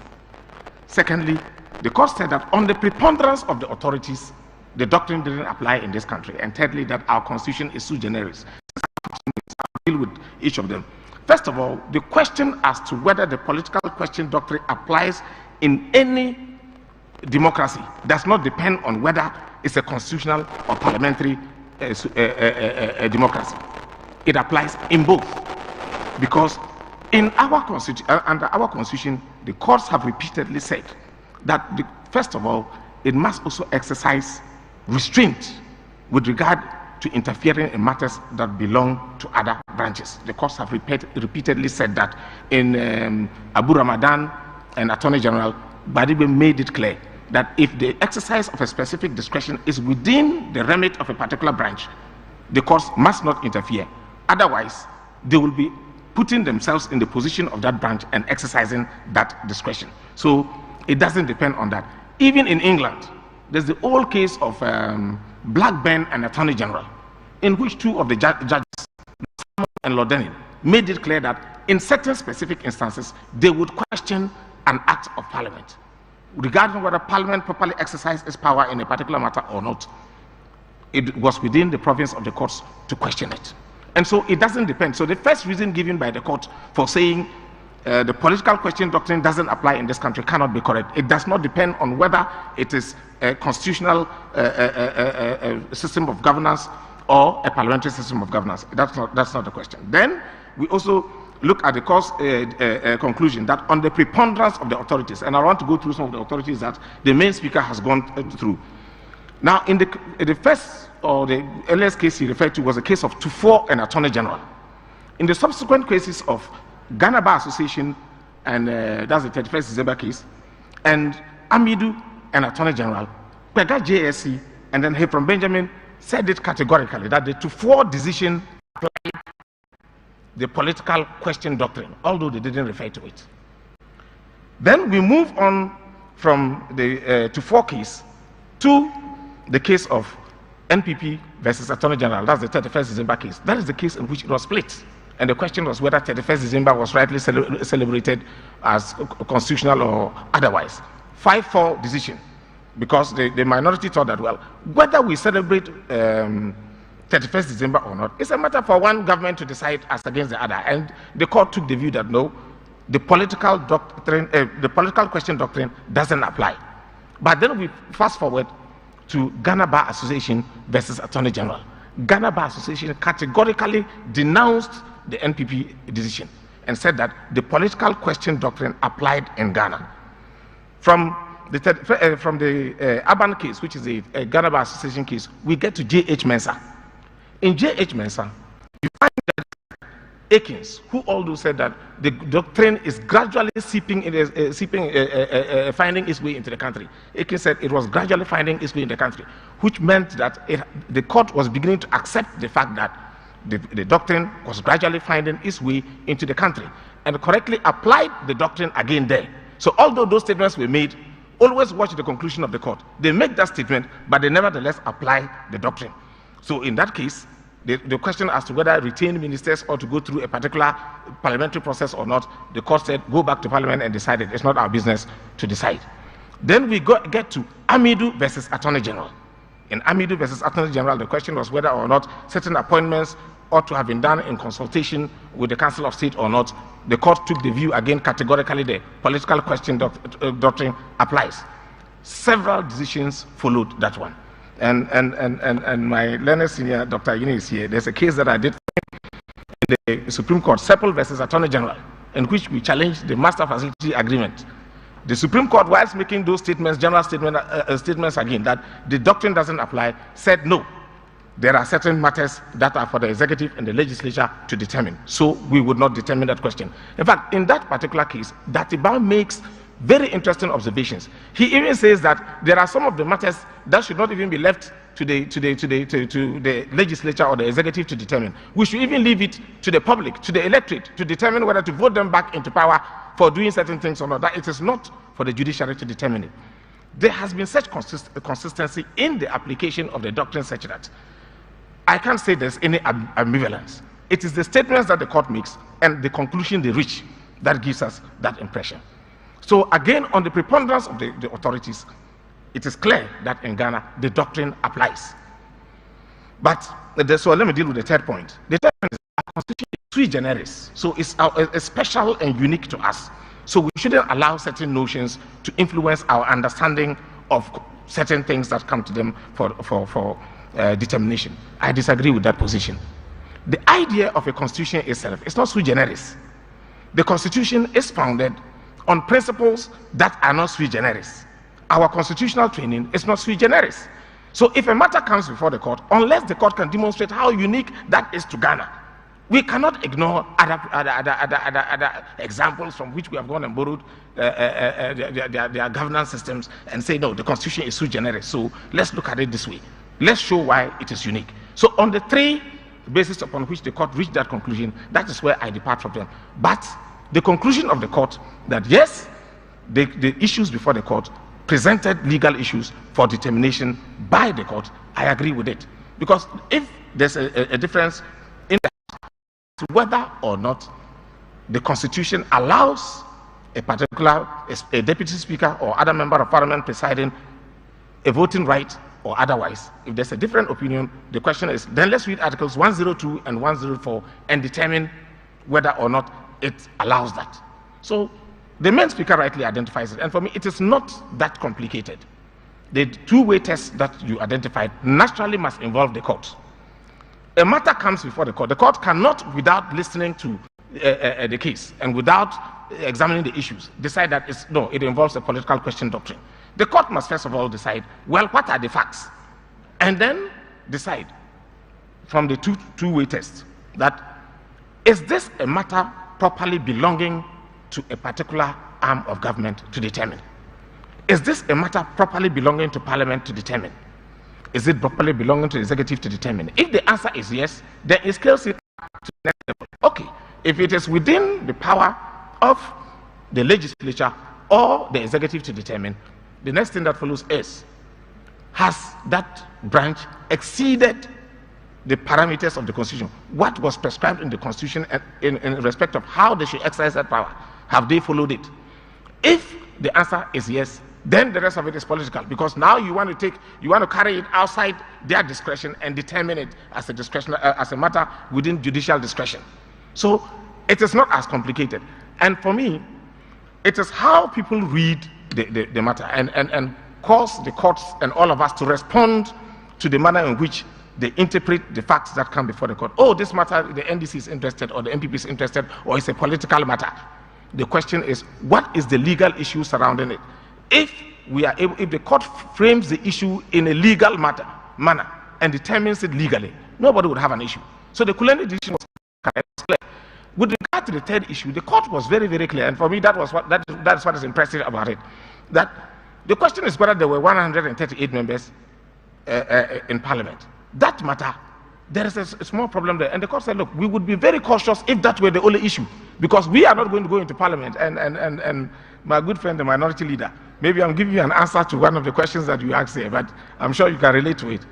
Speaker 6: Secondly, the court said that on the preponderance of the authorities, the doctrine didn't apply in this country. And thirdly, that our constitution is sui generis. I'll deal with each of them. First of all, the question as to whether the political question doctrine applies in any democracy does not depend on whether it's a constitutional or parliamentary democracy. It applies in both. Because in our constitution, under our constitution, the courts have repeatedly said that, first of all, it must also exercise restraint with regard to interfering in matters that belong to other branches. The courts have repeatedly said that. In Abu Ramadan and Attorney General Badibe made it clear that if the exercise of a specific discretion is within the remit of a particular branch, the courts must not interfere. Otherwise, they will be putting themselves in the position of that branch and exercising that discretion. So it doesn't depend on that. Even in England, there's the old case of Blackburn and Attorney General, in which 2 of the judges, and Lord Denning, made it clear that in certain specific instances, they would question an act of parliament, regarding whether parliament properly exercised its power in a particular matter or not. It was within the province of the courts to question it. And so it doesn't depend. So the first reason given by the court for saying the political question doctrine doesn't apply in this country cannot be correct. It does not depend on whether it is a constitutional system of governance or a parliamentary system of governance. That's not the question. Then we also look at the course conclusion that on the preponderance of the authorities, and I want to go through some of the authorities that the main speaker has gone through. Now, in the first or the earliest case he referred to was a case of Tufo and Attorney General. In the subsequent cases of Ghana Bar Association, and that's the 31st December case, and Amidu and Attorney General, Pega JSC, and then Hebron Benjamin said it categorically that the Tufo decision applied the political question doctrine, although they didn't refer to it. Then we move on from the Tufo case to the case of NPP versus Attorney General. That's the 31st December case. That is the case in which it was split. And the question was whether 31st December was rightly celebrated as constitutional or otherwise. 5-4 decision, because the minority thought that, well, whether we celebrate 31st December or not, it's a matter for one government to decide as against the other. And the court took the view that no, the political doctrine, the political question doctrine doesn't apply. But then we fast forward to Ghana Bar Association versus Attorney General. Ghana Bar Association categorically denounced the NPP decision and said that the political question doctrine applied in Ghana. From the Urban case, which is a Ghana Bar Association case, we get to J.H. Mensah. In J.H. Mensah, you find that Akins, who also said that the doctrine is gradually finding its way into the country. Akins said it was gradually finding its way in the country, which meant that the court was beginning to accept the fact that the doctrine was gradually finding its way into the country and correctly applied the doctrine again there. So although those statements were made, always watch the conclusion of the court. They make that statement, but they nevertheless apply the doctrine. So in that case, the question as to whether retained ministers ought to go through a particular parliamentary process or not, the court said, go back to parliament and decide it. It's not our business to decide. Then we get to Amidu versus Attorney General. In Amidu versus Attorney General, the question was whether or not certain appointments ought to have been done in consultation with the Council of State or not. The court took the view again categorically the political question doctrine applies. Several decisions followed that one. And my learned senior, Dr. Yini, is here. There's a case that I did in the Supreme Court, Seppel versus Attorney General, in which we challenged the Master Facility Agreement. The Supreme Court, whilst making those statements, general statements again, that the doctrine doesn't apply, said no. There are certain matters that are for the executive and the legislature to determine. So we would not determine that question. In fact, in that particular case, Datiba makes very interesting observations. He even says that there are some of the matters that should not even be left to the legislature or the executive to determine. We should even leave it to the public, to the electorate, to determine whether to vote them back into power for doing certain things or not. That it is not for the judiciary to determine it. There has been such consistency in the application of the doctrine such that I can't say there's any ambivalence. It is the statements that the court makes and the conclusion they reach that gives us that impression. So again, on the preponderance of the authorities, it is clear that in Ghana, the doctrine applies. But, so let me deal with the third point. The third point is our constitution is sui generis. So it's special and unique to us. So we shouldn't allow certain notions to influence our understanding of certain things that come to them for determination. I disagree with that position. The idea of a constitution itself is not sui generis. The constitution is founded on principles that are not sui generis. Our constitutional training is not sui generis. So if a matter comes before the court, unless the court can demonstrate how unique that is to Ghana, we cannot ignore other examples from which we have gone and borrowed their governance systems and say, no, the constitution is sui generis. So let's look at it this way. Let's show why it is unique. So on the three bases upon which the court reached that conclusion, that is where I depart from them. But the conclusion of the court that yes, the issues before the court presented legal issues for determination by the court, I agree with it. Because if there's a difference in whether or not the constitution allows a particular a deputy speaker or other member of parliament presiding a voting right or otherwise, if there's a different opinion, the question is, then let's read Articles 102 and 104 and determine whether or not it allows that. So the main speaker rightly identifies it, and for me, it is not that complicated. The two-way test that you identified naturally must involve the court. a matter comes before the court cannot, without listening to the case and without examining the issues, decide that it involves a political question doctrine. The court must first of all decide, well, what are the facts? And then decide from the two-way test that is this a matter properly belonging to a particular arm of government to determine? Is this a matter properly belonging to Parliament to determine? Is it properly belonging to the executive to determine? If the answer is yes, then it scales it up to the next level. Okay, if it is within the power of the legislature or the executive to determine, the next thing that follows is, has that branch exceeded the parameters of the Constitution? What was prescribed in the Constitution in respect of how they should exercise that power? Have they followed it? If the answer is yes, then the rest of it is political, because now you want to carry it outside their discretion and determine it as a discretion, as a matter within judicial discretion. So it is not as complicated. And for me, it is how people read the matter and cause the courts and all of us to respond to the manner in which they interpret the facts that come before the court. Oh, this matter, the NDC is interested, or the MPP is interested, or it's a political matter. The question is, what is the legal issue surrounding it? If the court frames the issue in a legal manner and determines it legally, nobody would have an issue. So the Kuleni decision was clear. With regard to the third issue, the court was very, very clear, and for me that is what is impressive about it. That the question is whether there were 138 members in Parliament. That matter, there is a small problem there, and the court said, look, we would be very cautious if that were the only issue, because we are not going to go into Parliament. And my good friend, the minority leader, maybe I'm giving you an answer to one of the questions that you asked here, but I'm sure you can relate to it.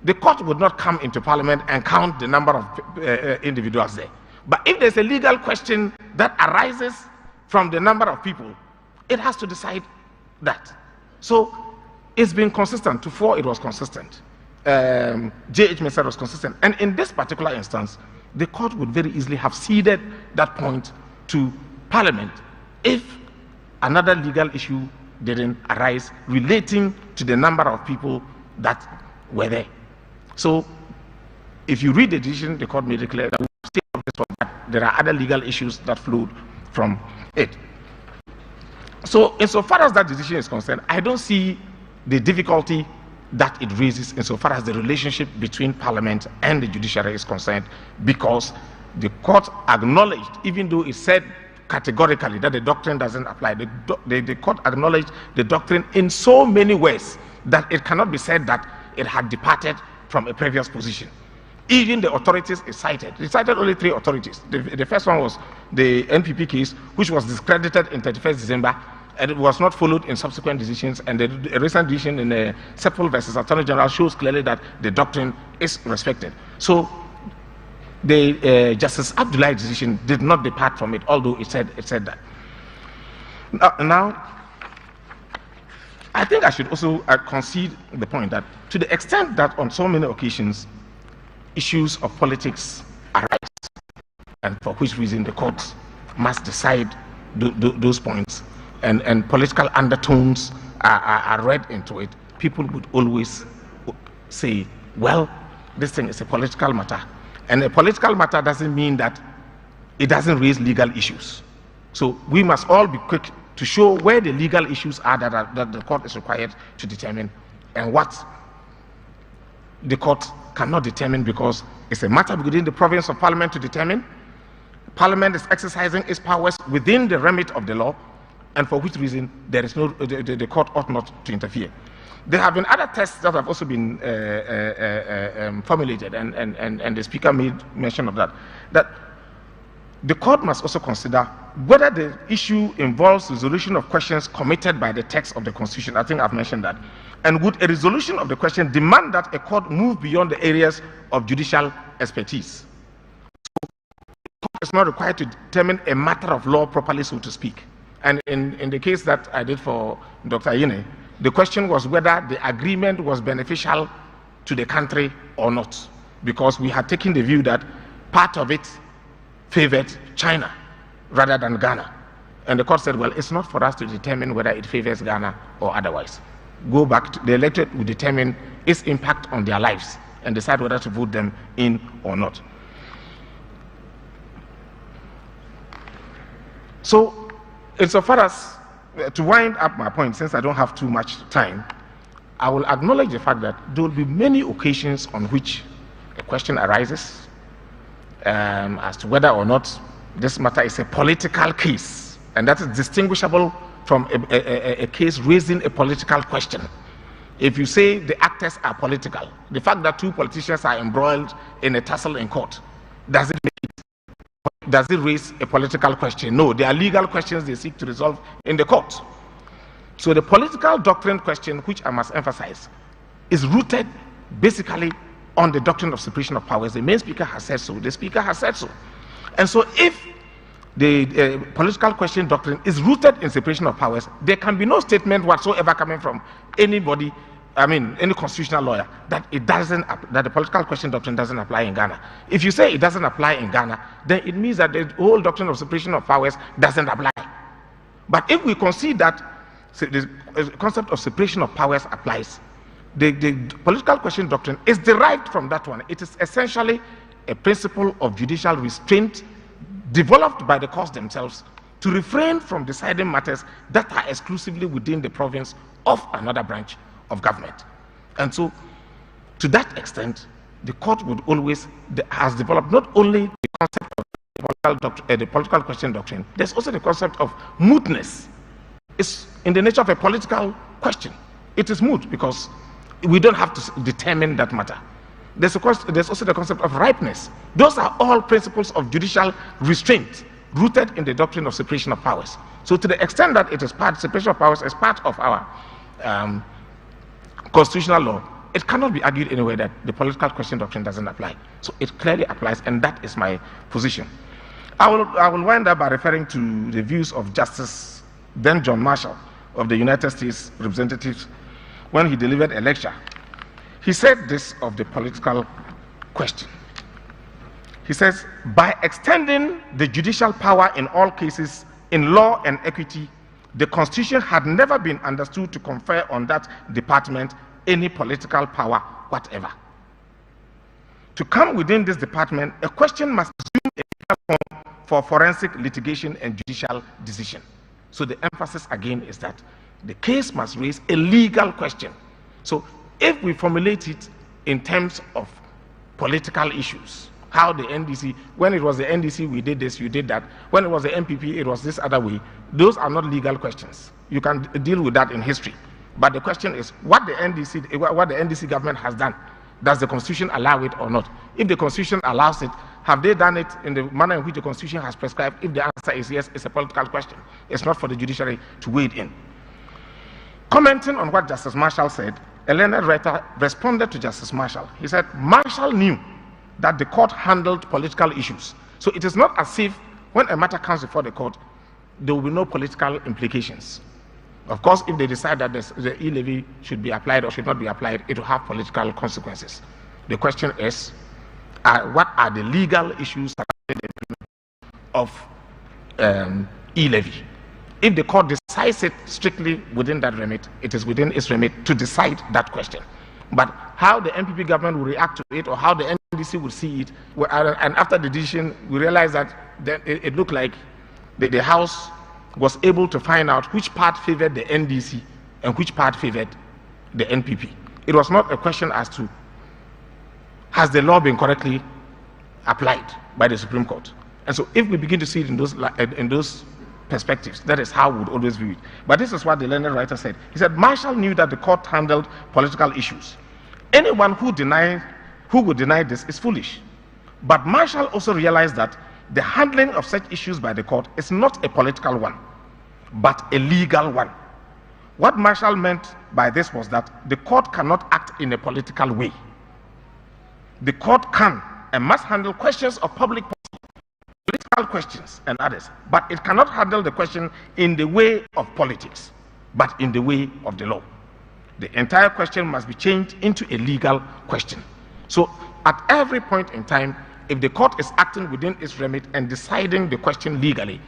Speaker 6: The court would not come into Parliament and count the number of individuals there. But if there's a legal question that arises from the number of people, it has to decide that. So it's been consistent. Before it was consistent. J.H. Mensah was consistent. And in this particular instance, the court would very easily have ceded that point to Parliament if another legal issue didn't arise relating to the number of people that were there. So if you read the decision, the court made it clear that there are other legal issues that flowed from it. So insofar as that decision is concerned, I don't see the difficulty that it raises insofar as the relationship between Parliament and the judiciary is concerned, because the court acknowledged, even though it said categorically that the doctrine doesn't apply, the court acknowledged the doctrine in so many ways that it cannot be said that it had departed from a previous position. Even the authorities it cited only 3 authorities. The first one was the NPP case, which was discredited in 31st December, and it was not followed in subsequent decisions. And the recent decision in Seminal versus Attorney General shows clearly that the doctrine is respected. So the Justice Abdullahi decision did not depart from it, although it said that. Now, I think I should also concede the point that to the extent that on so many occasions issues of politics arise, and for which reason the courts must decide those points, and political undertones are read into it, people would always say, well, this thing is a political matter. And a political matter doesn't mean that it doesn't raise legal issues. So we must all be quick to show where the legal issues are that the court is required to determine, and what the court cannot determine because it's a matter within the province of Parliament to determine. Parliament is exercising its powers within the remit of the law, and for which reason there is no, the court ought not to interfere. There have been other tests that have also been formulated, and the speaker made mention of that the court must also consider whether the issue involves resolution of questions committed by the text of the Constitution. I think I've mentioned that. And would a resolution of the question demand that a court move beyond the areas of judicial expertise? So the court is not required to determine a matter of law properly, so to speak. And in the case that I did for Dr. Yine, the question was whether the agreement was beneficial to the country or not, because we had taken the view that part of it favored China rather than Ghana. And the court said, well, it's not for us to determine whether it favors Ghana or otherwise. Go back to the electorate will determine its impact on their lives and decide whether to vote them in or not. So, insofar as, to wind up my point, since I don't have too much time, I will acknowledge the fact that there will be many occasions on which a question arises as to whether or not this matter is a political case, and that is distinguishable from a case raising a political question. If you say the actors are political, the fact that two politicians are embroiled in a tussle in court, does it raise a political question? No, they are legal questions they seek to resolve in the court. So the political doctrine question, which I must emphasize, is rooted basically on the doctrine of separation of powers. The main speaker has said so, the speaker has said so. And so if the political question doctrine is rooted in separation of powers, there can be no statement whatsoever coming from anybody, any constitutional lawyer, that that the political question doctrine doesn't apply in Ghana. If you say it doesn't apply in Ghana, then it means that the whole doctrine of separation of powers doesn't apply. But if we concede that the concept of separation of powers applies, the political question doctrine is derived from that one. It is essentially a principle of judicial restraint developed by the courts themselves to refrain from deciding matters that are exclusively within the province of another branch of government. And so, to that extent, the court would always has developed not only the concept of the political question doctrine, there's also the concept of mootness. It's in the nature of a political question. It is moot because we don't have to determine that matter. There's also the concept of ripeness. Those are all principles of judicial restraint rooted in the doctrine of separation of powers. So to the extent that it is separation of powers is part of our constitutional law, it cannot be argued anyway that the political question doctrine doesn't apply. So it clearly applies, and that is my position. I will wind up by referring to the views of Justice then John Marshall of the United States Representatives when he delivered a lecture. He said this of the political question. He says, by extending the judicial power in all cases in law and equity, the Constitution had never been understood to confer on that department any political power whatever. To come within this department, a question must assume a legal form for forensic litigation and judicial decision. So the emphasis again is that the case must raise a legal question. So if we formulate it in terms of political issues, how the NDC, when it was the NDC, we did this, you did that. When it was the NPP, it was this other way. Those are not legal questions. You can deal with that in history. But the question is, what the NDC government has done, does the Constitution allow it or not? If the Constitution allows it, have they done it in the manner in which the Constitution has prescribed? If the answer is yes, it's a political question. It's not for the judiciary to wade in. Commenting on what Justice Marshall said, a learned writer responded to Justice Marshall. He said, Marshall knew that the court handled political issues. So it is not as if when a matter comes before the court, there will be no political implications. Of course, if they decide that the e-levy should be applied or should not be applied, it will have political consequences. The question is, what are the legal issues of e-levy? If the court decides it strictly within that remit, it is within its remit to decide that question. But how the NPP government will react to it, or how the NDC will see it, and after the decision, we realize that it looked like the House was able to find out which part favored the NDC and which part favored the NPP. It was not a question as to, has the law been correctly applied by the Supreme Court? And so if we begin to see it in those perspectives, that is how we would always view it. But this is what the learned writer said. He said, Marshall knew that the court handled political issues. Anyone who would deny this is foolish. But Marshall also realized that the handling of such issues by the court is not a political one, but a legal one. What Marshall meant by this was that the court cannot act in a political way. The court can and must handle questions of public policy, political questions and others, but it cannot handle the question in the way of politics, but in the way of the law. The entire question must be changed into a legal question. So at every point in time, if the court is acting within its remit and deciding the question legally,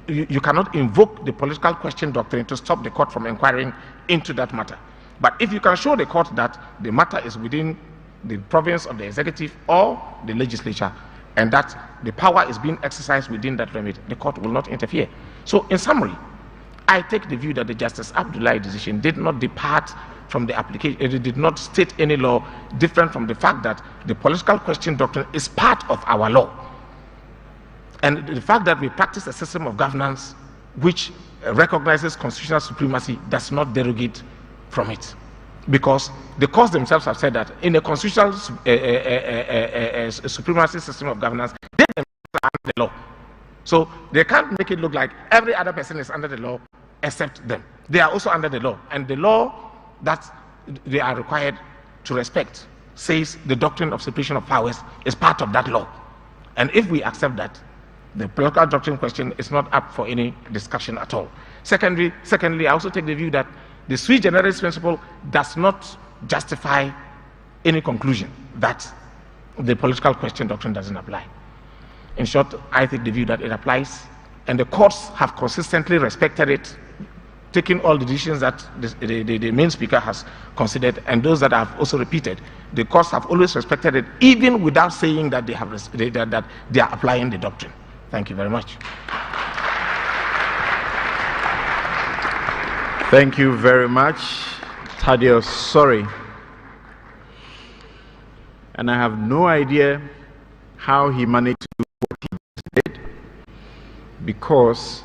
Speaker 6: you cannot invoke the political question doctrine to stop the court from inquiring into that matter. But if you can show the court that the matter is within the province of the executive or the legislature, and that the power is being exercised within that remit, the court will not interfere. So, in summary, I take the view that the Justice Abdullahi decision did not depart from the application, it did not state any law different from the fact that the political question doctrine is part of our law. And the fact that we practice a system of governance which recognizes constitutional supremacy does not derogate from it. Because the courts themselves have said that in a constitutional supremacy system of governance, they themselves are under the law. So they can't make it look like every other person is under the law except them. They are also under the law. And the law that they are required to respect says the doctrine of separation of powers is part of that law. And if we accept that, the political doctrine question is not up for any discussion at all. Secondly, I also take the view that the sui generis principle does not justify any conclusion that the political question doctrine doesn't apply. In short, I take the view that it applies, and the courts have consistently respected it, taking all the decisions that the main speaker has considered, and those that I've also repeated. The courts have always respected it, even without saying that that they are applying the doctrine. Thank you very much.
Speaker 1: Thank you very much, Thaddeus. Sorry. And I have no idea how he managed to do what he did, because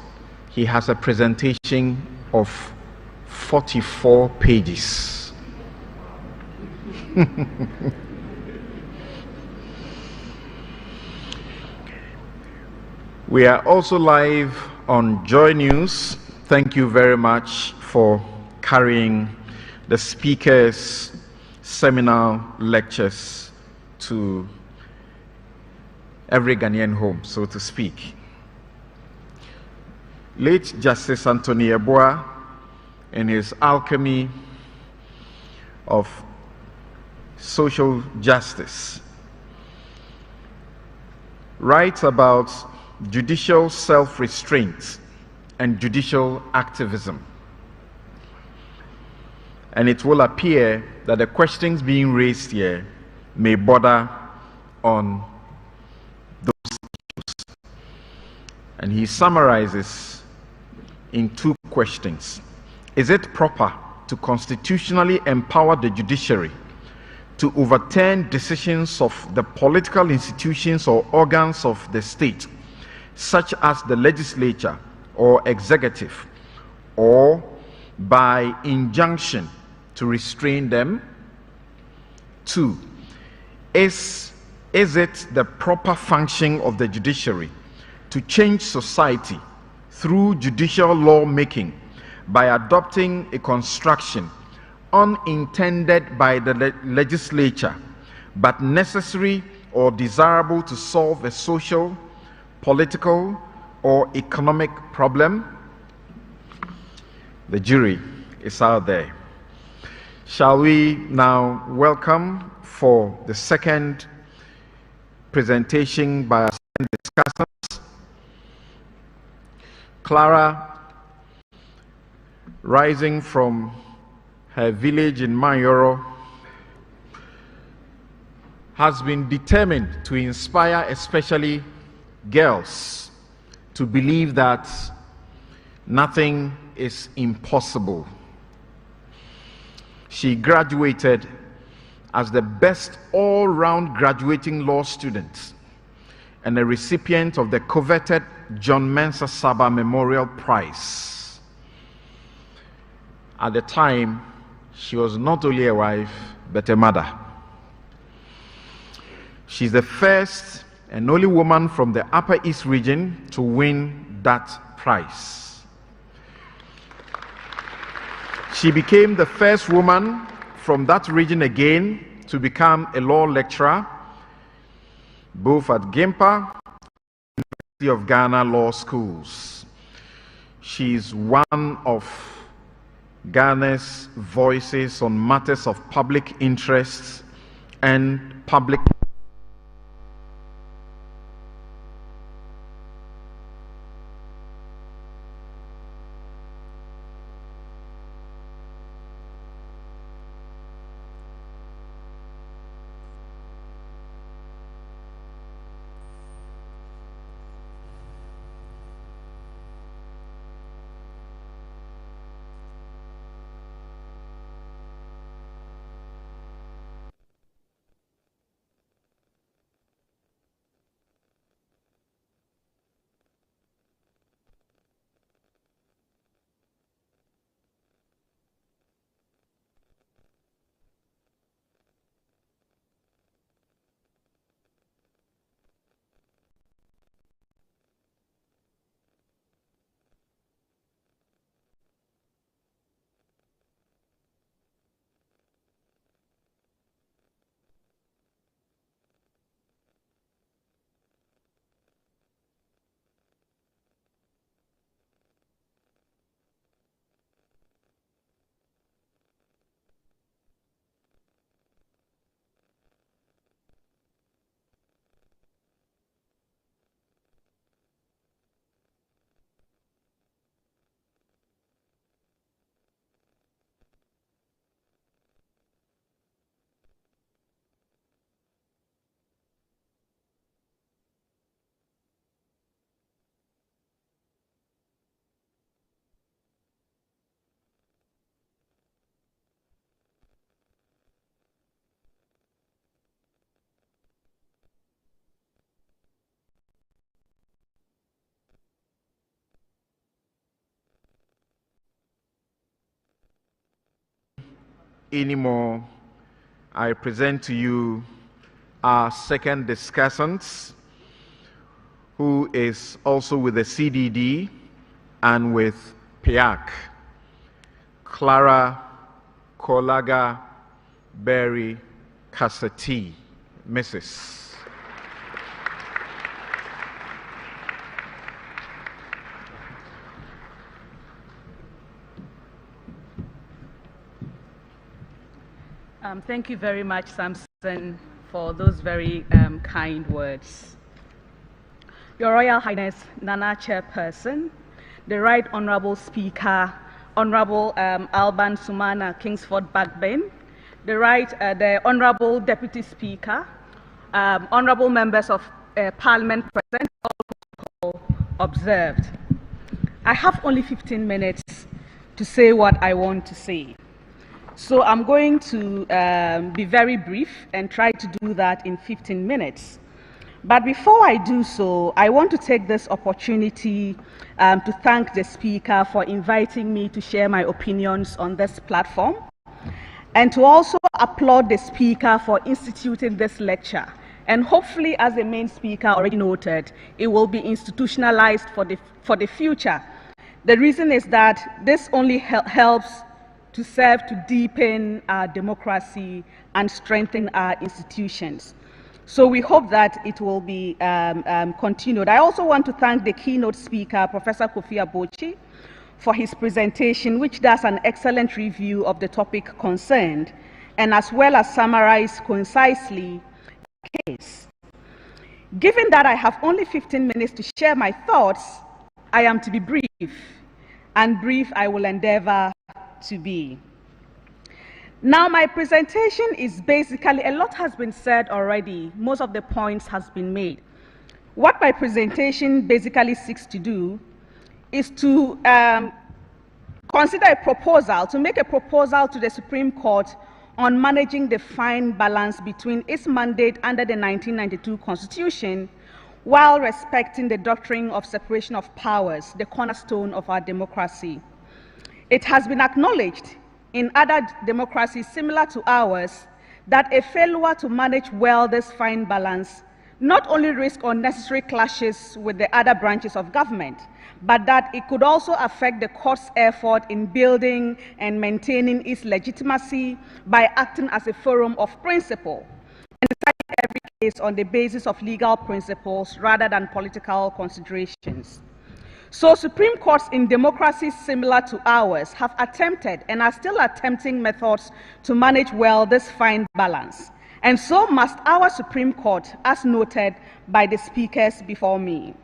Speaker 1: he has a presentation of 44 pages. We are also live on Joy News. Thank you very much for carrying the speaker's seminal lectures to every Ghanaian home, so to speak. Late Justice Anthony Yeboah, in his Alchemy of Social Justice, writes about judicial self-restraint and judicial activism. And it will appear that the questions being raised here may border on those issues. And he summarizes in 2 questions. Is it proper to constitutionally empower the judiciary to overturn decisions of the political institutions or organs of the state, such as the legislature or executive, or by injunction to restrain them? 2, is it the proper function of the judiciary to change society through judicial lawmaking by adopting a construction unintended by the legislature but necessary or desirable to solve a social, political, or economic problem? The jury is out there. Shall we now welcome for the second presentation by our second discussants, Clara, rising from her village in Manyoro, has been determined to inspire especially girls to believe that nothing is impossible. She graduated as the best all-round graduating law student and a recipient of the coveted John Mensah Saba Memorial Prize. At the time, she was not only a wife, but a mother. She's the first and only woman from the Upper East region to win that prize. She became the first woman from that region again to become a law lecturer, both at GIMPA and University of Ghana Law Schools. She's one of Ghana's voices on matters of public interest and public anymore, I present to you our second discussant, who is also with the CDD and with PIAC, Clara Kolaga Berry Kasati, Mrs.
Speaker 7: Thank you very much, Samson, for those very kind words. Your Royal Highness, Nana Chairperson, the Right Honourable Speaker, Honourable Alban Sumana Kingsford Bagbin, the Honourable Deputy Speaker, Honourable Members of Parliament present, all observed. I have only 15 minutes to say what I want to say. So I'm going to be very brief and try to do that in 15 minutes. But before I do so, I want to take this opportunity to thank the Speaker for inviting me to share my opinions on this platform, and to also applaud the Speaker for instituting this lecture. And hopefully, as the main speaker already noted, it will be institutionalized for the future. The reason is that this only helps to serve to deepen our democracy and strengthen our institutions. So we hope that it will be continued. I also want to thank the keynote speaker, Professor Kofi Abochi, for his presentation, which does an excellent review of the topic concerned, and as well as summarize concisely the case. Given that I have only 15 minutes to share my thoughts, I am to be brief, and brief I will endeavor to be. Now, my presentation is basically, a lot has been said already, most of the points has been made. What my presentation basically seeks to do is to consider a proposal, to make a proposal to the Supreme Court on managing the fine balance between its mandate under the 1992 Constitution while respecting the doctrine of separation of powers, the cornerstone of our democracy. It has been acknowledged in other democracies similar to ours that a failure to manage well this fine balance not only risks unnecessary clashes with the other branches of government, but that it could also affect the court's effort in building and maintaining its legitimacy by acting as a forum of principle and deciding every case on the basis of legal principles rather than political considerations. So Supreme Courts in democracies similar to ours have attempted and are still attempting methods to manage well this fine balance. And so must our Supreme Court, as noted by the speakers before me.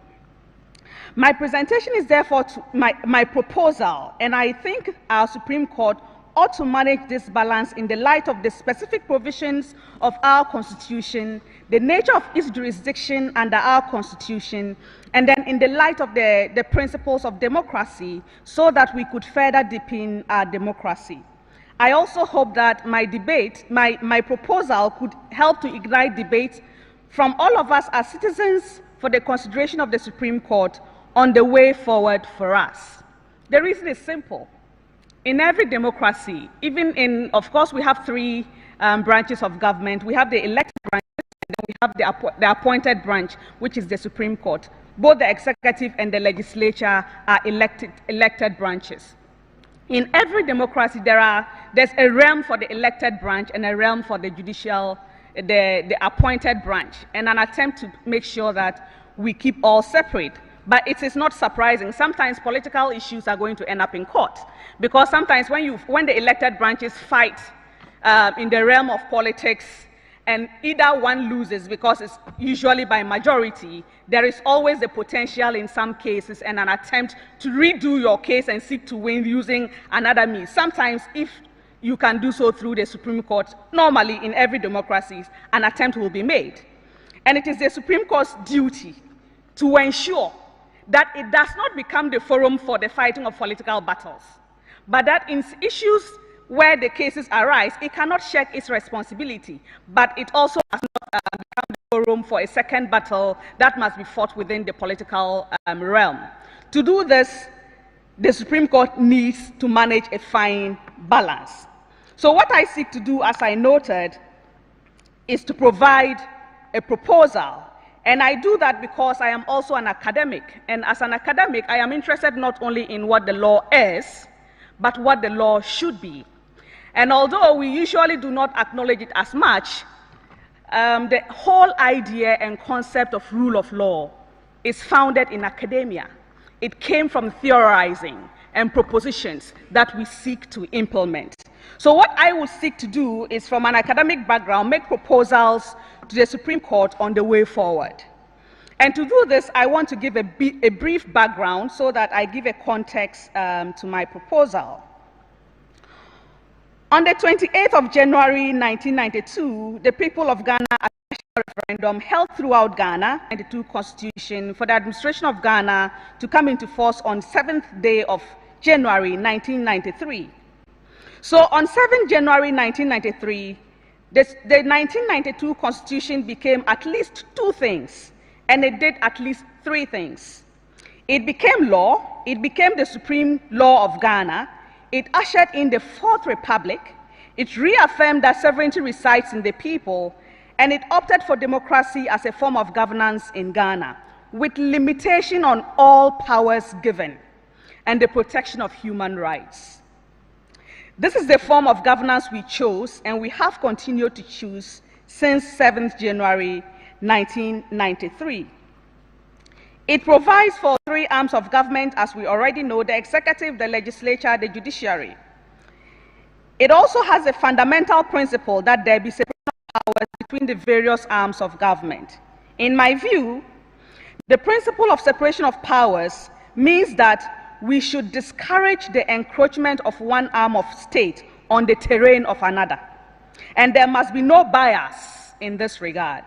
Speaker 7: My presentation is therefore my proposal, and I think our Supreme Court ought to manage this balance in the light of the specific provisions of our Constitution, the nature of its jurisdiction under our Constitution, and then in the light of the principles of democracy, so that we could further deepen our democracy. I also hope that my proposal could help to ignite debate from all of us as citizens for the consideration of the Supreme Court on the way forward for us. The reason is simple. In every democracy, even in, of course, we have three branches of government. We have the elected branch, and then we have the appointed branch, which is the Supreme Court. Both the executive and the legislature are elected branches. In every democracy, there's a realm for the elected branch and a realm for the judicial, the appointed branch, and an attempt to make sure that we keep all separate. But it is not surprising. Sometimes political issues are going to end up in court, because sometimes when the elected branches fight in the realm of politics, and either one loses because it's usually by majority, there is always the potential in some cases and an attempt to redo your case and seek to win using another means. Sometimes, if you can do so through the Supreme Court, normally in every democracy, an attempt will be made. And it is the Supreme Court's duty to ensure that it does not become the forum for the fighting of political battles, but that in issues where the cases arise, it cannot shirk its responsibility, but it also does not become the forum for a second battle that must be fought within the political realm. To do this, the Supreme Court needs to manage a fine balance. So what I seek to do, as I noted, is to provide a proposal. And I do that because I am also an academic. And as an academic, I am interested not only in what the law is, but what the law should be. And although we usually do not acknowledge it as much, the whole idea and concept of rule of law is founded in academia. It came from theorizing and propositions that we seek to implement. So what I will seek to do is, from an academic background, make proposals to the Supreme Court on the way forward. And to do this, I want to give a brief background so that I give a context to my proposal. On the 28th of January 1992, the people of Ghana, a special referendum held throughout Ghana, 92 Constitution, for the administration of Ghana to come into force on 7th day of January 1993. So on 7th January 1993, the 1992 Constitution became at least two things, and it did at least three things. It became law, it became the supreme law of Ghana, it ushered in the Fourth Republic, it reaffirmed that sovereignty resides in the people, and it opted for democracy as a form of governance in Ghana, with limitation on all powers given, and the protection of human rights. This is the form of governance we chose, and we have continued to choose since 7th January 1993. It provides for three arms of government, as we already know: the executive, the legislature, the judiciary. It also has a fundamental principle that there be separation of powers between the various arms of government. In my view, the principle of separation of powers means that we should discourage the encroachment of one arm of state on the terrain of another. And there must be no bias in this regard.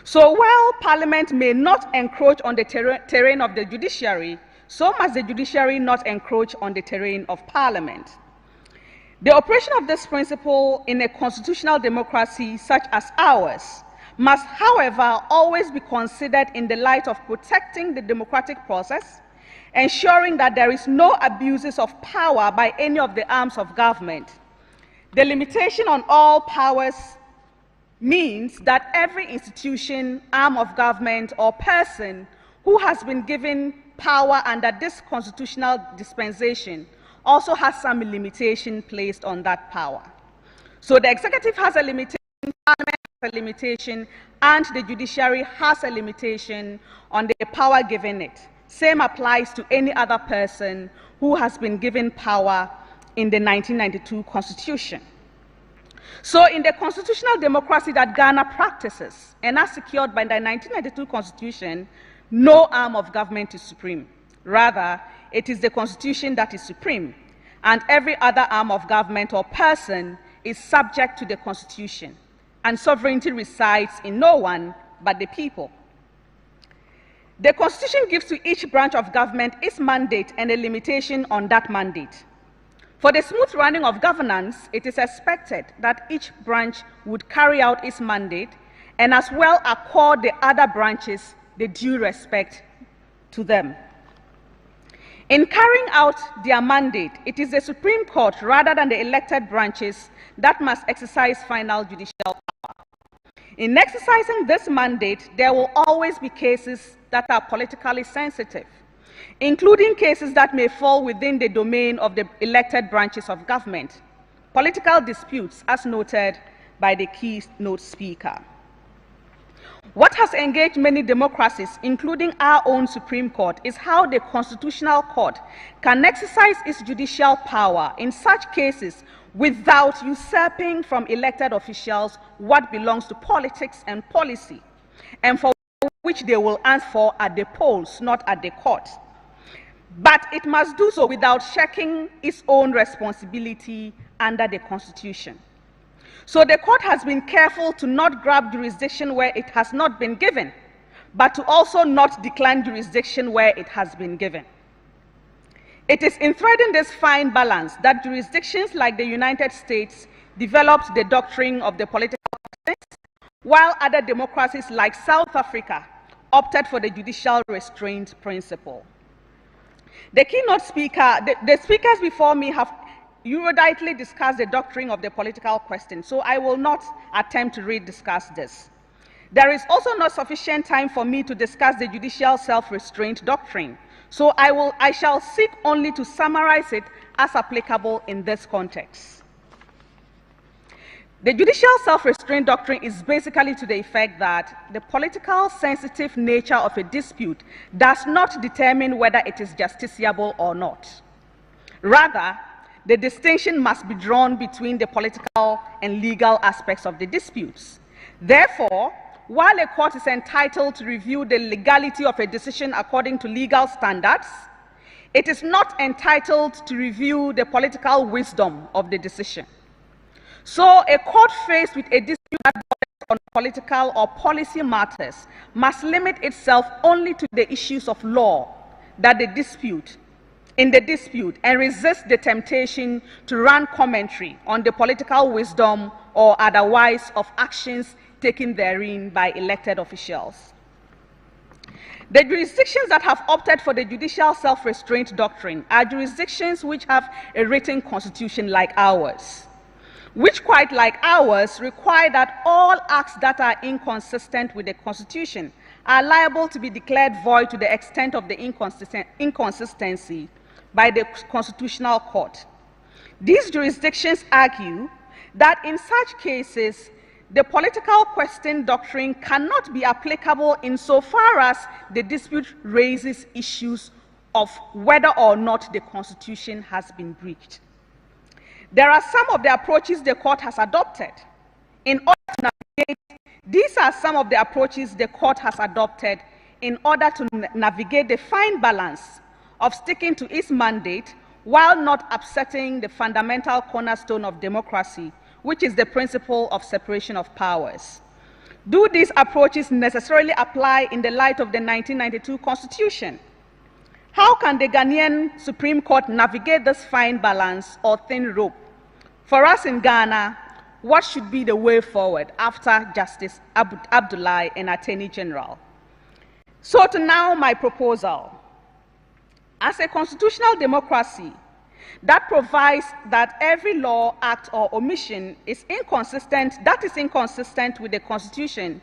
Speaker 7: So while Parliament may not encroach on the terrain of the judiciary, so must the judiciary not encroach on the terrain of Parliament. The operation of this principle in a constitutional democracy such as ours must, however, always be considered in the light of protecting the democratic process, ensuring that there is no abuses of power by any of the arms of government. The limitation on all powers means that every institution, arm of government, or person who has been given power under this constitutional dispensation also has some limitation placed on that power. So the executive has a limitation, Parliament has a limitation, and the judiciary has a limitation on the power given it. Same applies to any other person who has been given power in the 1992 Constitution. So in the constitutional democracy that Ghana practices, and as secured by the 1992 Constitution, no arm of government is supreme. Rather, it is the Constitution that is supreme, and every other arm of government or person is subject to the Constitution, and sovereignty resides in no one but the people. The Constitution gives to each branch of government its mandate and a limitation on that mandate. For the smooth running of governance, it is expected that each branch would carry out its mandate and as well accord the other branches the due respect to them. In carrying out their mandate, it is the Supreme Court rather than the elected branches that must exercise final judicial power. In exercising this mandate, there will always be cases that are politically sensitive, including cases that may fall within the domain of the elected branches of government, political disputes as noted by the keynote speaker. What has engaged many democracies, including our own Supreme Court, is how the Constitutional Court can exercise its judicial power in such cases without usurping from elected officials what belongs to politics and policy, and for which they will answer for at the polls, not at the court. But it must do so without checking its own responsibility under the Constitution. So the court has been careful to not grab jurisdiction where it has not been given, but to also not decline jurisdiction where it has been given. It is in threading this fine balance that jurisdictions like the United States developed the doctrine of the political process, while other democracies like South Africa opted for the judicial restraint principle. The keynote speaker, the speakers before me have eruditely discuss the doctrine of the political question, so I will not attempt to discuss this. There is also not sufficient time for me to discuss the judicial self-restraint doctrine, so I shall seek only to summarize it as applicable in this context. The judicial self-restraint doctrine is basically to the effect that the political sensitive nature of a dispute does not determine whether it is justiciable or not. Rather, the distinction must be drawn between the political and legal aspects of the disputes. Therefore, while a court is entitled to review the legality of a decision according to legal standards, it is not entitled to review the political wisdom of the decision. So, a court faced with a dispute that borders on political or policy matters must limit itself only to the issues of law that in the dispute and resist the temptation to run commentary on the political wisdom or otherwise of actions taken therein by elected officials. The jurisdictions that have opted for the judicial self-restraint doctrine are jurisdictions which have a written constitution like ours, which, quite like ours, require that all acts that are inconsistent with the Constitution are liable to be declared void to the extent of the inconsistency by the Constitutional Court. These jurisdictions argue that in such cases, the political question doctrine cannot be applicable insofar as the dispute raises issues of whether or not the Constitution has been breached. There are some of the approaches the court has adopted. These are some of the approaches the court has adopted in order to navigate the fine balance of sticking to its mandate while not upsetting the fundamental cornerstone of democracy, which is the principle of separation of powers. Do these approaches necessarily apply in the light of the 1992 Constitution? How can the Ghanaian Supreme Court navigate this fine balance or thin rope? For us in Ghana, what should be the way forward after Justice Abdullahi and Attorney General? So to now my proposal. As a constitutional democracy that provides that every law, act, or omission is inconsistent with the Constitution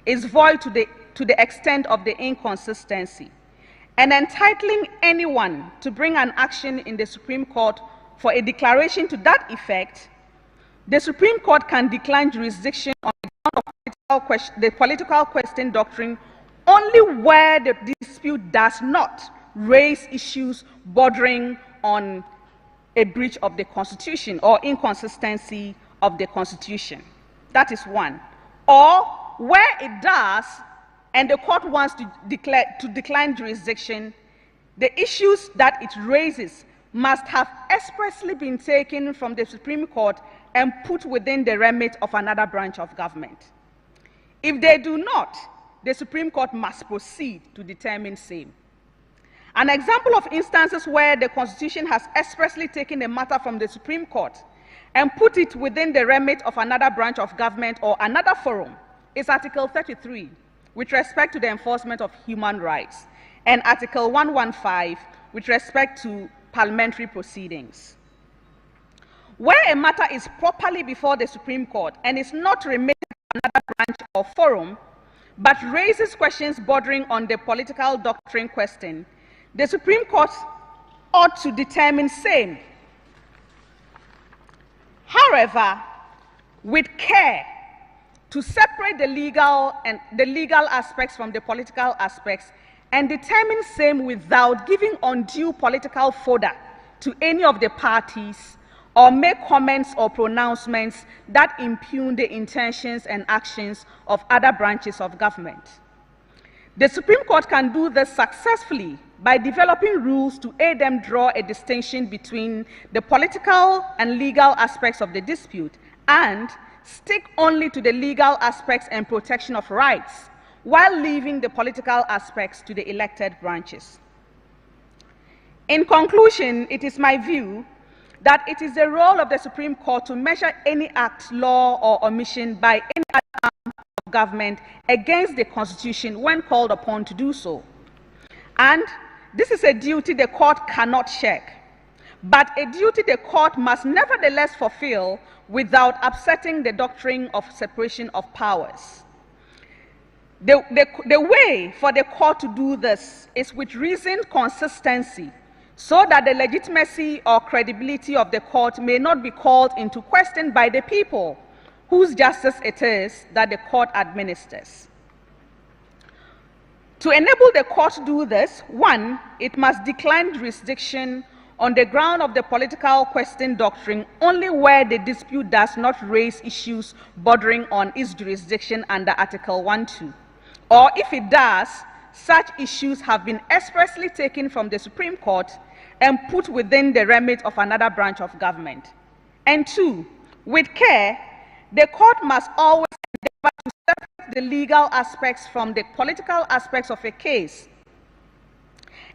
Speaker 7: is void to the extent of the inconsistency, and entitling anyone to bring an action in the Supreme Court for a declaration to that effect, the Supreme Court can decline jurisdiction on the political question doctrine only where the dispute does not raise issues bordering on a breach of the Constitution or inconsistency of the Constitution. That is one. Or where it does, and the court wants to decline jurisdiction, the issues that it raises must have expressly been taken from the Supreme Court and put within the remit of another branch of government. If they do not, the Supreme Court must proceed to determine same. An example of instances where the Constitution has expressly taken a matter from the Supreme Court and put it within the remit of another branch of government or another forum is Article 33, with respect to the enforcement of human rights, and Article 115, with respect to parliamentary proceedings. Where a matter is properly before the Supreme Court and is not remitted to another branch or forum, but raises questions bordering on the political doctrine question, the Supreme Court ought to determine same. However, with care to separate the legal aspects from the political aspects and determine same without giving undue political fodder to any of the parties or make comments or pronouncements that impugn the intentions and actions of other branches of government. The Supreme Court can do this successfully by developing rules to aid them draw a distinction between the political and legal aspects of the dispute and stick only to the legal aspects and protection of rights, while leaving the political aspects to the elected branches. In conclusion, it is my view that it is the role of the Supreme Court to measure any act, law, or omission by any other arm of government against the Constitution when called upon to do so. And this is a duty the court cannot shirk. but a duty the court must nevertheless fulfill without upsetting the doctrine of separation of powers. The way for the court to do this is with reasoned consistency, so that the legitimacy or credibility of the court may not be called into question by the people whose justice it is that the court administers. To enable the court to do this, 1, it must decline jurisdiction on the ground of the political question doctrine only where the dispute does not raise issues bordering on its jurisdiction under Article 1(2). Or if it does, such issues have been expressly taken from the Supreme Court and put within the remit of another branch of government. And 2, with care, the court must always endeavor to separate the legal aspects from the political aspects of a case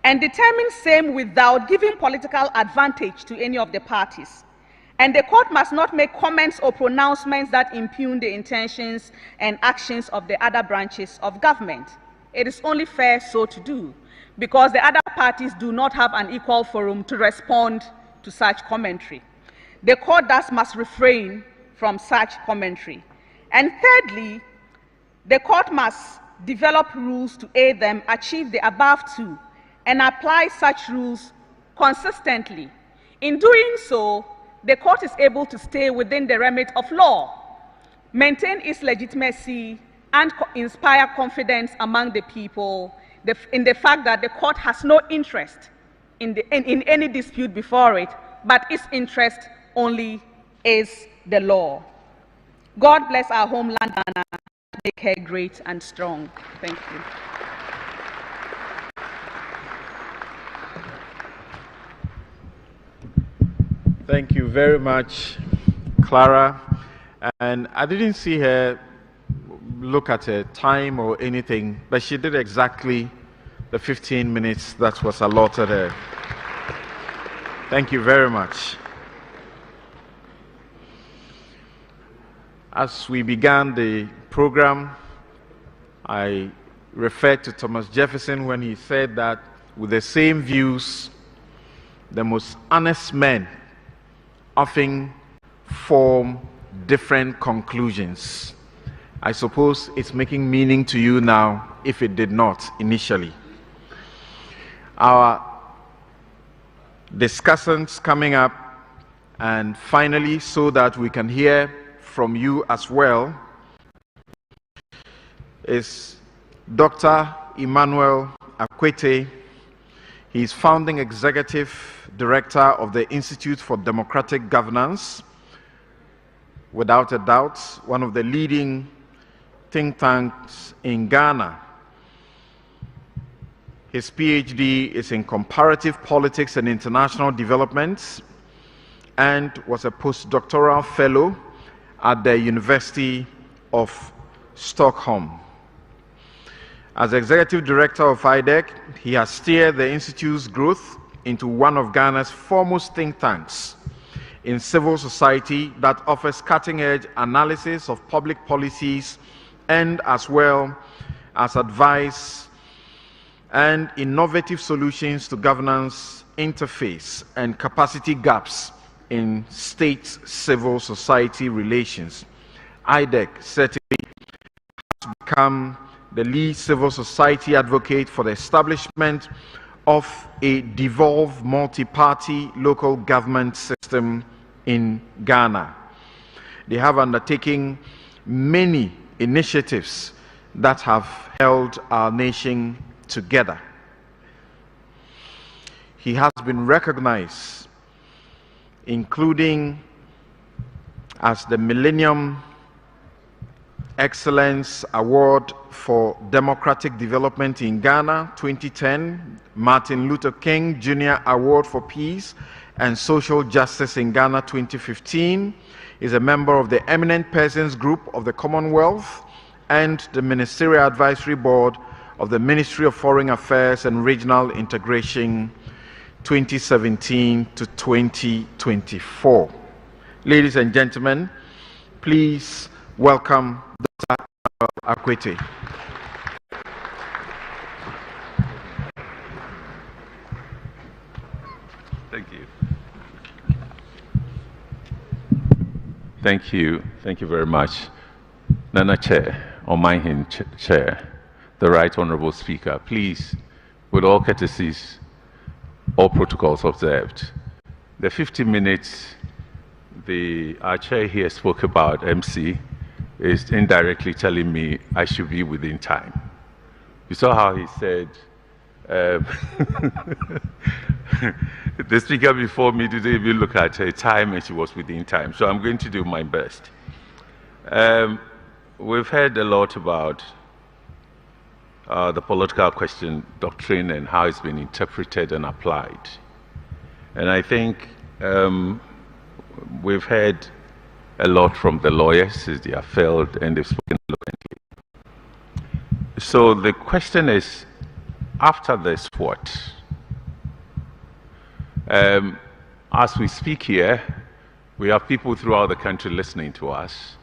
Speaker 7: and determine same without giving political advantage to any of the parties. And the court must not make comments or pronouncements that impugn the intentions and actions of the other branches of government. It is only fair so to do, because the other parties do not have an equal forum to respond to such commentary. The court thus must refrain from such commentary. And thirdly, the court must develop rules to aid them achieve the above 2 and apply such rules consistently. In doing so, the court is able to stay within the remit of law, maintain its legitimacy, and inspire confidence among the people in the fact that the court has no interest in any dispute before it, but its interest only is the law. God bless our homeland, Ghana, make her great and strong. Thank you.
Speaker 1: Thank you very much, Clara. And I didn't see her look at her time or anything, but she did exactly the 15 minutes that was allotted her. Thank you very much. As we began the program, I referred to Thomas Jefferson when he said that with the same views, the most honest men often form different conclusions. I suppose it's making meaning to you now if it did not initially. Our discussants coming up, and finally, so that we can hear from you as well, is Dr. Emmanuel Akwete. He is founding executive director of the Institute for Democratic Governance, without a doubt, one of the leading think tanks in Ghana. His PhD is in comparative politics and international development, and was a postdoctoral fellow at the University of Stockholm. As executive director of IDEC, he has steered the Institute's growth into one of Ghana's foremost think tanks in civil society that offers cutting-edge analysis of public policies and as well as advice and innovative solutions to governance interface and capacity gaps in state civil society relations. IDEC certainly has become the lead civil society advocate for the establishment of a devolved multi-party local government system in Ghana. They have undertaken many initiatives that have held our nation together. He has been recognized, including as the Millennium Excellence Award for Democratic Development in Ghana 2010, Martin Luther King Jr. Award for Peace and Social Justice in Ghana 2015, is a member of the Eminent Persons Group of the Commonwealth and the Ministerial Advisory Board of the Ministry of Foreign Affairs and Regional Integration 2017 to 2024. Ladies and gentlemen, please welcome Dr. Akwete.
Speaker 5: Thank you.
Speaker 8: Thank you. Thank you very much. Nana Chair, or Maiden Chair, the Right Honourable Speaker, please, with all courtesies, all protocols observed. The 50 minutes our chair here spoke about MC is indirectly telling me I should be within time. You saw how he said, the speaker before me didn't even look at her time and she was within time. So I'm going to do my best. We've heard a lot about the political question, doctrine, and how it's been interpreted and applied. And I think we've heard a lot from the lawyers, they have failed and they've spoken eloquently. So the question is, after this, what? As we speak here, we have people throughout the country listening to us.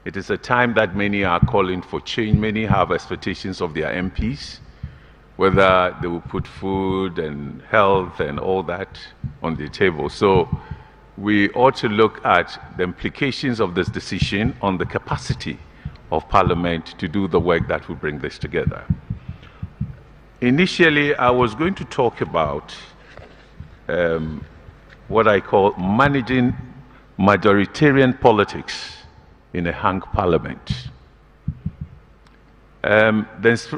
Speaker 8: It is a time that many are calling for change. Many have expectations of their MPs, whether they will put food and health and all that on the table. So we ought to look at the implications of this decision on the capacity of Parliament to do the work that will bring this together. Initially, I was going to talk about what I call managing majoritarian politics in a hung Parliament. There's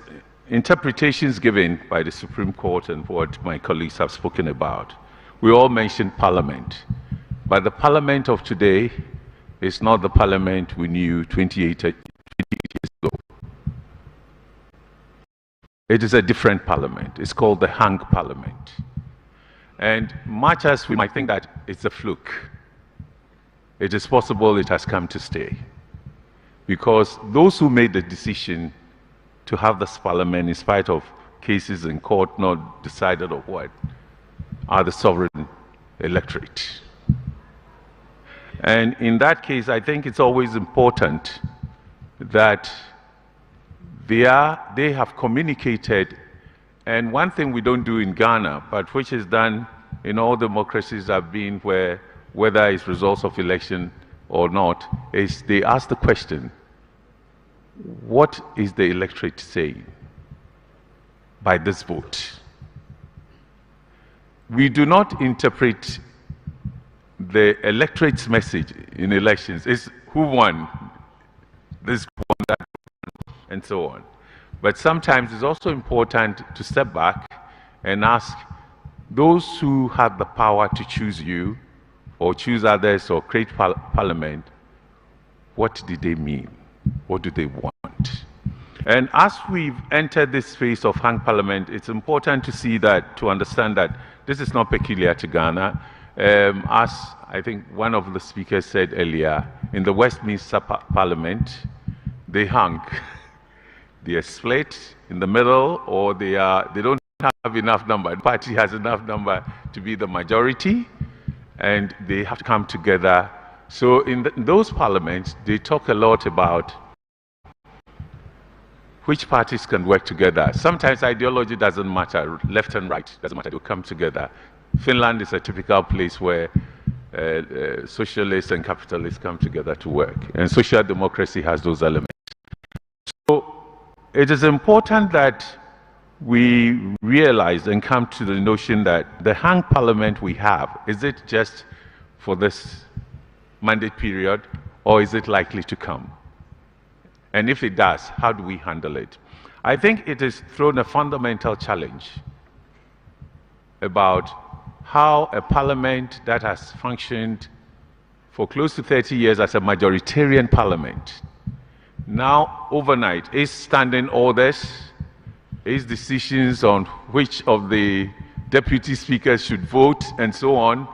Speaker 8: interpretations given by the Supreme Court and what my colleagues have spoken about. We all mentioned Parliament. But the Parliament of today is not the Parliament we knew 28 years ago. It is a different Parliament. It's called the hung Parliament. And much as we might think that it's a fluke, it is possible it has come to stay. Because those who made the decision to have this Parliament, in spite of cases in court not decided of what, are the sovereign electorate. And in that case, I think it's always important that they have communicated. And one thing we don't do in Ghana, but which is done in all democracies have been where, whether it's results of election or not, is they ask the question, what is the electorate saying by this vote? We do not interpret the electorate's message in elections is who won, this won, that won, and so on. But sometimes it's also important to step back and ask those who have the power to choose you or choose others or create Parliament, what did they mean? What do they want? And as we've entered this phase of hung Parliament, it's important to see that, to understand that this is not peculiar to Ghana. As I think one of the speakers said earlier, in the Westminster Parliament, they hung. They are split in the middle, or they don't have enough number. The party has enough number to be the majority, and they have to come together. So in those parliaments, they talk a lot about which parties can work together. Sometimes ideology doesn't matter, left and right doesn't matter, they'll come together. Finland is a typical place where socialists and capitalists come together to work, and social democracy has those elements. So it is important that we realize and come to the notion that the hung Parliament we have, is it just for this mandate period, or is it likely to come? And if it does, how do we handle it? I think it has thrown a fundamental challenge about how a Parliament that has functioned for close to 30 years as a majoritarian Parliament, now overnight is standing orders, is decisions on which of the deputy speakers should vote and so on,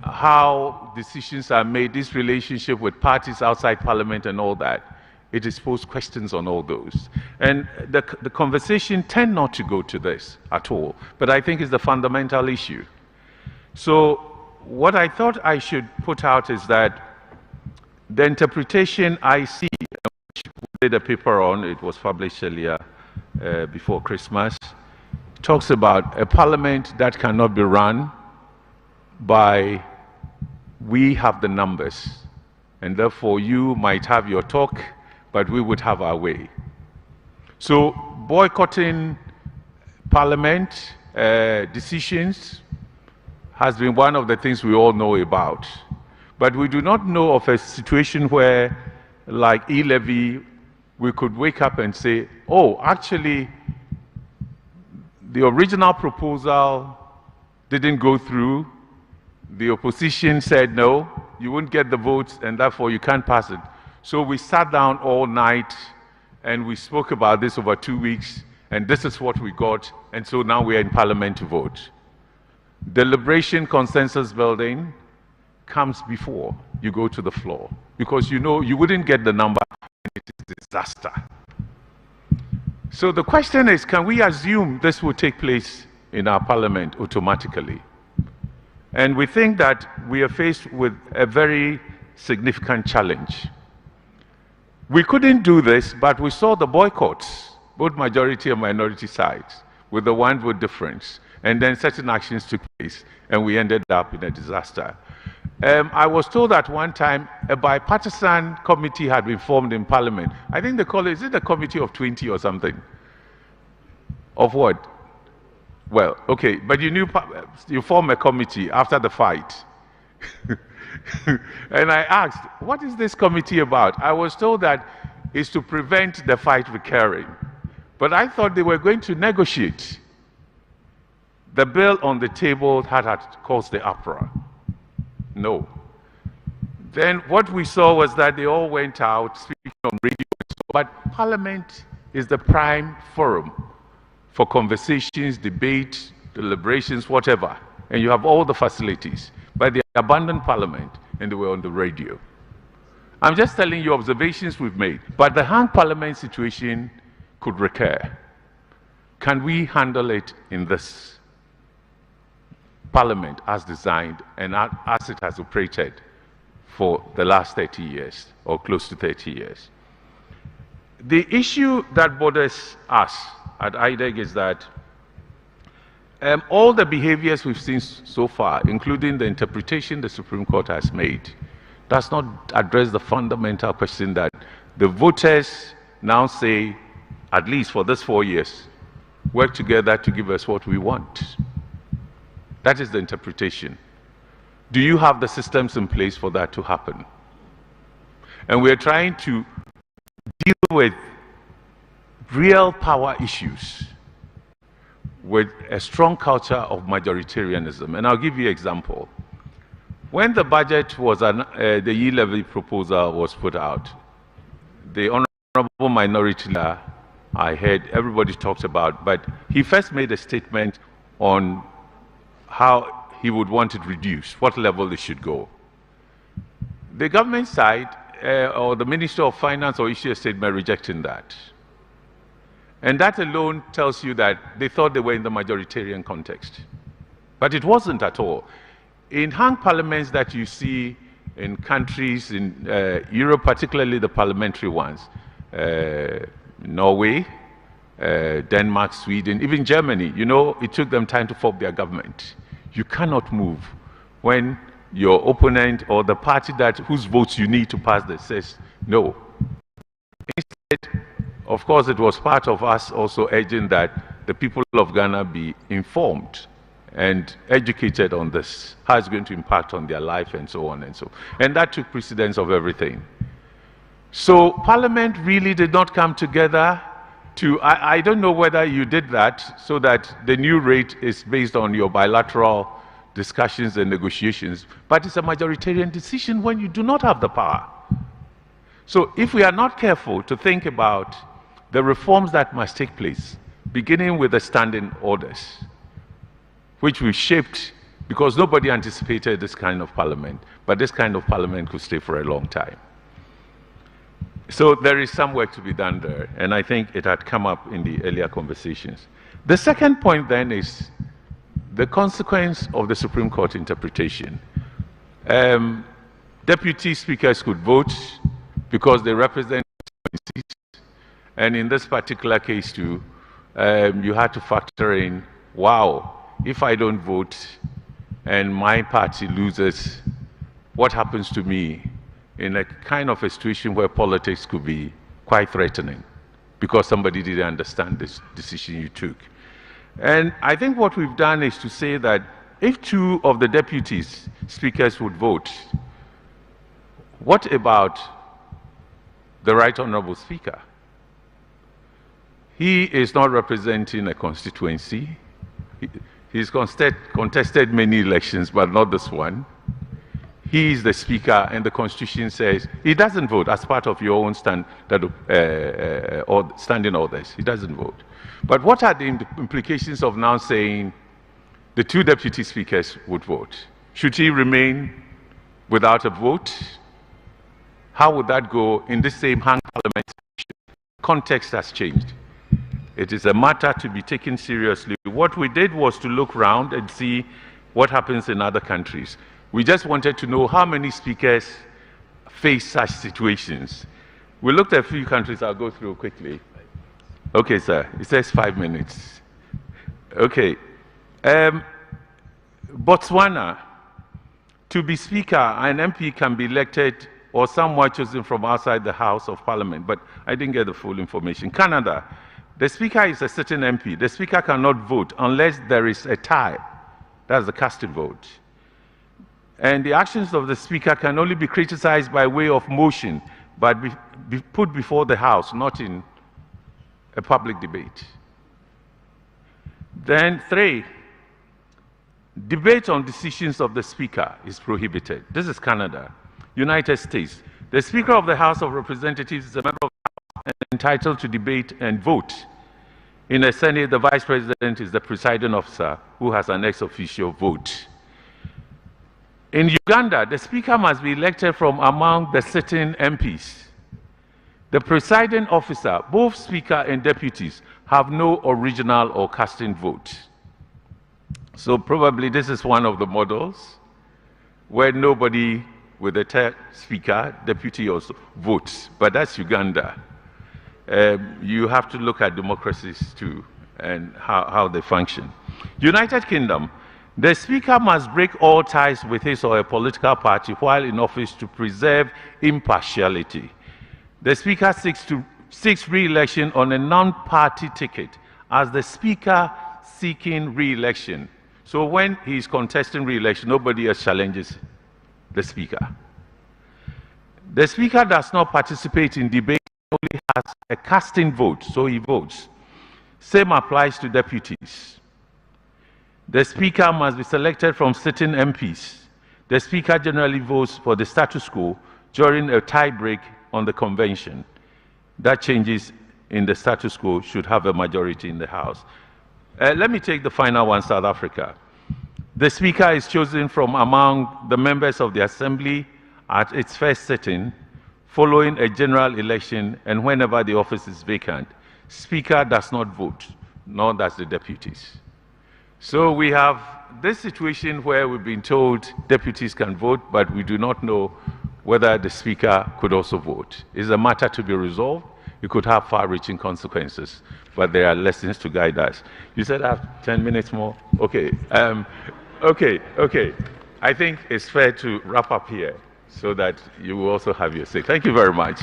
Speaker 8: how decisions are made, this relationship with parties outside Parliament and all that. It has posed questions on all those. And the conversation tend not to go to this at all, but I think it's the fundamental issue. So what I thought I should put out is that the interpretation I see, which we did a paper on, it was published earlier before Christmas, talks about a Parliament that cannot be run by we have the numbers, and therefore you might have your talk, but we would have our way. So boycotting parliament decisions has been one of the things we all know about. But we do not know of a situation where, like e-levy, we could wake up and say, oh, actually, the original proposal didn't go through. The opposition said, no, you won't get the votes, and therefore you can't pass it. So we sat down all night, and we spoke about this over 2 weeks, and this is what we got, and so now we're in Parliament to vote. Deliberation, consensus building comes before you go to the floor, because you know you wouldn't get the number, and it is a disaster. So the question is, can we assume this will take place in our Parliament automatically? And we think that we are faced with a very significant challenge. We couldn't do this, but we saw the boycotts, both majority and minority sides, with the one vote difference. And then certain actions took place, and we ended up in a disaster. I was told at one time a bipartisan committee had been formed in Parliament. I think they call it, is it the Committee of 20 or something? Of what? Well, okay, but you form a committee after the fight. And I asked, what is this committee about? I was told that it's to prevent the fight recurring. But I thought they were going to negotiate. The bill on the table had caused the uproar. No. Then what we saw was that they all went out speaking on radio. But Parliament is the prime forum for conversations, debate, deliberations, whatever. And you have all the facilities. But they abandoned Parliament and they were on the radio. I'm just telling you observations we've made. But the hung Parliament situation could recur. Can we handle it in this Parliament as designed and as it has operated for the last 30 years or close to 30 years? The issue that bothers us at IDEG is that all the behaviors we've seen so far, including the interpretation the Supreme Court has made, does not address the fundamental question that the voters now say, at least for this 4 years, work together to give us what we want. That is the interpretation. Do you have the systems in place for that to happen? And we're trying to deal with real power issues with a strong culture of majoritarianism. And I'll give you an example. When the budget was, the e-levy proposal was put out, the Honorable Minority Leader, I heard everybody talks about, but he first made a statement on how he would want it reduced, what level it should go. The government side, or the Minister of Finance, or issued a statement rejecting that. And that alone tells you that they thought they were in the majoritarian context. But it wasn't at all. In hung parliaments that you see in countries in Europe, particularly the parliamentary ones, Norway, Denmark, Sweden, even Germany, you know, it took them time to form their government. You cannot move when your opponent or the party whose votes you need to pass this says no. Instead, of course, it was part of us also urging that the people of Ghana be informed and educated on this, how it's going to impact on their life and so on and so on. And that took precedence of everything. So Parliament really did not come together to, I don't know whether you did that so that the new rate is based on your bilateral discussions and negotiations, but it's a majoritarian decision when you do not have the power. So if we are not careful to think about the reforms that must take place, beginning with the standing orders, which we shaped because nobody anticipated this kind of parliament, but this kind of parliament could stay for a long time. So there is some work to be done there, and I think it had come up in the earlier conversations. The second point then is the consequence of the Supreme Court interpretation. Deputy speakers could vote because they represent seats, and in this particular case too, you had to factor in, wow, if I don't vote and my party loses, what happens to me in a kind of a situation where politics could be quite threatening because somebody didn't understand this decision you took. And I think what we've done is to say that if 2 of the deputies speakers would vote, what about the Right Honorable Speaker? He is not representing a constituency. He's contested many elections, but not this one. He is the Speaker, and the Constitution says he doesn't vote as part of your own standing orders. He doesn't vote. But what are the implications of now saying the 2 deputy speakers would vote? Should he remain without a vote? How would that go in this same hung parliament? Context has changed. It is a matter to be taken seriously. What we did was to look around and see what happens in other countries. We just wanted to know how many speakers face such situations. We looked at a few countries. I'll go through quickly. Okay, sir. It says 5 minutes. Okay. Botswana, to be Speaker, an MP can be elected or someone chosen from outside the House of Parliament, but I didn't get the full information. Canada, the Speaker is a sitting MP. The Speaker cannot vote unless there is a tie. That's the casting vote. And the actions of the Speaker can only be criticized by way of motion, but be put before the House, not in a public debate. Then 3, debate on decisions of the Speaker is prohibited. This is Canada. United States, the Speaker of the House of Representatives is a member of the House and entitled to debate and vote. In the Senate, the Vice President is the presiding officer who has an ex officio vote. In Uganda, the Speaker must be elected from among the sitting MPs. The presiding officer, both Speaker and deputies, have no original or casting vote. So probably this is one of the models where nobody with a third Speaker, deputy also votes. But that's Uganda. You have to look at democracies too and how they function. United Kingdom, the Speaker must break all ties with his or a political party while in office to preserve impartiality. The Speaker seeks re-election on a non-party ticket as the Speaker seeking re-election. So when he is contesting re-election, nobody else challenges the Speaker. The Speaker does not participate in debate, only has a casting vote, so he votes. Same applies to deputies. The Speaker must be selected from sitting MPs. The Speaker generally votes for the status quo during a tie break on the convention. That changes in the status quo should have a majority in the House. Let me take the final one, South Africa. The Speaker is chosen from among the members of the Assembly at its first sitting, following a general election and whenever the office is vacant. Speaker does not vote, nor does the deputies. So we have this situation where we've been told deputies can vote, but we do not know whether the Speaker could also vote. It's a matter to be resolved. It could have far-reaching consequences, but there are lessons to guide us. You said I have 10 minutes more? Okay. Okay. I think it's fair to wrap up here so that you will also have your say. Thank you very much.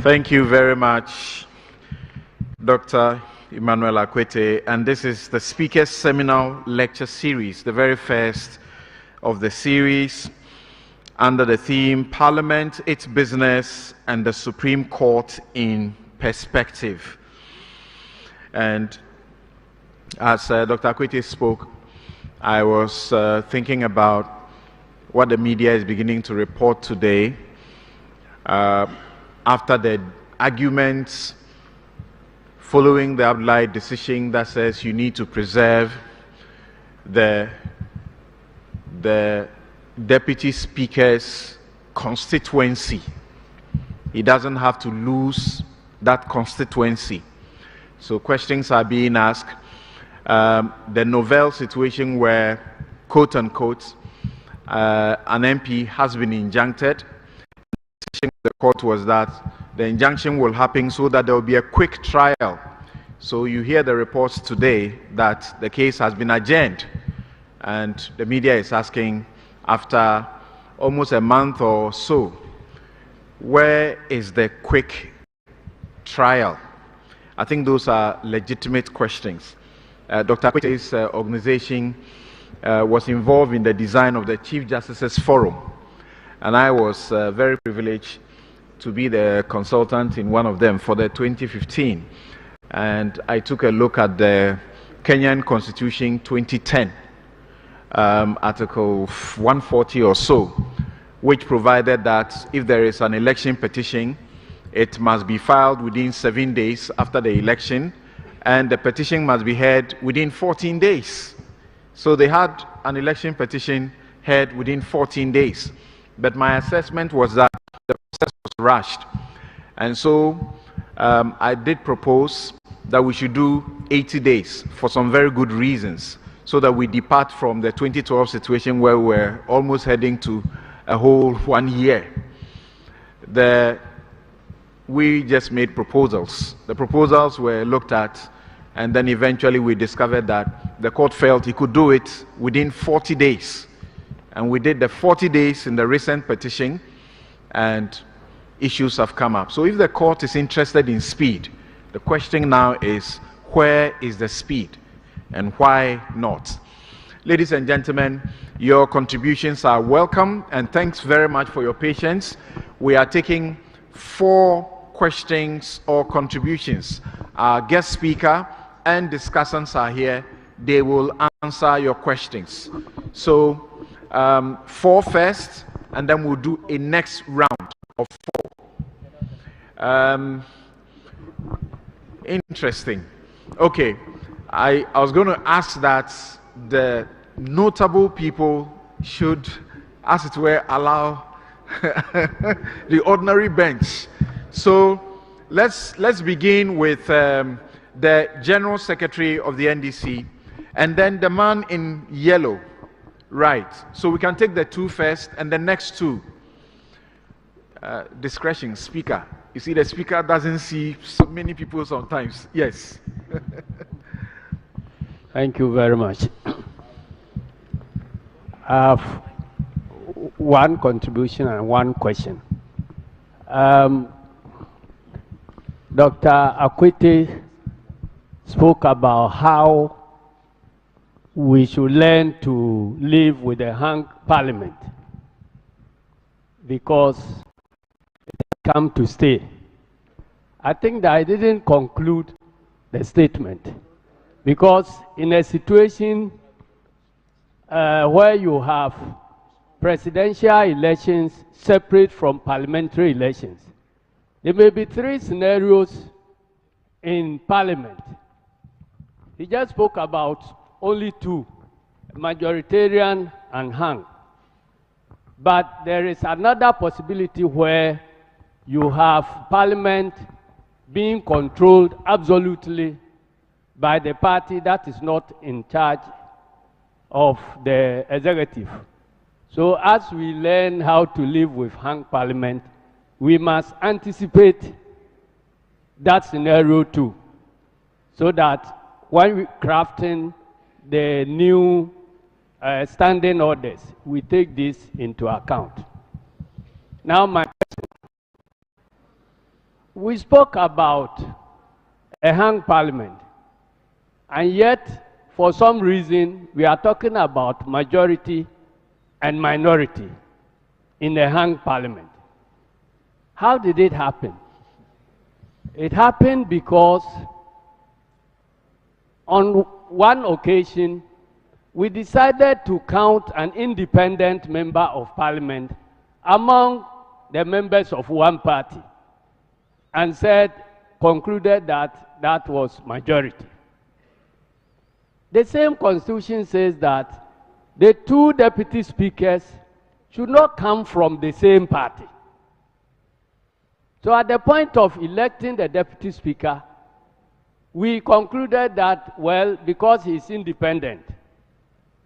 Speaker 1: Thank you very much, Dr. Emmanuel Akwete. And this is the Speaker's Seminal Lecture Series, the very first of the series, under the theme Parliament, Its Business, and the Supreme Court in Perspective. And as Dr. Akwete spoke, I was thinking about what the media is beginning to report today after the arguments following the Abdullahi decision that says you need to preserve the Deputy Speaker's constituency. He doesn't have to lose that constituency. So questions are being asked. The novel situation where, quote unquote, an MP has been injuncted. The court was that the injunction will happen so that there will be a quick trial. So you hear the reports today that the case has been adjourned And the media is asking, after almost a month or so, where is the quick trial? I think those are legitimate questions. Dr. Akwete's organization was involved in the design of the Chief Justice's Forum, and I was very privileged to be the consultant in one of them for the 2015. And I took a look at the Kenyan Constitution 2010, Article 140 or so, which provided that if there is an election petition, it must be filed within 7 days after the election, and the petition must be heard within 14 days. So they had an election petition heard within 14 days. But my assessment was that the process was rushed. And so I did propose that we should do 80 days for some very good reasons, so that we depart from the 2012 situation where we're almost heading to a whole 1 year. We just made proposals. The proposals were looked at, and then eventually we discovered that the court felt he could do it within 40 days. And we did the 40 days in the recent petition, and issues have come up. So if the court is interested in speed, the question now is, where is the speed and why not? Ladies and gentlemen, your contributions are welcome, and thanks very much for your patience. We are taking 4 questions or contributions. Our guest speaker and discussants are here. They will answer your questions. So 4 first, and then we'll do a next round of 4. Interesting. Okay, I was going to ask that the notable people should, as it were, allow the ordinary bench. So let's begin with the General Secretary of the NDC, and then the man in yellow. Right. So we can take the 2 first, and the next 2. Discretion, Speaker. You see, the Speaker doesn't see so many people sometimes. Yes.
Speaker 9: Thank you very much. I have 1 contribution and 1 question. Dr. Akwete spoke about how we should learn to live with the hung parliament because it come to stay. I think that I didn't conclude the statement, because in a situation where you have presidential elections separate from parliamentary elections, there may be 3 scenarios in parliament. He just spoke about only 2, majoritarian and hung. But there is another possibility where you have parliament being controlled absolutely by the party that is not in charge of the executive. So as we learn how to live with hung parliament, we must anticipate that scenario too, so that when we're crafting the new standing orders, we take this into account. Now, my question. We spoke about a hung parliament, and yet, for some reason, we are talking about majority and minority in a hung parliament. How did it happen? It happened because on one occasion, we decided to count an independent member of parliament among the members of one party, and concluded that that was majority. The same constitution says that the 2 deputy speakers should not come from the same party. So at the point of electing the deputy speaker, we concluded that, well, because he's independent,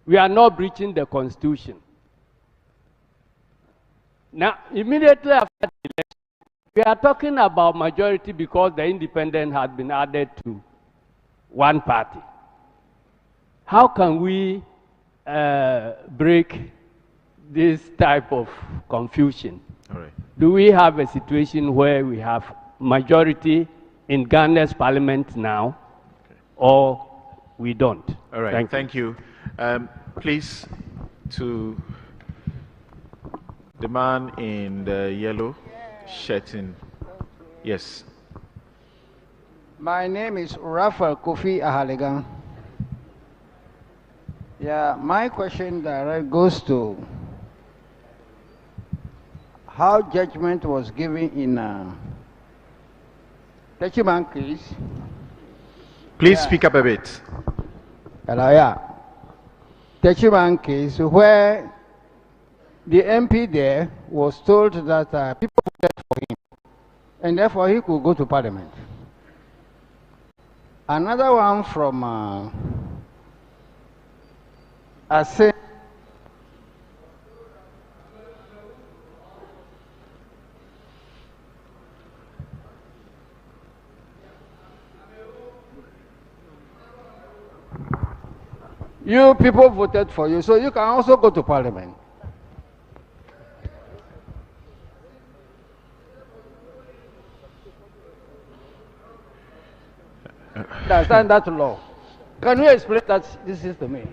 Speaker 9: we are not breaching the constitution. Now, immediately after the election, we are talking about majority because the independent had been added to one party. How can we break this type of confusion.
Speaker 8: All right.
Speaker 9: Do we have a situation where we have majority in Ghana's parliament now, or we don't?
Speaker 8: All right. Thank you. Please, to the man in the yellow shirt. Yes.
Speaker 10: My name is Rafael Kofi Ahalegan. Yeah, my question direct goes to how judgment was given in Techiman case.
Speaker 8: Please speak up a bit.
Speaker 10: Hello, yeah. Techiman case where the MP there was told that people voted for him and therefore he could go to parliament. Another one from Ase. You people voted for you, so you can also go to parliament. Understand that law? Can you explain that this is to me?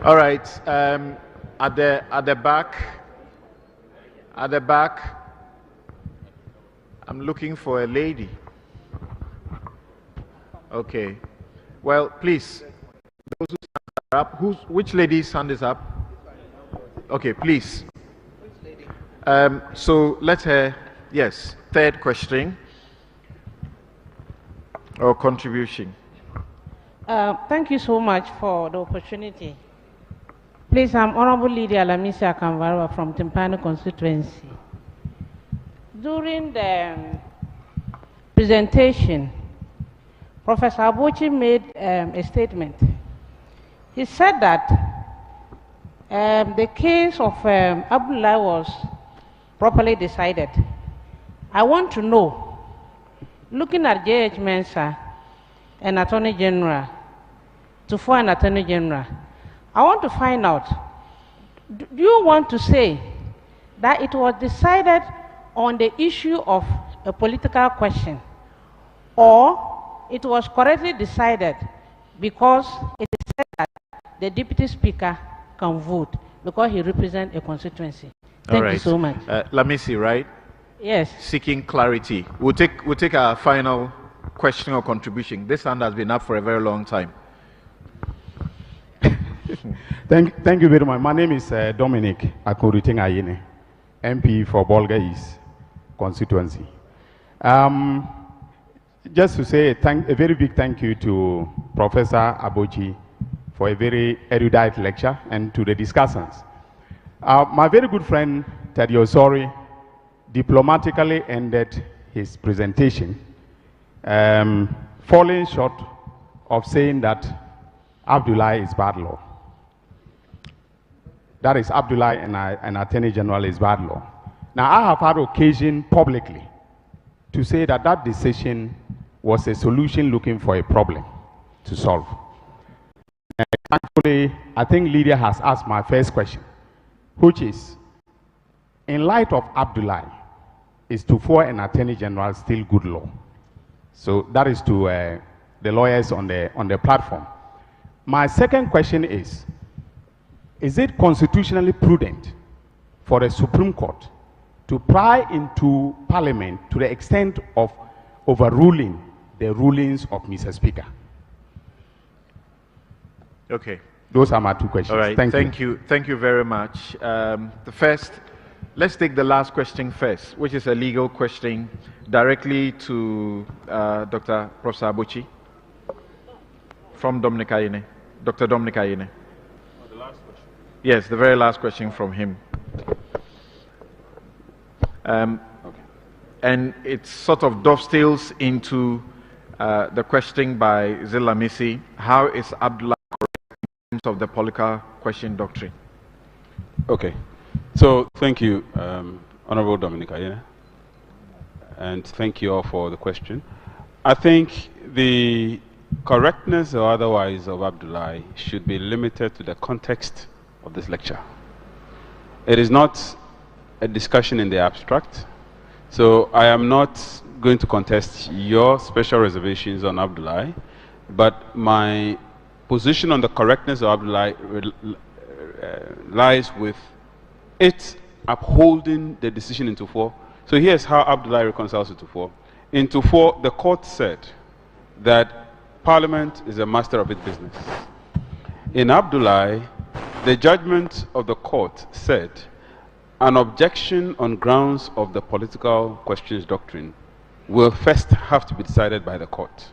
Speaker 8: All right. At the back, I'm looking for a lady. Okay. Well, please, those who are up, which lady's hand is up? Okay, please. So let her. Yes. Third question or contribution.
Speaker 11: Thank you so much for the opportunity. Please, I'm Honorable Lydia Lamisia Kamvarwa from Timpano constituency. During the presentation, Professor Abochi made a statement. He said that the case of Abdullah was properly decided. I want to know, looking at J.H. Mensah and Attorney General, Tufo and Attorney General, I want to find out, do you want to say that it was decided on the issue of a political question, or it was correctly decided because it is said that the Deputy Speaker can vote because he represents a constituency? Thank you so much.
Speaker 8: Let me see, right?
Speaker 11: Yes.
Speaker 8: Seeking clarity. We'll take our final question or contribution. This hand has been up for a very long time.
Speaker 12: Thank you very much. My name is Dominic Akuriting Ayine, MP for Bolga East constituency. Just to say a very big thank you to Professor Abochi for a very erudite lecture and to the discussants. My very good friend Teddy Osori diplomatically ended his presentation, falling short of saying that Abdullah is bad law. That is, Abdullah and Attorney General is bad law. Now, I have had occasion publicly to say that that decision was a solution looking for a problem to solve. And actually, I think Lydia has asked my first question, which is, in light of Abdullah, is Tufo and Attorney General still good law? So that is to the lawyers on the platform. My second question is it constitutionally prudent for the Supreme Court to pry into Parliament to the extent of overruling the rulings of Mr. Speaker?
Speaker 8: Okay.
Speaker 12: Those are my two questions.
Speaker 8: All right. Thank you. Thank you very much. Let's take the last question first, which is a legal question directly to Dr. Professor Abochi from Dominic Ayine. Dr. Dominic Ayine.
Speaker 5: Oh, the last question.
Speaker 8: Yes, the very last question from him. Okay. And it sort of dovetails into the question by Zilamisi, how is Abdullah correct in terms of the political question doctrine?
Speaker 5: Okay. So, thank you, Honorable Dominic Ayine. and thank you all for the question. I think the correctness or otherwise of Abdullahi should be limited to the context of this lecture. It is not a discussion in the abstract, so I am not going to contest your special reservations on Abdullahi, but my position on the correctness of Abdullahi lies with it upholding the decision in 2-4. So here's how Abdullahi reconciles it to 2-4. In 2-4, the court said that Parliament is a master of its business. In Abdullahi, the judgment of the court said an objection on grounds of the political questions doctrine will first have to be decided by the court.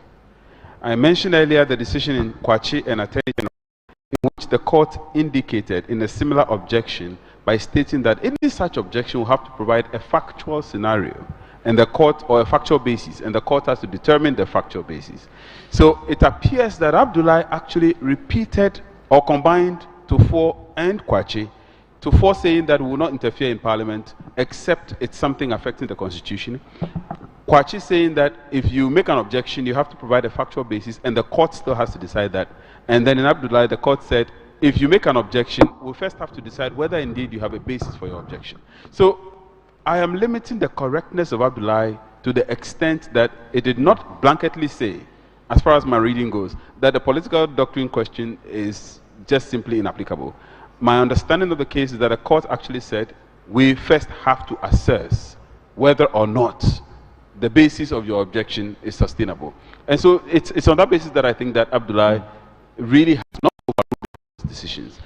Speaker 5: I mentioned earlier the decision in Kwachi and Attorney General, in which the court indicated in a similar objection by stating that any such objection will have to provide a factual scenario and the court, or a factual basis, and the court has to determine the factual basis. So it appears that Abdullahi actually repeated or combined 2-4 and Kwachi, 2-4 saying that we will not interfere in Parliament except it's something affecting the Constitution. Kwachi saying that if you make an objection, you have to provide a factual basis, and the court still has to decide that. And then in Abdullahi, the court said, if you make an objection, we'll first have to decide whether indeed you have a basis for your objection. So I am limiting the correctness of Abdullahi to the extent that it did not blanketly say, as far as my reading goes, that the political doctrine question is just simply inapplicable. My understanding of the case is that the court actually said, we first have to assess whether or not the basis of your objection is sustainable. And so it's on that basis that I think that Abdullahi really has not overruled decisions.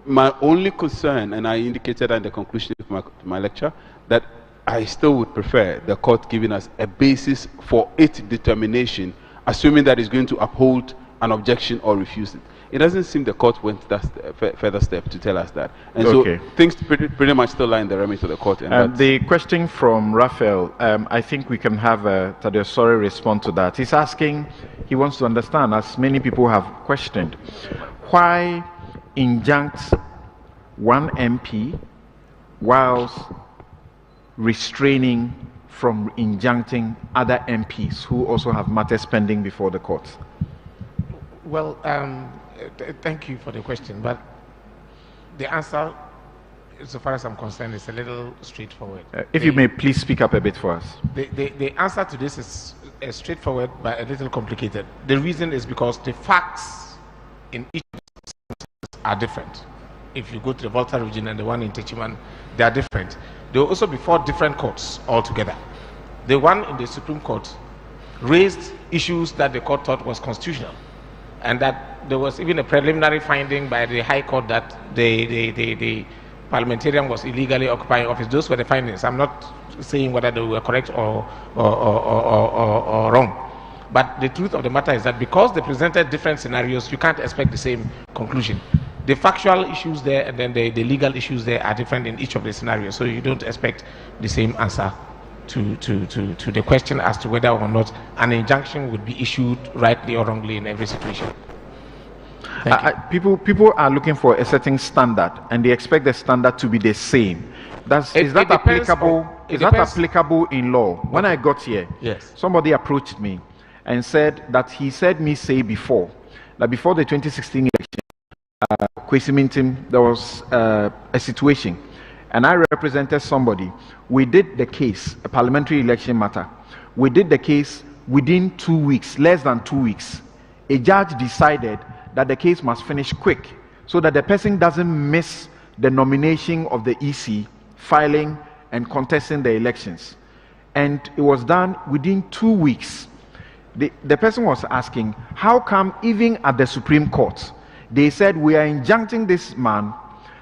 Speaker 5: My only concern, and I indicated in the conclusion of my lecture, that I still would prefer the court giving us a basis for its determination, assuming that it's going to uphold an objection or refuse it. It doesn't seem the court went that further step to tell us that. And so things pretty much still lie in the remit of the court. And
Speaker 1: the question from Raphael, I think we can have Tadeo Sori respond to that. He's asking, he wants to understand, as many people have questioned, why injunct one MP whilst restraining from injuncting other MPs who also have matters pending before the court?
Speaker 13: Well, thank you for the question, but the answer, so far as I'm concerned, is a little straightforward.
Speaker 1: If you may please speak up a bit for us.
Speaker 13: The answer to this is straightforward but a little complicated. The reason is because the facts in each are different. If you go to the Volta region and the one in Techiman, they are different. They will also be 4 different courts altogether. The one in the Supreme Court raised issues that the court thought was constitutional, and that there was even a preliminary finding by the High Court that the parliamentarian was illegally occupying office. Those were the findings. I'm not saying whether they were correct or wrong. But the truth of the matter is that because they presented different scenarios, you can't expect the same conclusion. The factual issues there and then the legal issues there are different in each of the scenarios, so you don't expect the same answer to the question as to whether or not an injunction would be issued rightly or wrongly in every situation.
Speaker 1: People are looking for a certain standard, and they expect the standard to be the same. Is that applicable in law? When I got here,
Speaker 13: yes,
Speaker 1: somebody approached me and said that he said me say before that before the 2016 election, there was a situation, and I represented somebody. We did the case, a parliamentary election matter. We did the case within 2 weeks, less than 2 weeks. A judge decided that the case must finish quick so that the person doesn't miss the nomination of the EC, filing and contesting the elections. And it was done within 2 weeks. The person was asking, how come even at the Supreme Court, they said we are injuncting this man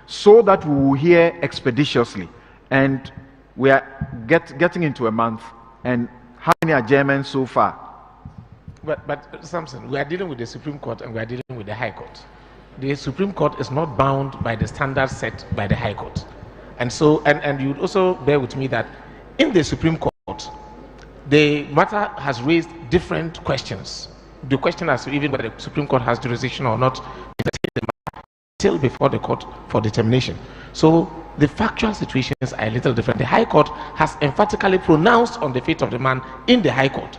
Speaker 1: so that we will hear expeditiously, and we are getting into a month, and how many adjournments so far?
Speaker 13: But Samson, we are dealing with the Supreme Court and we are dealing with the High Court. The Supreme Court is not bound by the standards set by the High Court. And so, and you'd also bear with me that in the Supreme Court, the matter has raised different questions. The question as to even whether the Supreme Court has jurisdiction or not, still before the court for determination. So the factual situations are a little different. The High Court has emphatically pronounced on the fate of the man in the High Court.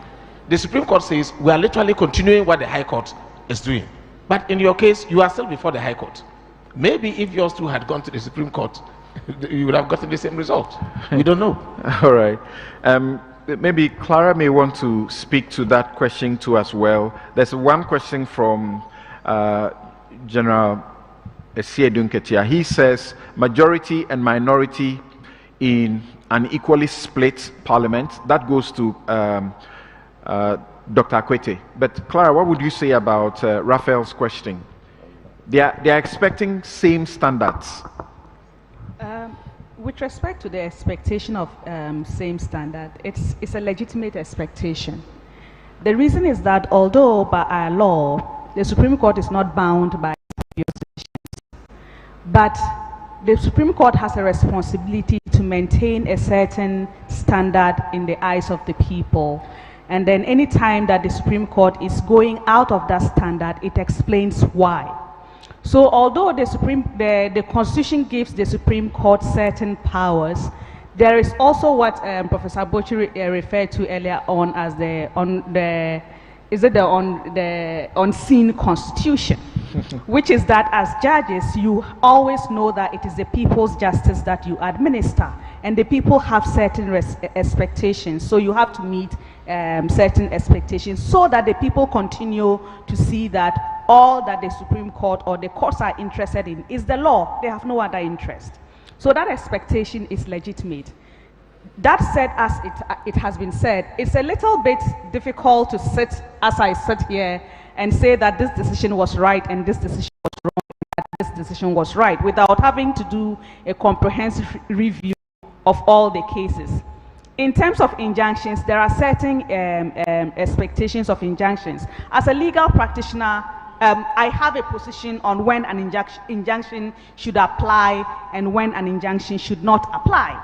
Speaker 13: The Supreme Court says we are literally continuing what the High Court is doing. But in your case, you are still before the High Court. Maybe if yours too had gone to the Supreme Court, you would have gotten the same result. We don't know.
Speaker 1: All right. Maybe Clara may want to speak to that question too as well. There's one question from General Esiedun Ketia. He says majority and minority in an equally split parliament. That goes to Dr. Akwete. But Clara, what would you say about Raphael's question? They are expecting same standards.
Speaker 7: With respect to the expectation of same standard, it's a legitimate expectation. The reason is that although by our law, the Supreme Court is not bound by decisions, but the Supreme Court has a responsibility to maintain a certain standard in the eyes of the people. And then any time that the Supreme Court is going out of that standard, it explains why. So although the Constitution gives the Supreme Court certain powers, there is also what Professor Bochi referred to earlier on as the unseen constitution, which is that as judges, you always know that it is the people's justice that you administer, and the people have certain expectations. So you have to meet certain expectations so that the people continue to see that all that the Supreme Court or the courts are interested in is the law. They have no other interest. So that expectation is legitimate. That said, as it has been said, it's a little bit difficult to sit as I sit here and say that this decision was right and this decision was wrong, and that this decision was right, without having to do a comprehensive review of all the cases. In terms of injunctions, there are certain expectations of injunctions. As a legal practitioner, I have a position on when an injunction should apply and when an injunction should not apply.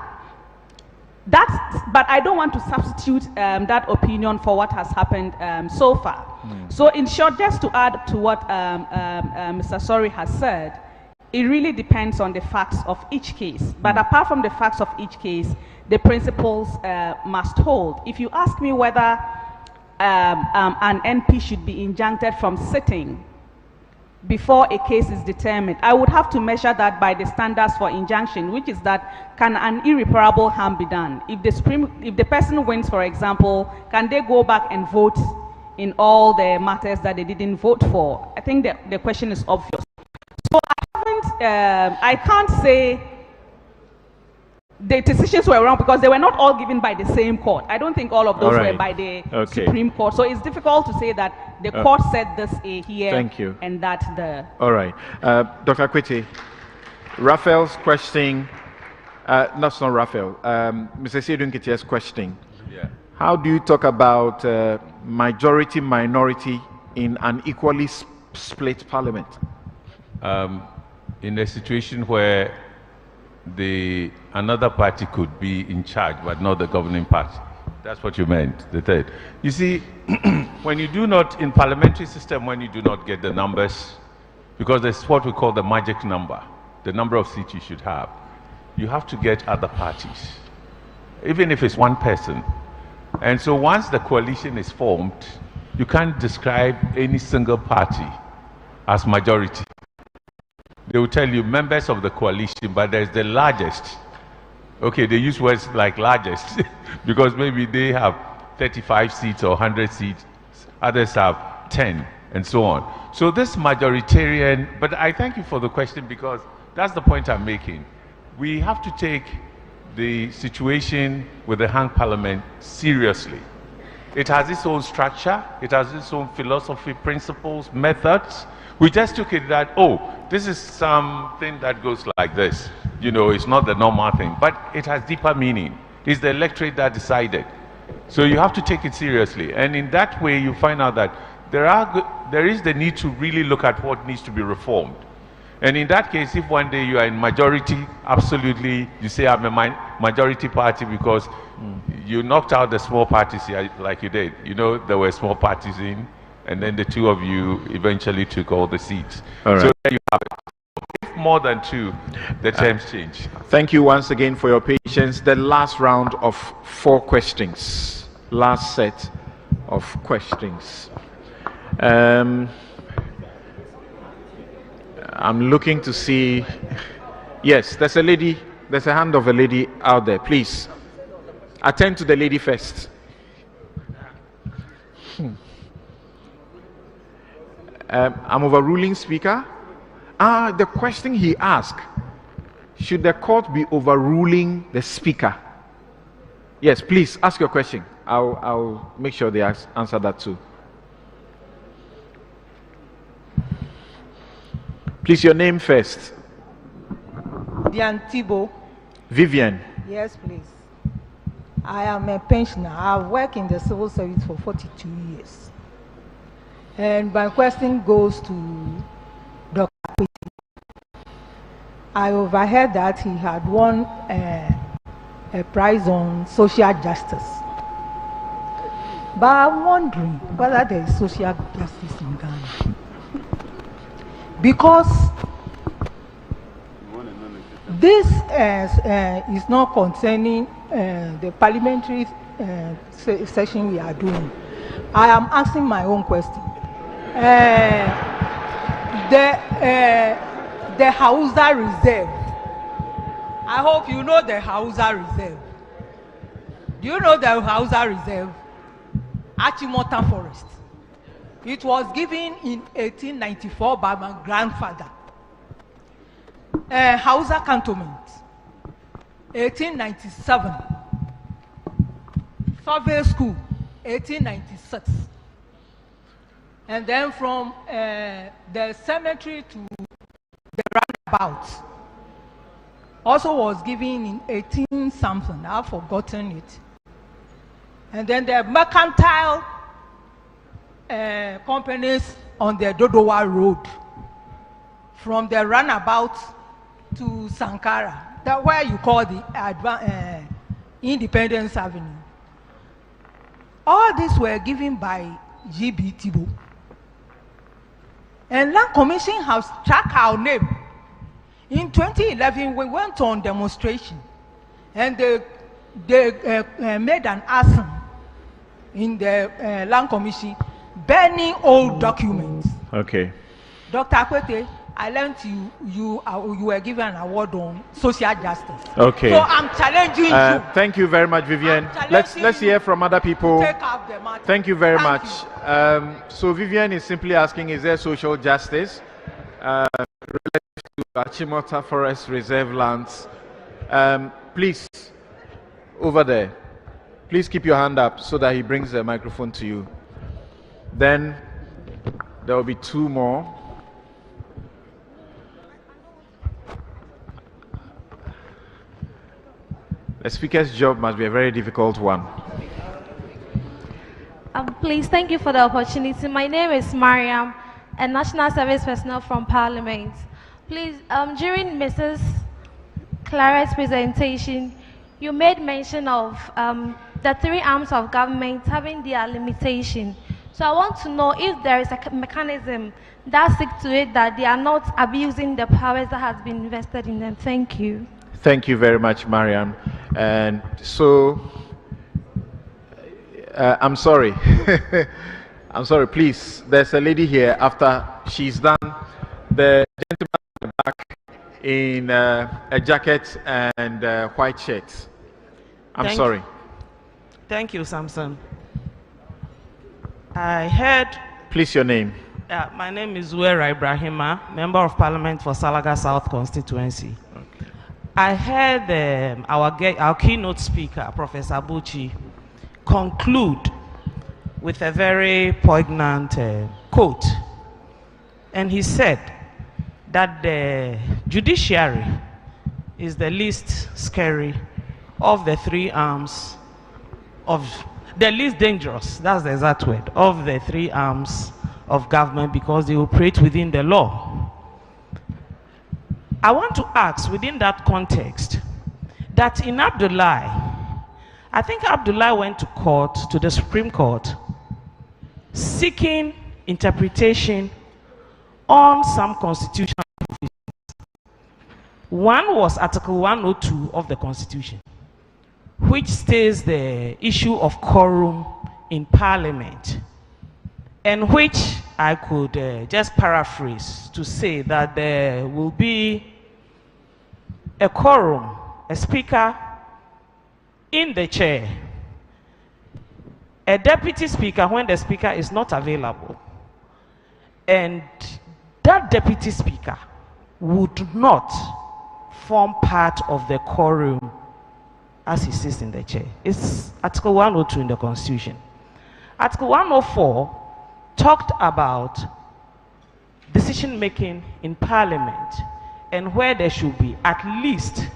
Speaker 7: But I don't want to substitute that opinion for what has happened so far. So in short, just to add to what Mr. Sori has said, it really depends on the facts of each case. But apart from the facts of each case, the principles must hold. If you ask me whether an NP should be injuncted from sitting before a case is determined, I would have to measure that by the standards for injunction, which is that can an irreparable harm be done? If the person wins, for example, can they go back and vote in all the matters that they didn't vote for? I think the question is obvious. So I can't say the decisions were wrong because they were not all given by the same court. I don't think all of those were by the Supreme Court. So it's difficult to say that the court said this here and that there.
Speaker 1: All right. Dr. Akwete, Raphael's question, not Raphael, Mr. Esiedun Ketia's question.
Speaker 8: Yeah.
Speaker 1: How do you talk about majority, minority in an equally split parliament?
Speaker 8: In a situation where another party could be in charge, but not the governing party. That's what you meant, the third. You see, when you do not, in parliamentary system, when you do not get the numbers, because there's what we call the magic number, the number of seats you should have, you have to get other parties, even if it's one person. And so once the coalition is formed, you can't describe any single party as majority. They will tell you members of the coalition, but there's the largest. Okay, they use words like largest because maybe they have 35 seats or 100 seats, others have 10, and so on. So this majoritarian, but I thank you for the question because that's the point I'm making. We have to take the situation with the hung parliament seriously. It has its own structure, it has its own philosophy, principles, methods. We just took it that, oh, this is something that goes like this. You know, it's not the normal thing, but it has deeper meaning. It's the electorate that decided. So you have to take it seriously. And in that way, you find out that there is the need to really look at what needs to be reformed. And in that case, if one day you are in majority, absolutely, you say I'm a majority party because you knocked out the small parties here like you did. You know, there were small parties in, and then the two of you eventually took all the seats.
Speaker 1: All right.
Speaker 8: So there you have it. If more than 2, the terms change.
Speaker 1: Thank you once again for your patience. The last round of 4 questions. Last set of questions. I'm looking to see. Yes, there's a lady. There's a hand of a lady out there. Please attend to the lady first. I'm overruling speaker. The question he asked: should the court be overruling the speaker? Yes, please ask your question. I'll make sure they answer that too. Please, your name first.
Speaker 14: Viantibo.
Speaker 1: Vivian.
Speaker 14: Yes, please. I am a pensioner. I've worked in the civil service for 42 years. And my question goes to Dr. Apeti. I overheard that he had won a prize on social justice. But I'm wondering whether there is social justice in Ghana. Because this is not concerning the parliamentary session we are doing. I am asking my own question. The Hausa Reserve. I hope you know the Hausa Reserve. Do you know the Hausa Reserve? Achimota Forest. It was given in 1894 by my grandfather. Hausa Cantonment, 1897. Survey School, 1896. And then from the cemetery to the roundabout, also was given in 18 something. I've forgotten it. And then the mercantile companies on the Dodowa Road, from the runabout to Sankara, that where you call the Independence Avenue. All these were given by G.B. Thibault. And Land Commission has struck our name. In 2011, we went on demonstration, and they made an arson in the Land Commission, burning old documents.
Speaker 1: Okay.
Speaker 14: Dr. Akwete, I learned you were given an award on social justice.
Speaker 1: Okay.
Speaker 14: So I'm challenging you.
Speaker 1: Thank you very much, Vivian. Let's hear from other people.
Speaker 14: Take up the matter.
Speaker 1: Thank you very much. So Vivian is simply asking, is there social justice related to Achimota Forest Reserve lands? Please, over there. Please keep your hand up so that he brings the microphone to you. Then there will be 2 more. The speaker's job must be a very difficult one.
Speaker 15: Please, thank you for the opportunity. My name is Mariam, a National Service personnel from Parliament. Please, during Mrs. Clara's presentation, you made mention of the 3 arms of government having their limitation. So I want to know if there is a mechanism that sticks to it, that they are not abusing the powers that has been invested in them. Thank you.
Speaker 1: Thank you very much, Mariam. And so, I'm sorry. I'm sorry, please. There's a lady here. After she's done, the gentleman in the back in a jacket and white shirt. I'm sorry.
Speaker 16: Thank you, Samson. I heard...
Speaker 1: Please, your name.
Speaker 16: My name is Zuera Ibrahima, Member of Parliament for Salaga South Constituency. Okay. I heard our keynote speaker, Professor Abuchi, conclude with a very poignant quote. And he said that the judiciary is the least scary of the 3 arms of the least dangerous, that's the exact word, of the 3 arms of government, because they operate within the law. I want to ask, within that context, that in Abdullahi, I think Abdullahi went to court, to the Supreme Court, seeking interpretation on some constitutional provisions. One was Article 102 of the Constitution, which states the issue of quorum in Parliament, and which I could just paraphrase to say that there will be a quorum, a speaker in the chair, a deputy speaker when the speaker is not available, and that deputy speaker would not form part of the quorum as he sits in the chair. It's Article 102 in the Constitution. Article 104 talked about decision making in Parliament and where there should be at least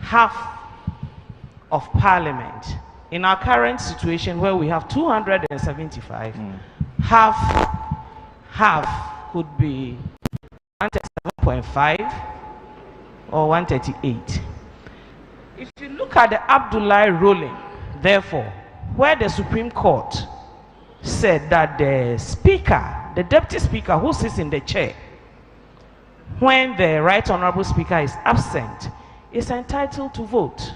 Speaker 16: half of Parliament. In our current situation where we have 275, half could be 137.5 or 138. If you look at the Abdullahi ruling, therefore, where the Supreme Court said that the speaker, the deputy speaker who sits in the chair, when the right honorable speaker is absent, is entitled to vote.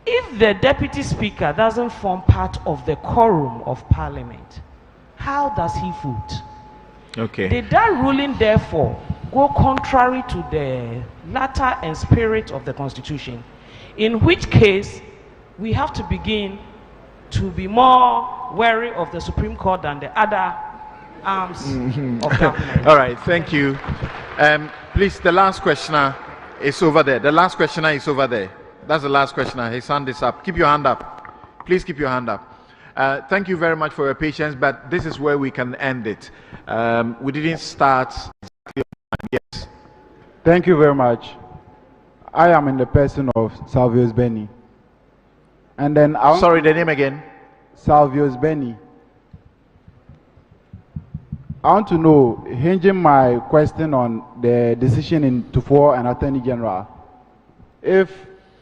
Speaker 16: If the deputy speaker doesn't form part of the quorum of Parliament, how does he vote?
Speaker 1: Okay.
Speaker 16: Did that ruling therefore go contrary to the letter and spirit of the Constitution? In which case, we have to begin to be more wary of the Supreme Court than the other arms of government.
Speaker 1: All right, thank you. Please, the last questioner is over there. The last questioner is over there. That's the last questioner. His hand is up. Keep your hand up. Please keep your hand up. Thank you very much for your patience, but this is where we can end it. We didn't start exactly on time. Yes.
Speaker 17: Thank you very much. I am in the person of Salvius Benny. And then
Speaker 1: sorry, the name again?
Speaker 17: Salvius Benny. I want to know, hinging my question on the decision in Tufo and Attorney General, if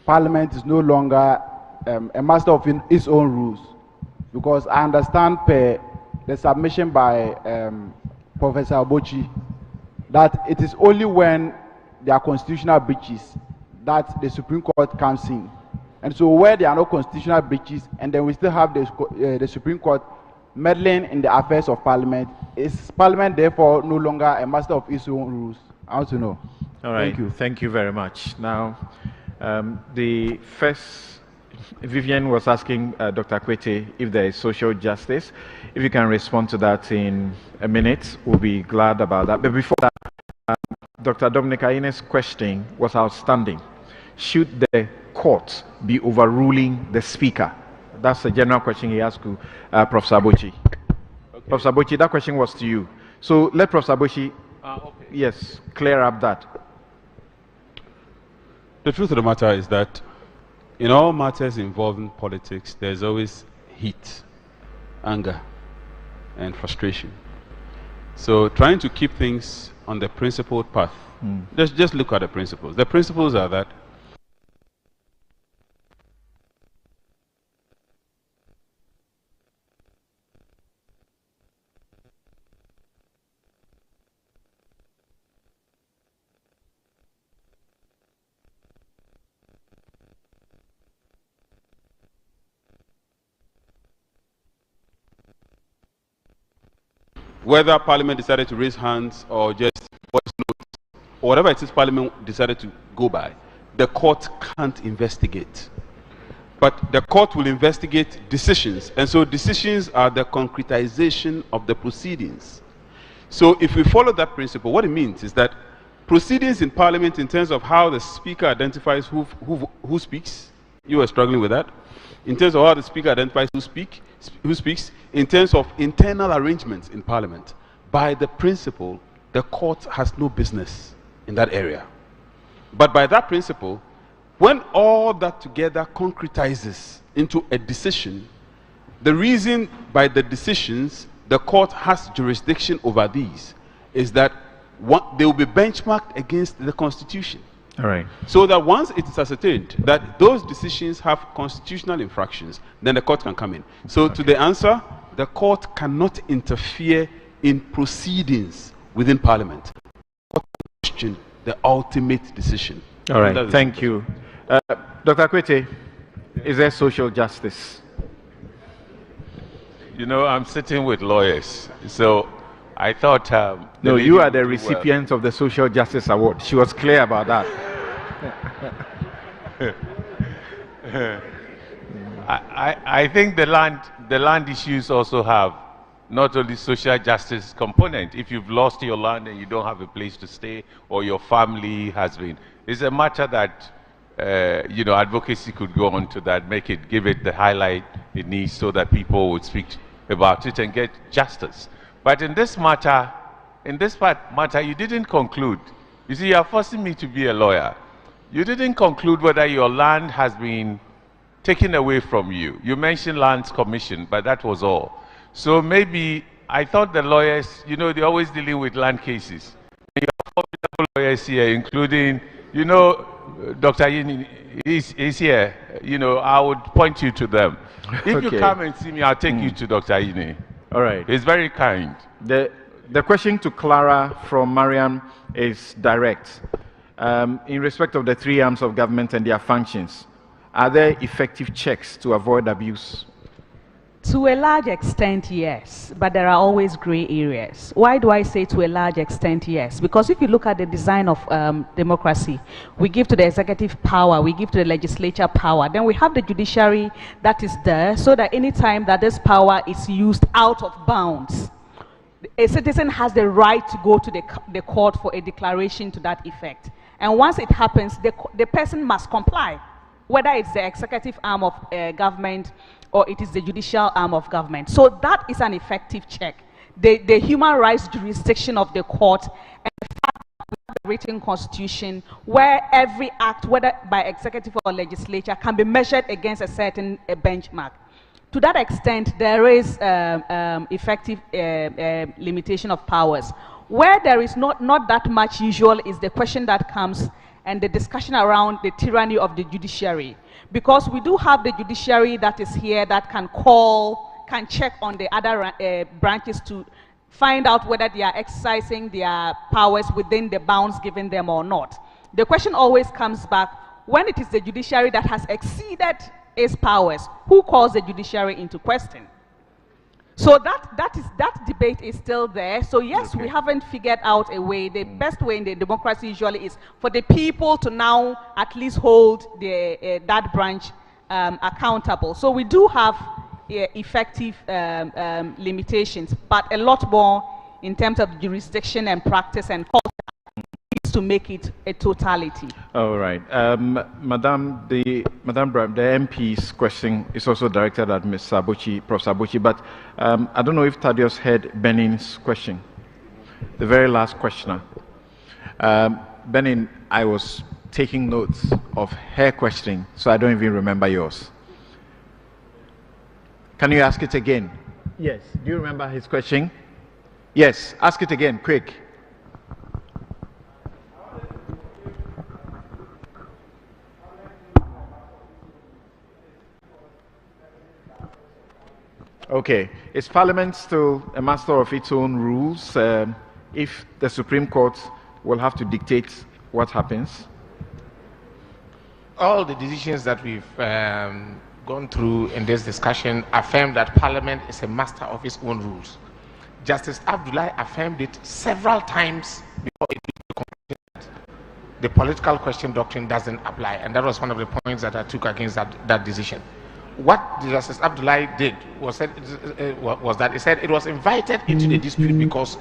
Speaker 17: Parliament is no longer a master of its own rules, because I understand per the submission by Professor Obochi that it is only when there are constitutional breaches that the Supreme Court comes in. And so where there are no constitutional breaches and then we still have the Supreme Court meddling in the affairs of Parliament, is Parliament therefore no longer a master of its own rules? I want to know.
Speaker 1: All right.
Speaker 17: Thank you.
Speaker 1: Thank you very much. Now, the first, Vivian was asking Dr. Kwete if there is social justice. If you can respond to that in a minute, we'll be glad about that. But before that, Dr. Dominic Ayene's question was outstanding. Should the court be overruling the speaker? That's the general question he asked to Professor Abochi. Okay. Professor Abochi, that question was to you. So let Professor Abochi, yes, clear up that.
Speaker 5: The truth of the matter is that in all matters involving politics, there's always heat, anger, and frustration. So trying to keep things on the principled path, just look at the principles. The principles are that whether Parliament decided to raise hands or just voice notes, or whatever it is Parliament decided to go by, the court can't investigate. But the court will investigate decisions, and so decisions are the concretization of the proceedings. So if we follow that principle, what it means is that proceedings in Parliament in terms of how the Speaker identifies who speaks, you are struggling with that, in terms of how the Speaker identifies who speaks, in terms of internal arrangements in Parliament, by the principle, the court has no business in that area. But by that principle, when all that together concretizes into a decision, the reason by the decisions the court has jurisdiction over these is that they will be benchmarked against the Constitution.
Speaker 1: All right.
Speaker 5: So that once it is ascertained that those decisions have constitutional infractions, then the court can come in. So to the answer, the court cannot interfere in proceedings within Parliament. The court can question the ultimate decision.
Speaker 1: All right, thank you. Dr. Kwete, is there social justice?
Speaker 8: You know, I'm sitting with lawyers, so I thought...
Speaker 1: no, you are the recipient of the Social Justice Award. She was clear about that.
Speaker 8: I think the land issues also have not only social justice component. If you've lost your land and you don't have a place to stay, or your family has been, it's a matter that you know, advocacy could go on to that, give it the highlight it needs, so that people would speak about it and get justice. But in this matter, you didn't conclude. You see, you are forcing me to be a lawyer. You didn't conclude whether your land has been taken away from you. You mentioned lands commission, but that was all. So maybe, I thought the lawyers, you know, they're always dealing with land cases. And you have formidable lawyers here, including, you know, Dr. Yini is here. You know, I would point you to them. If you come and see me, I'll take you to Dr. Yini.
Speaker 1: All right.
Speaker 8: He's very kind.
Speaker 1: The question to Clara from Mariam is direct. In respect of the three arms of government and their functions, are there effective checks to avoid abuse?
Speaker 7: To a large extent, yes, but there are always gray areas. Why do I say to a large extent, yes? Because if you look at the design of democracy, we give to the executive power, we give to the legislature power, then we have the judiciary that is there, so that any time that this power is used out of bounds, a citizen has the right to go to the court for a declaration to that effect. And once it happens, the person must comply, whether it's the executive arm of government or it is the judicial arm of government. So that is an effective check. The human rights jurisdiction of the court, and the fact that we have a written constitution where every act, whether by executive or legislature, can be measured against a certain benchmark. To that extent, there is effective limitation of powers. Where there is not that much usual is the question that comes and the discussion around the tyranny of the judiciary. Because we do have the judiciary that is here that can check on the other branches to find out whether they are exercising their powers within the bounds given them or not. The question always comes back, when it is the judiciary that has exceeded its powers, who calls the judiciary into question? So that debate is still there. So yes, we haven't figured out a way. The best way in the democracy usually is for the people to now at least hold that branch accountable. So we do have effective limitations, but a lot more in terms of jurisdiction and practice and culture to make it a totality. All right.
Speaker 1: Madam, the MP's question is also directed at Ms. Sabuchi, Prof. Sabuchi, but I don't know if Thaddeus heard Benin's question, the very last questioner. Benin, I was taking notes of her question, so I don't even remember yours. Can you ask it again? Yes. Do you remember his question? Yes. Ask it again, quick. Okay, is Parliament still a master of its own rules if the Supreme Court will have to dictate what happens?
Speaker 13: All the decisions that we've gone through in this discussion affirm that Parliament is a master of its own rules. Justice Abdullahi affirmed it several times before it became that the political question doctrine doesn't apply, and that was one of the points that I took against that decision. What Justice Abdullahi did was that he said it was invited into the dispute because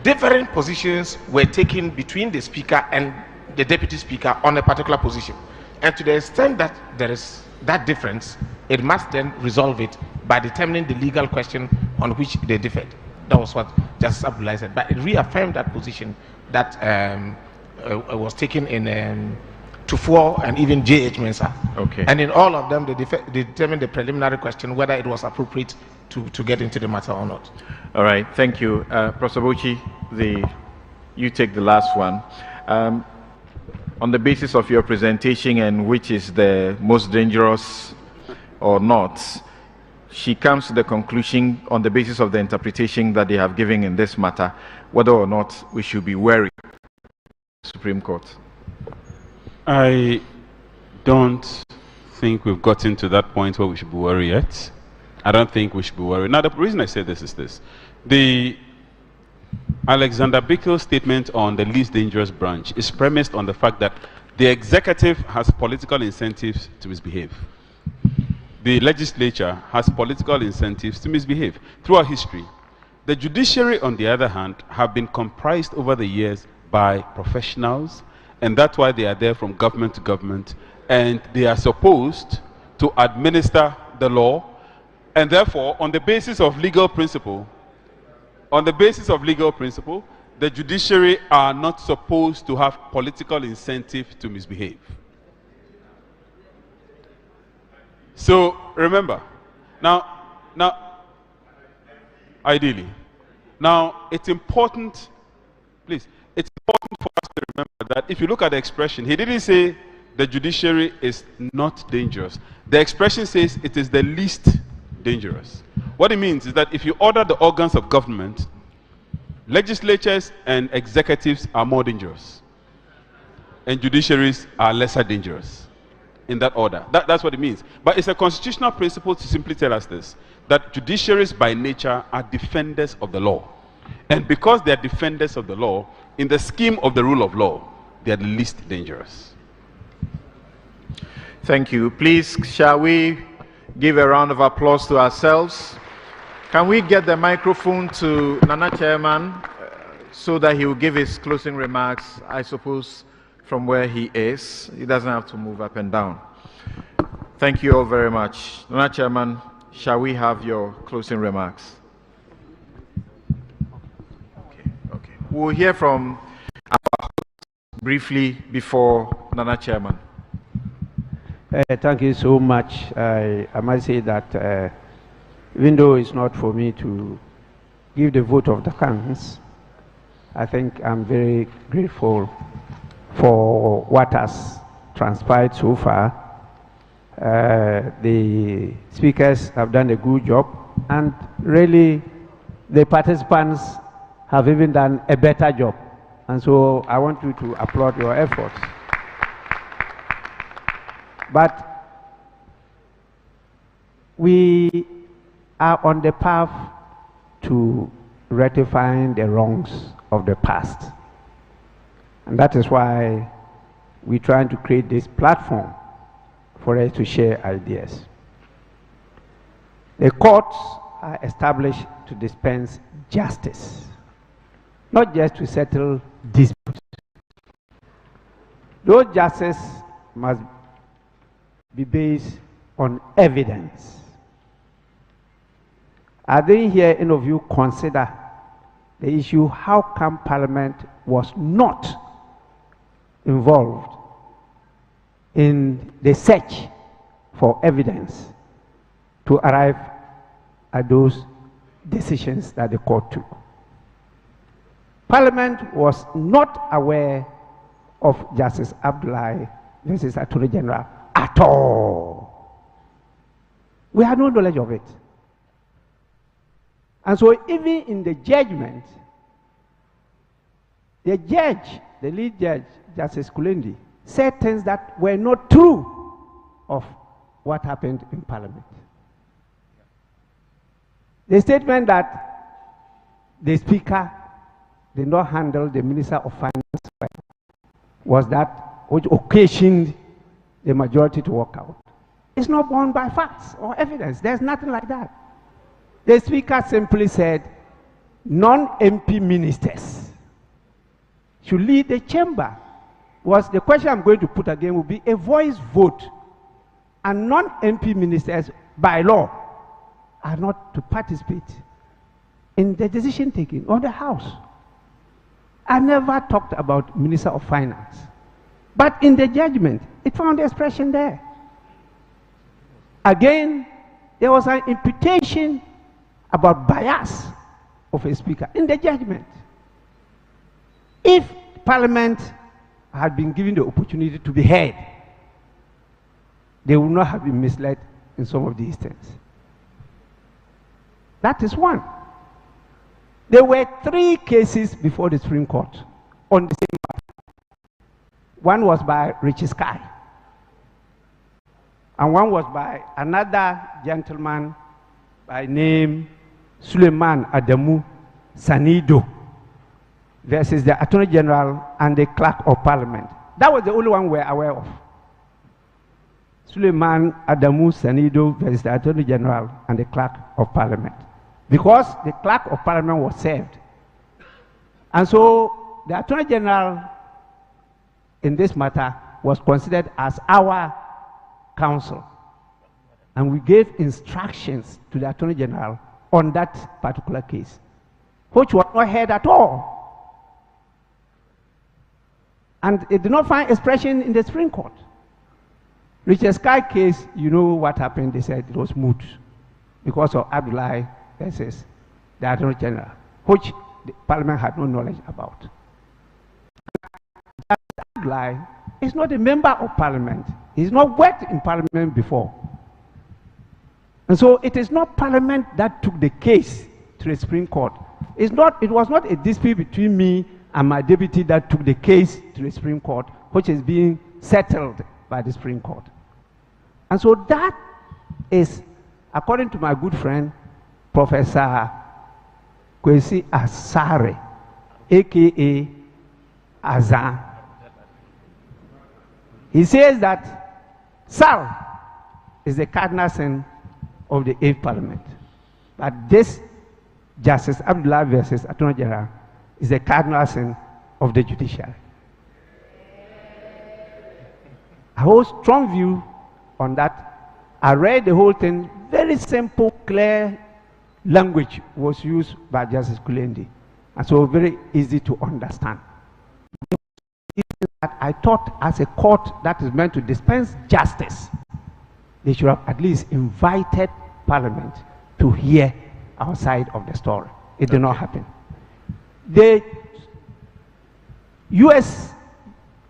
Speaker 13: different positions were taken between the Speaker and the Deputy Speaker on a particular position. And to the extent that there is that difference, it must then resolve it by determining the legal question on which they differed. That was what Justice Abdullahi said. But it reaffirmed that position that was taken in Tufo and even J.H. Mensah. Okay. And in all of them, they determined the preliminary question whether it was appropriate to get into the matter or not.
Speaker 1: All right, thank you. Professor Bochi, you take the last one. On the basis of your presentation and which is the most dangerous or not, she comes to the conclusion on the basis of the interpretation that they have given in this matter, whether or not we should be wary Supreme Court?
Speaker 5: I don't think we've gotten to that point where we should be worried yet. I don't think we should be worried. Now, the reason I say this is this. The Alexander Bickel's statement on the least dangerous branch is premised on the fact that the executive has political incentives to misbehave. The legislature has political incentives to misbehave. Throughout history, the judiciary, on the other hand, have been comprised over the years by professionals, and that's why they are there from government to government, and they are supposed to administer the law, and therefore, on the basis of legal principle, the judiciary are not supposed to have political incentive to misbehave. So remember, now, ideally, now it's important, please, it's important for us to remember that if you look at the expression, he didn't say the judiciary is not dangerous. The expression says it is the least dangerous. What it means is that if you order the organs of government, legislatures and executives are more dangerous, and judiciaries are lesser dangerous, in that order. That's what it means. But it's a constitutional principle to simply tell us this, that judiciaries by nature are defenders of the law. And because they are defenders of the law, in the scheme of the rule of law, they are the least dangerous.
Speaker 1: Thank you. Please, shall we give a round of applause to ourselves? Can we get the microphone to Nana Chairman so that he will give his closing remarks, I suppose, from where he is. He doesn't have to move up and down. Thank you all very much. Nana Chairman, shall we have your closing remarks? Okay. We'll hear from our host briefly before Nana Chairman.
Speaker 4: Thank you so much. I must say that even though it's not for me to give the vote of the thanks, I think I'm very grateful for what has transpired so far. The speakers have done a good job, and really the participants have even done a better job. And so I want you to applaud your efforts. But we are on the path to rectifying the wrongs of the past. And that is why we're trying to create this platform for us to share ideas. The courts are established to dispense justice, not just to settle disputes. Those justice must be based on evidence. I didn't hear any of you consider the issue, how come Parliament was not involved in the search for evidence to arrive at those decisions that the court took. Parliament was not aware of Justice Abdullahi versus Attorney General at all. We had no knowledge of it. And so even in the judgment, the judge, the lead judge, Justice Kulendi, said things that were not true of what happened in Parliament. The statement that the Speaker did not handle the Minister of Finance was that which occasioned the majority to walk out. It's not borne by facts or evidence. There's nothing like that. The Speaker simply said non-MP ministers should lead the chamber. Was the question I'm going to put again will be a voice vote, and non-MP ministers by law are not to participate in the decision taking of the House. I never talked about Minister of Finance, but in the judgment it found expression there. Again, there was an imputation about bias of a speaker in the judgment. If Parliament had been given the opportunity to be heard, they would not have been misled in some of these things. That is one. There were 3 cases before the Supreme Court on the same matter. One was by Richie Sky, and one was by another gentleman by name Suleiman Adamu Sanido versus the Attorney General and the Clerk of Parliament. That was the only one we're aware of. Suleiman Adamu Sanido versus the Attorney General and the Clerk of Parliament. Because the Clerk of Parliament was served. And so the Attorney General in this matter was considered as our counsel. And we gave instructions to the Attorney General on that particular case, which was not heard at all. And it did not find expression in the Supreme Court. Richard Sky case, you know what happened, they said it was moot because of Abdullahi versus the Attorney General, which the Parliament had no knowledge about. Abdullahi is not a member of Parliament. He's not worked in Parliament before. And so it is not Parliament that took the case to the Supreme Court. It was not a dispute between me and my deputy that took the case to the Supreme Court, which is being settled by the Supreme Court. And so that is, according to my good friend, Professor Kwesi Asare, aka Azan. He says that Sal is the cardinal sin of the 8th Parliament. But this Justice Abdullah versus Attorney General is the cardinal sin of the judiciary. I hold strong view on that. I read the whole thing, very simple, clear language was used by Justice Kulendi. And so very easy to understand. That I thought as a court that is meant to dispense justice, they should have at least invited Parliament to hear our side of the story. It did not happen. The US,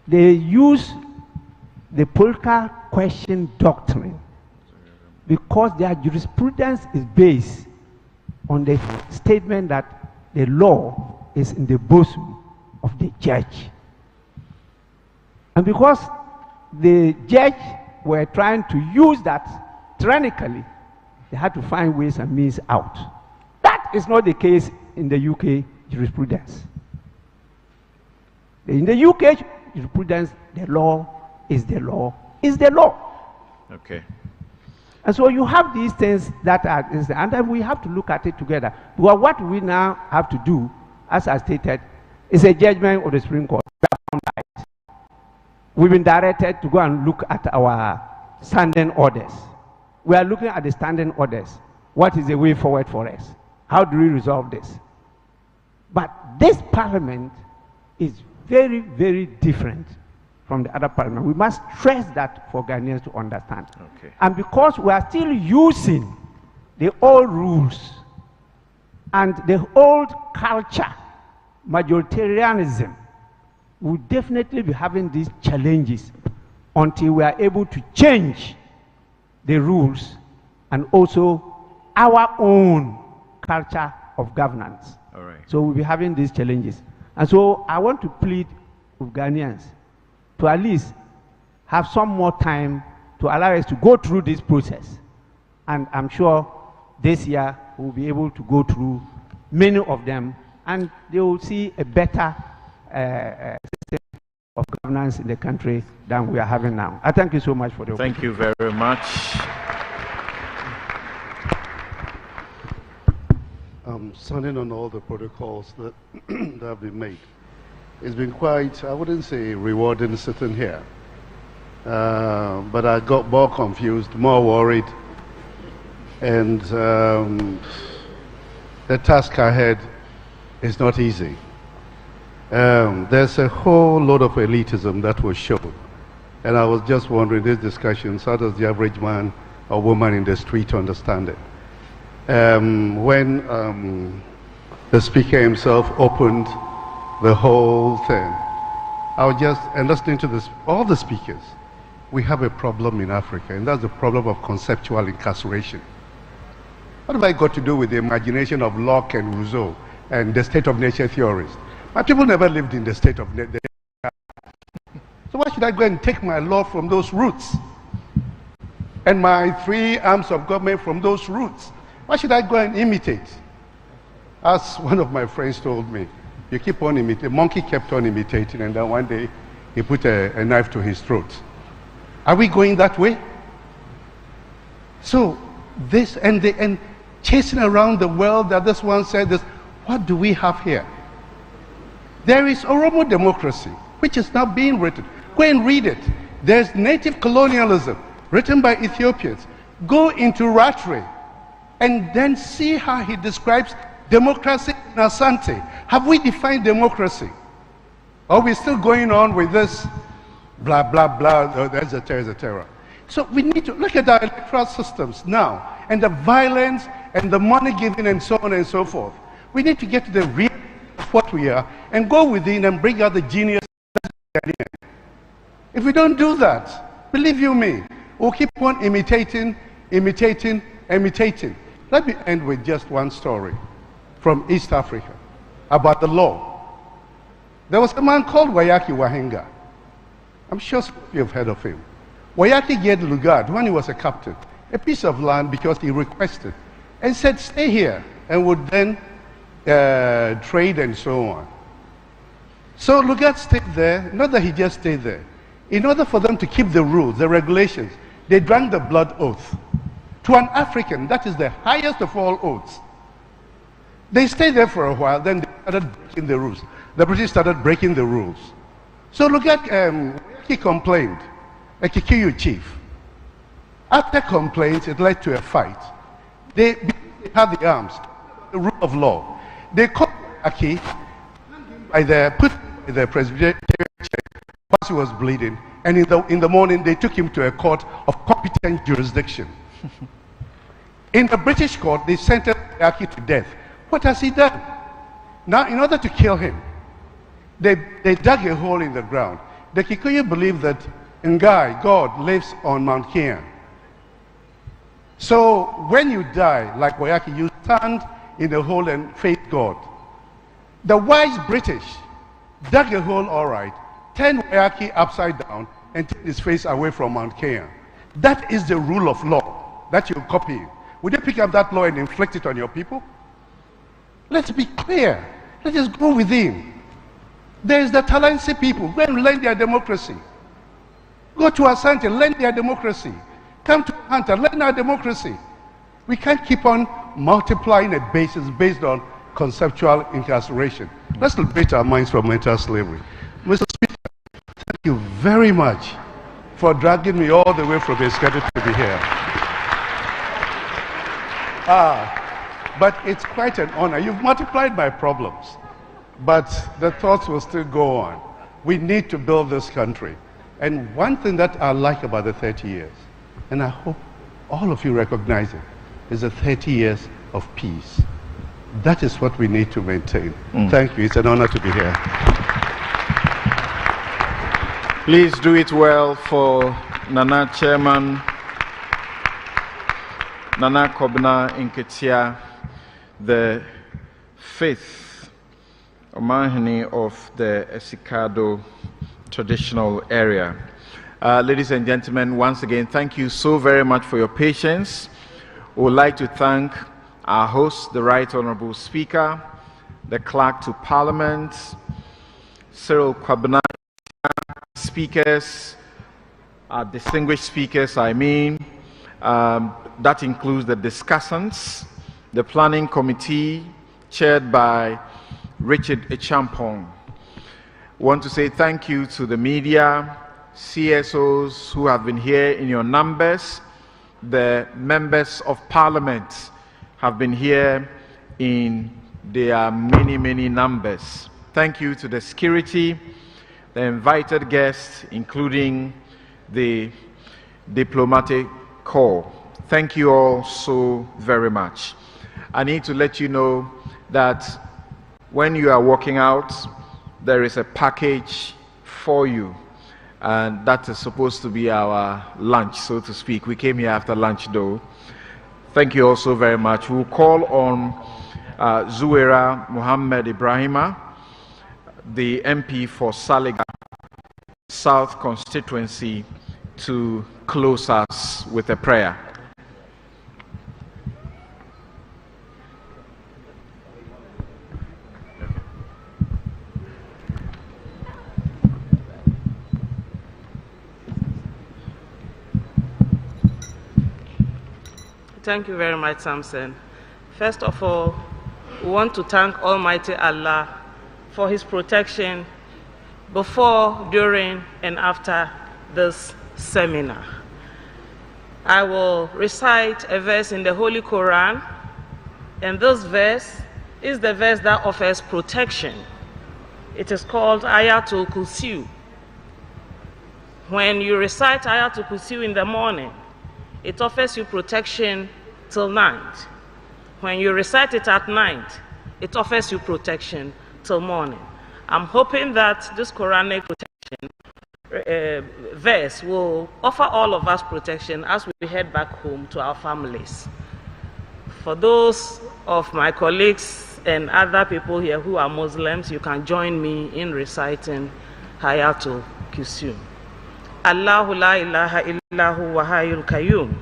Speaker 4: they use the political question doctrine because their jurisprudence is based on the statement that the law is in the bosom of the judge. And because the judge were trying to use that tyrannically, they had to find ways and means out. That is not the case in the UK jurisprudence. In the UK jurisprudence, the law is the law is the law.
Speaker 1: Okay.
Speaker 4: And so you have these things that are, and then we have to look at it together. Because what we now have to do, as I stated, is a judgment of the Supreme Court. We've been directed to go and look at our standing orders. We are looking at the standing orders. What is the way forward for us? How do we resolve this? But this Parliament is very, very different from the other Parliament. We must stress that for Ghanaians to understand.
Speaker 1: Okay.
Speaker 4: And because we are still using the old rules and the old culture, majoritarianism, we'll definitely be having these challenges until we are able to change the rules and also our own culture of governance.
Speaker 1: All right.
Speaker 4: So we'll be having these challenges. And so I want to plead with Ghanaians to at least have some more time to allow us to go through this process. And I'm sure this year we'll be able to go through many of them and they will see a better system of governance in the country than we are having now. I thank you so much for the opportunity.
Speaker 1: Thank you very much.
Speaker 2: Standing on all the protocols that, that have been made, it's been quite, I wouldn't say rewarding sitting here, but I got more confused, more worried, and the task ahead is not easy. There's a whole lot of elitism that was shown, and I was just wondering, these discussions, how does the average man or woman in the street understand it? When the speaker himself opened the whole thing, I was just, and listening to this, all the speakers, we have a problem in Africa, and that's the problem of conceptual incarceration. What have I got to do with the imagination of Locke and Rousseau and the state of nature theorists? My people never lived in the state of nature. So why should I go and take my law from those roots? And my 3 arms of government from those roots? Why should I go and imitate? As one of my friends told me, you keep on imitating. The monkey kept on imitating, and then one day he put a knife to his throat. Are we going that way? So this and chasing around the world, that this one said this, what do we have here? There is Oromo democracy, which is now being written. Go and read it. There's native colonialism, written by Ethiopians. Go into Rattray and then see how he describes democracy in Asante. Have we defined democracy? Or are we still going on with this blah, blah, blah, oh, there's a terror. So we need to look at our electoral systems now, and the violence and the money given and so on and so forth. We need to get to the real of what we are and go within and bring out the genius. If we don't do that, believe you me, we'll keep on imitating. Let me end with just one story from East Africa about the law. There was a man called Wayaki Wahenga. I'm sure some of you have heard of him. Wayaki gave Lugard, when he was a captain, a piece of land because he requested, and said, stay here, and would then trade and so on. So Lugard stayed there, not that he just stayed there. In order for them to keep the rules, the regulations, they drank the blood oath. To an African, that is the highest of all oaths. They stayed there for a while, then they started breaking the rules. The British started breaking the rules. So Lugard, he complained, a Kikuyu chief. After complaints, it led to a fight. They had the arms, the rule of law. They caught Aki by the Presbyterian chair because he was bleeding, and in the morning they took him to a court of competent jurisdiction. In the British court, they sentenced Aki to death. What has he done? Now, in order to kill him, they dug a hole in the ground. The Kikuyu believe that Ngai, God, lives on Mount Kenya. So when you die, like Wayaki, you stand in the hole and face God. The wise British dug a hole, all right, turned Wayaki upside down and turned his face away from Mount Kenya. That is the rule of law that you copy. Would you pick up that law and inflict it on your people? Let's be clear. Let us go within. There is the Talansi people. Go and learn their democracy. Go to Asante, learn their democracy. Come to Hunter, learn our democracy. We can't keep on multiplying a basis based on conceptual incarceration. Let's liberate our minds from mental slavery. Mr. Speaker, thank you very much for dragging me all the way from his schedule to be here. But it's quite an honor. You've multiplied my problems, but the thoughts will still go on. We need to build this country. And one thing that I like about the 30 years, and I hope all of you recognize it, is the 30 years of peace. That is what we need to maintain. Thank you. It's an honor to be here.
Speaker 1: Please do it well for Nana Chairman Nana Kobna Nketia, the 5th Omahini of the Esikado traditional area. Ladies and gentlemen, once again, thank you so very much for your patience. We would like to thank our host, the Right Honorable Speaker, the Clerk to Parliament, Cyril Kwabena, speakers, distinguished speakers, that includes the discussants, the Planning Committee, chaired by Richard Echampong. I want to say thank you to the media, CSOs who have been here in your numbers. The members of Parliament have been here in their many, many numbers. Thank you to the security, the invited guests, including the diplomatic corps. Thank you all so very much. I need to let you know that when you are walking out, there is a package for you, and that is supposed to be our lunch, so to speak. We came here after lunch, though. Thank you all so very much. We'll call on Zuwaira Mohammed Ibrahima, the MP for Saliga. South constituency to close us with a prayer.
Speaker 16: Thank you very much, Samson. First of all, we want to thank Almighty Allah for His protection before, during, and after this seminar. I will recite a verse in the Holy Quran, and this verse is the verse that offers protection. It is called Ayatul Kursi. When you recite Ayatul Kursi in the morning, it offers you protection till night. When you recite it at night, it offers you protection till morning. I'm hoping that this Quranic protection verse will offer all of us protection as we head back home to our families. For those of my colleagues and other people here who are Muslims, you can join me in reciting Ayatul Kursi. Allahu la ilaha illahu wa hayyul qayyum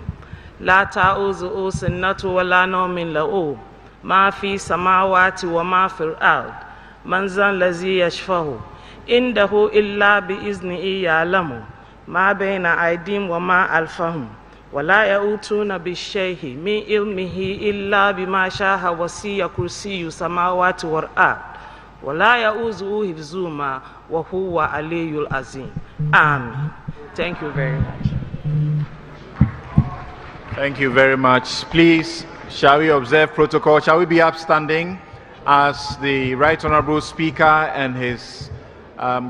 Speaker 16: la ta'uzuhu sinatu wa la nawmin lahu ma fi samawati wa ma fil ard man zan lazi yashfahu indahu illa bi iznihi ya'lamu ma bayna aydihim wa ma alfahum wa la ya'utuna bi shay'in min ilmihi illa bima sha'a wasi'a kursiyyu samawati wal ard wa la ya'uzuhu hifzuhuma wa huwa aliyyul azim. Amen. Thank you very much.
Speaker 1: Thank you very much. Please, shall we observe protocol? Shall we be upstanding as the Right Honorable Speaker and his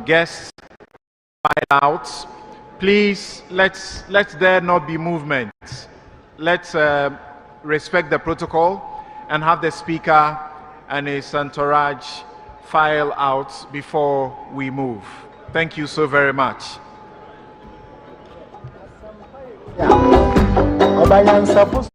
Speaker 1: guests file out? Please, let's there not be movement. Let's respect the protocol and have the Speaker and his entourage file out before we move. Thank you so very much.
Speaker 18: Supposed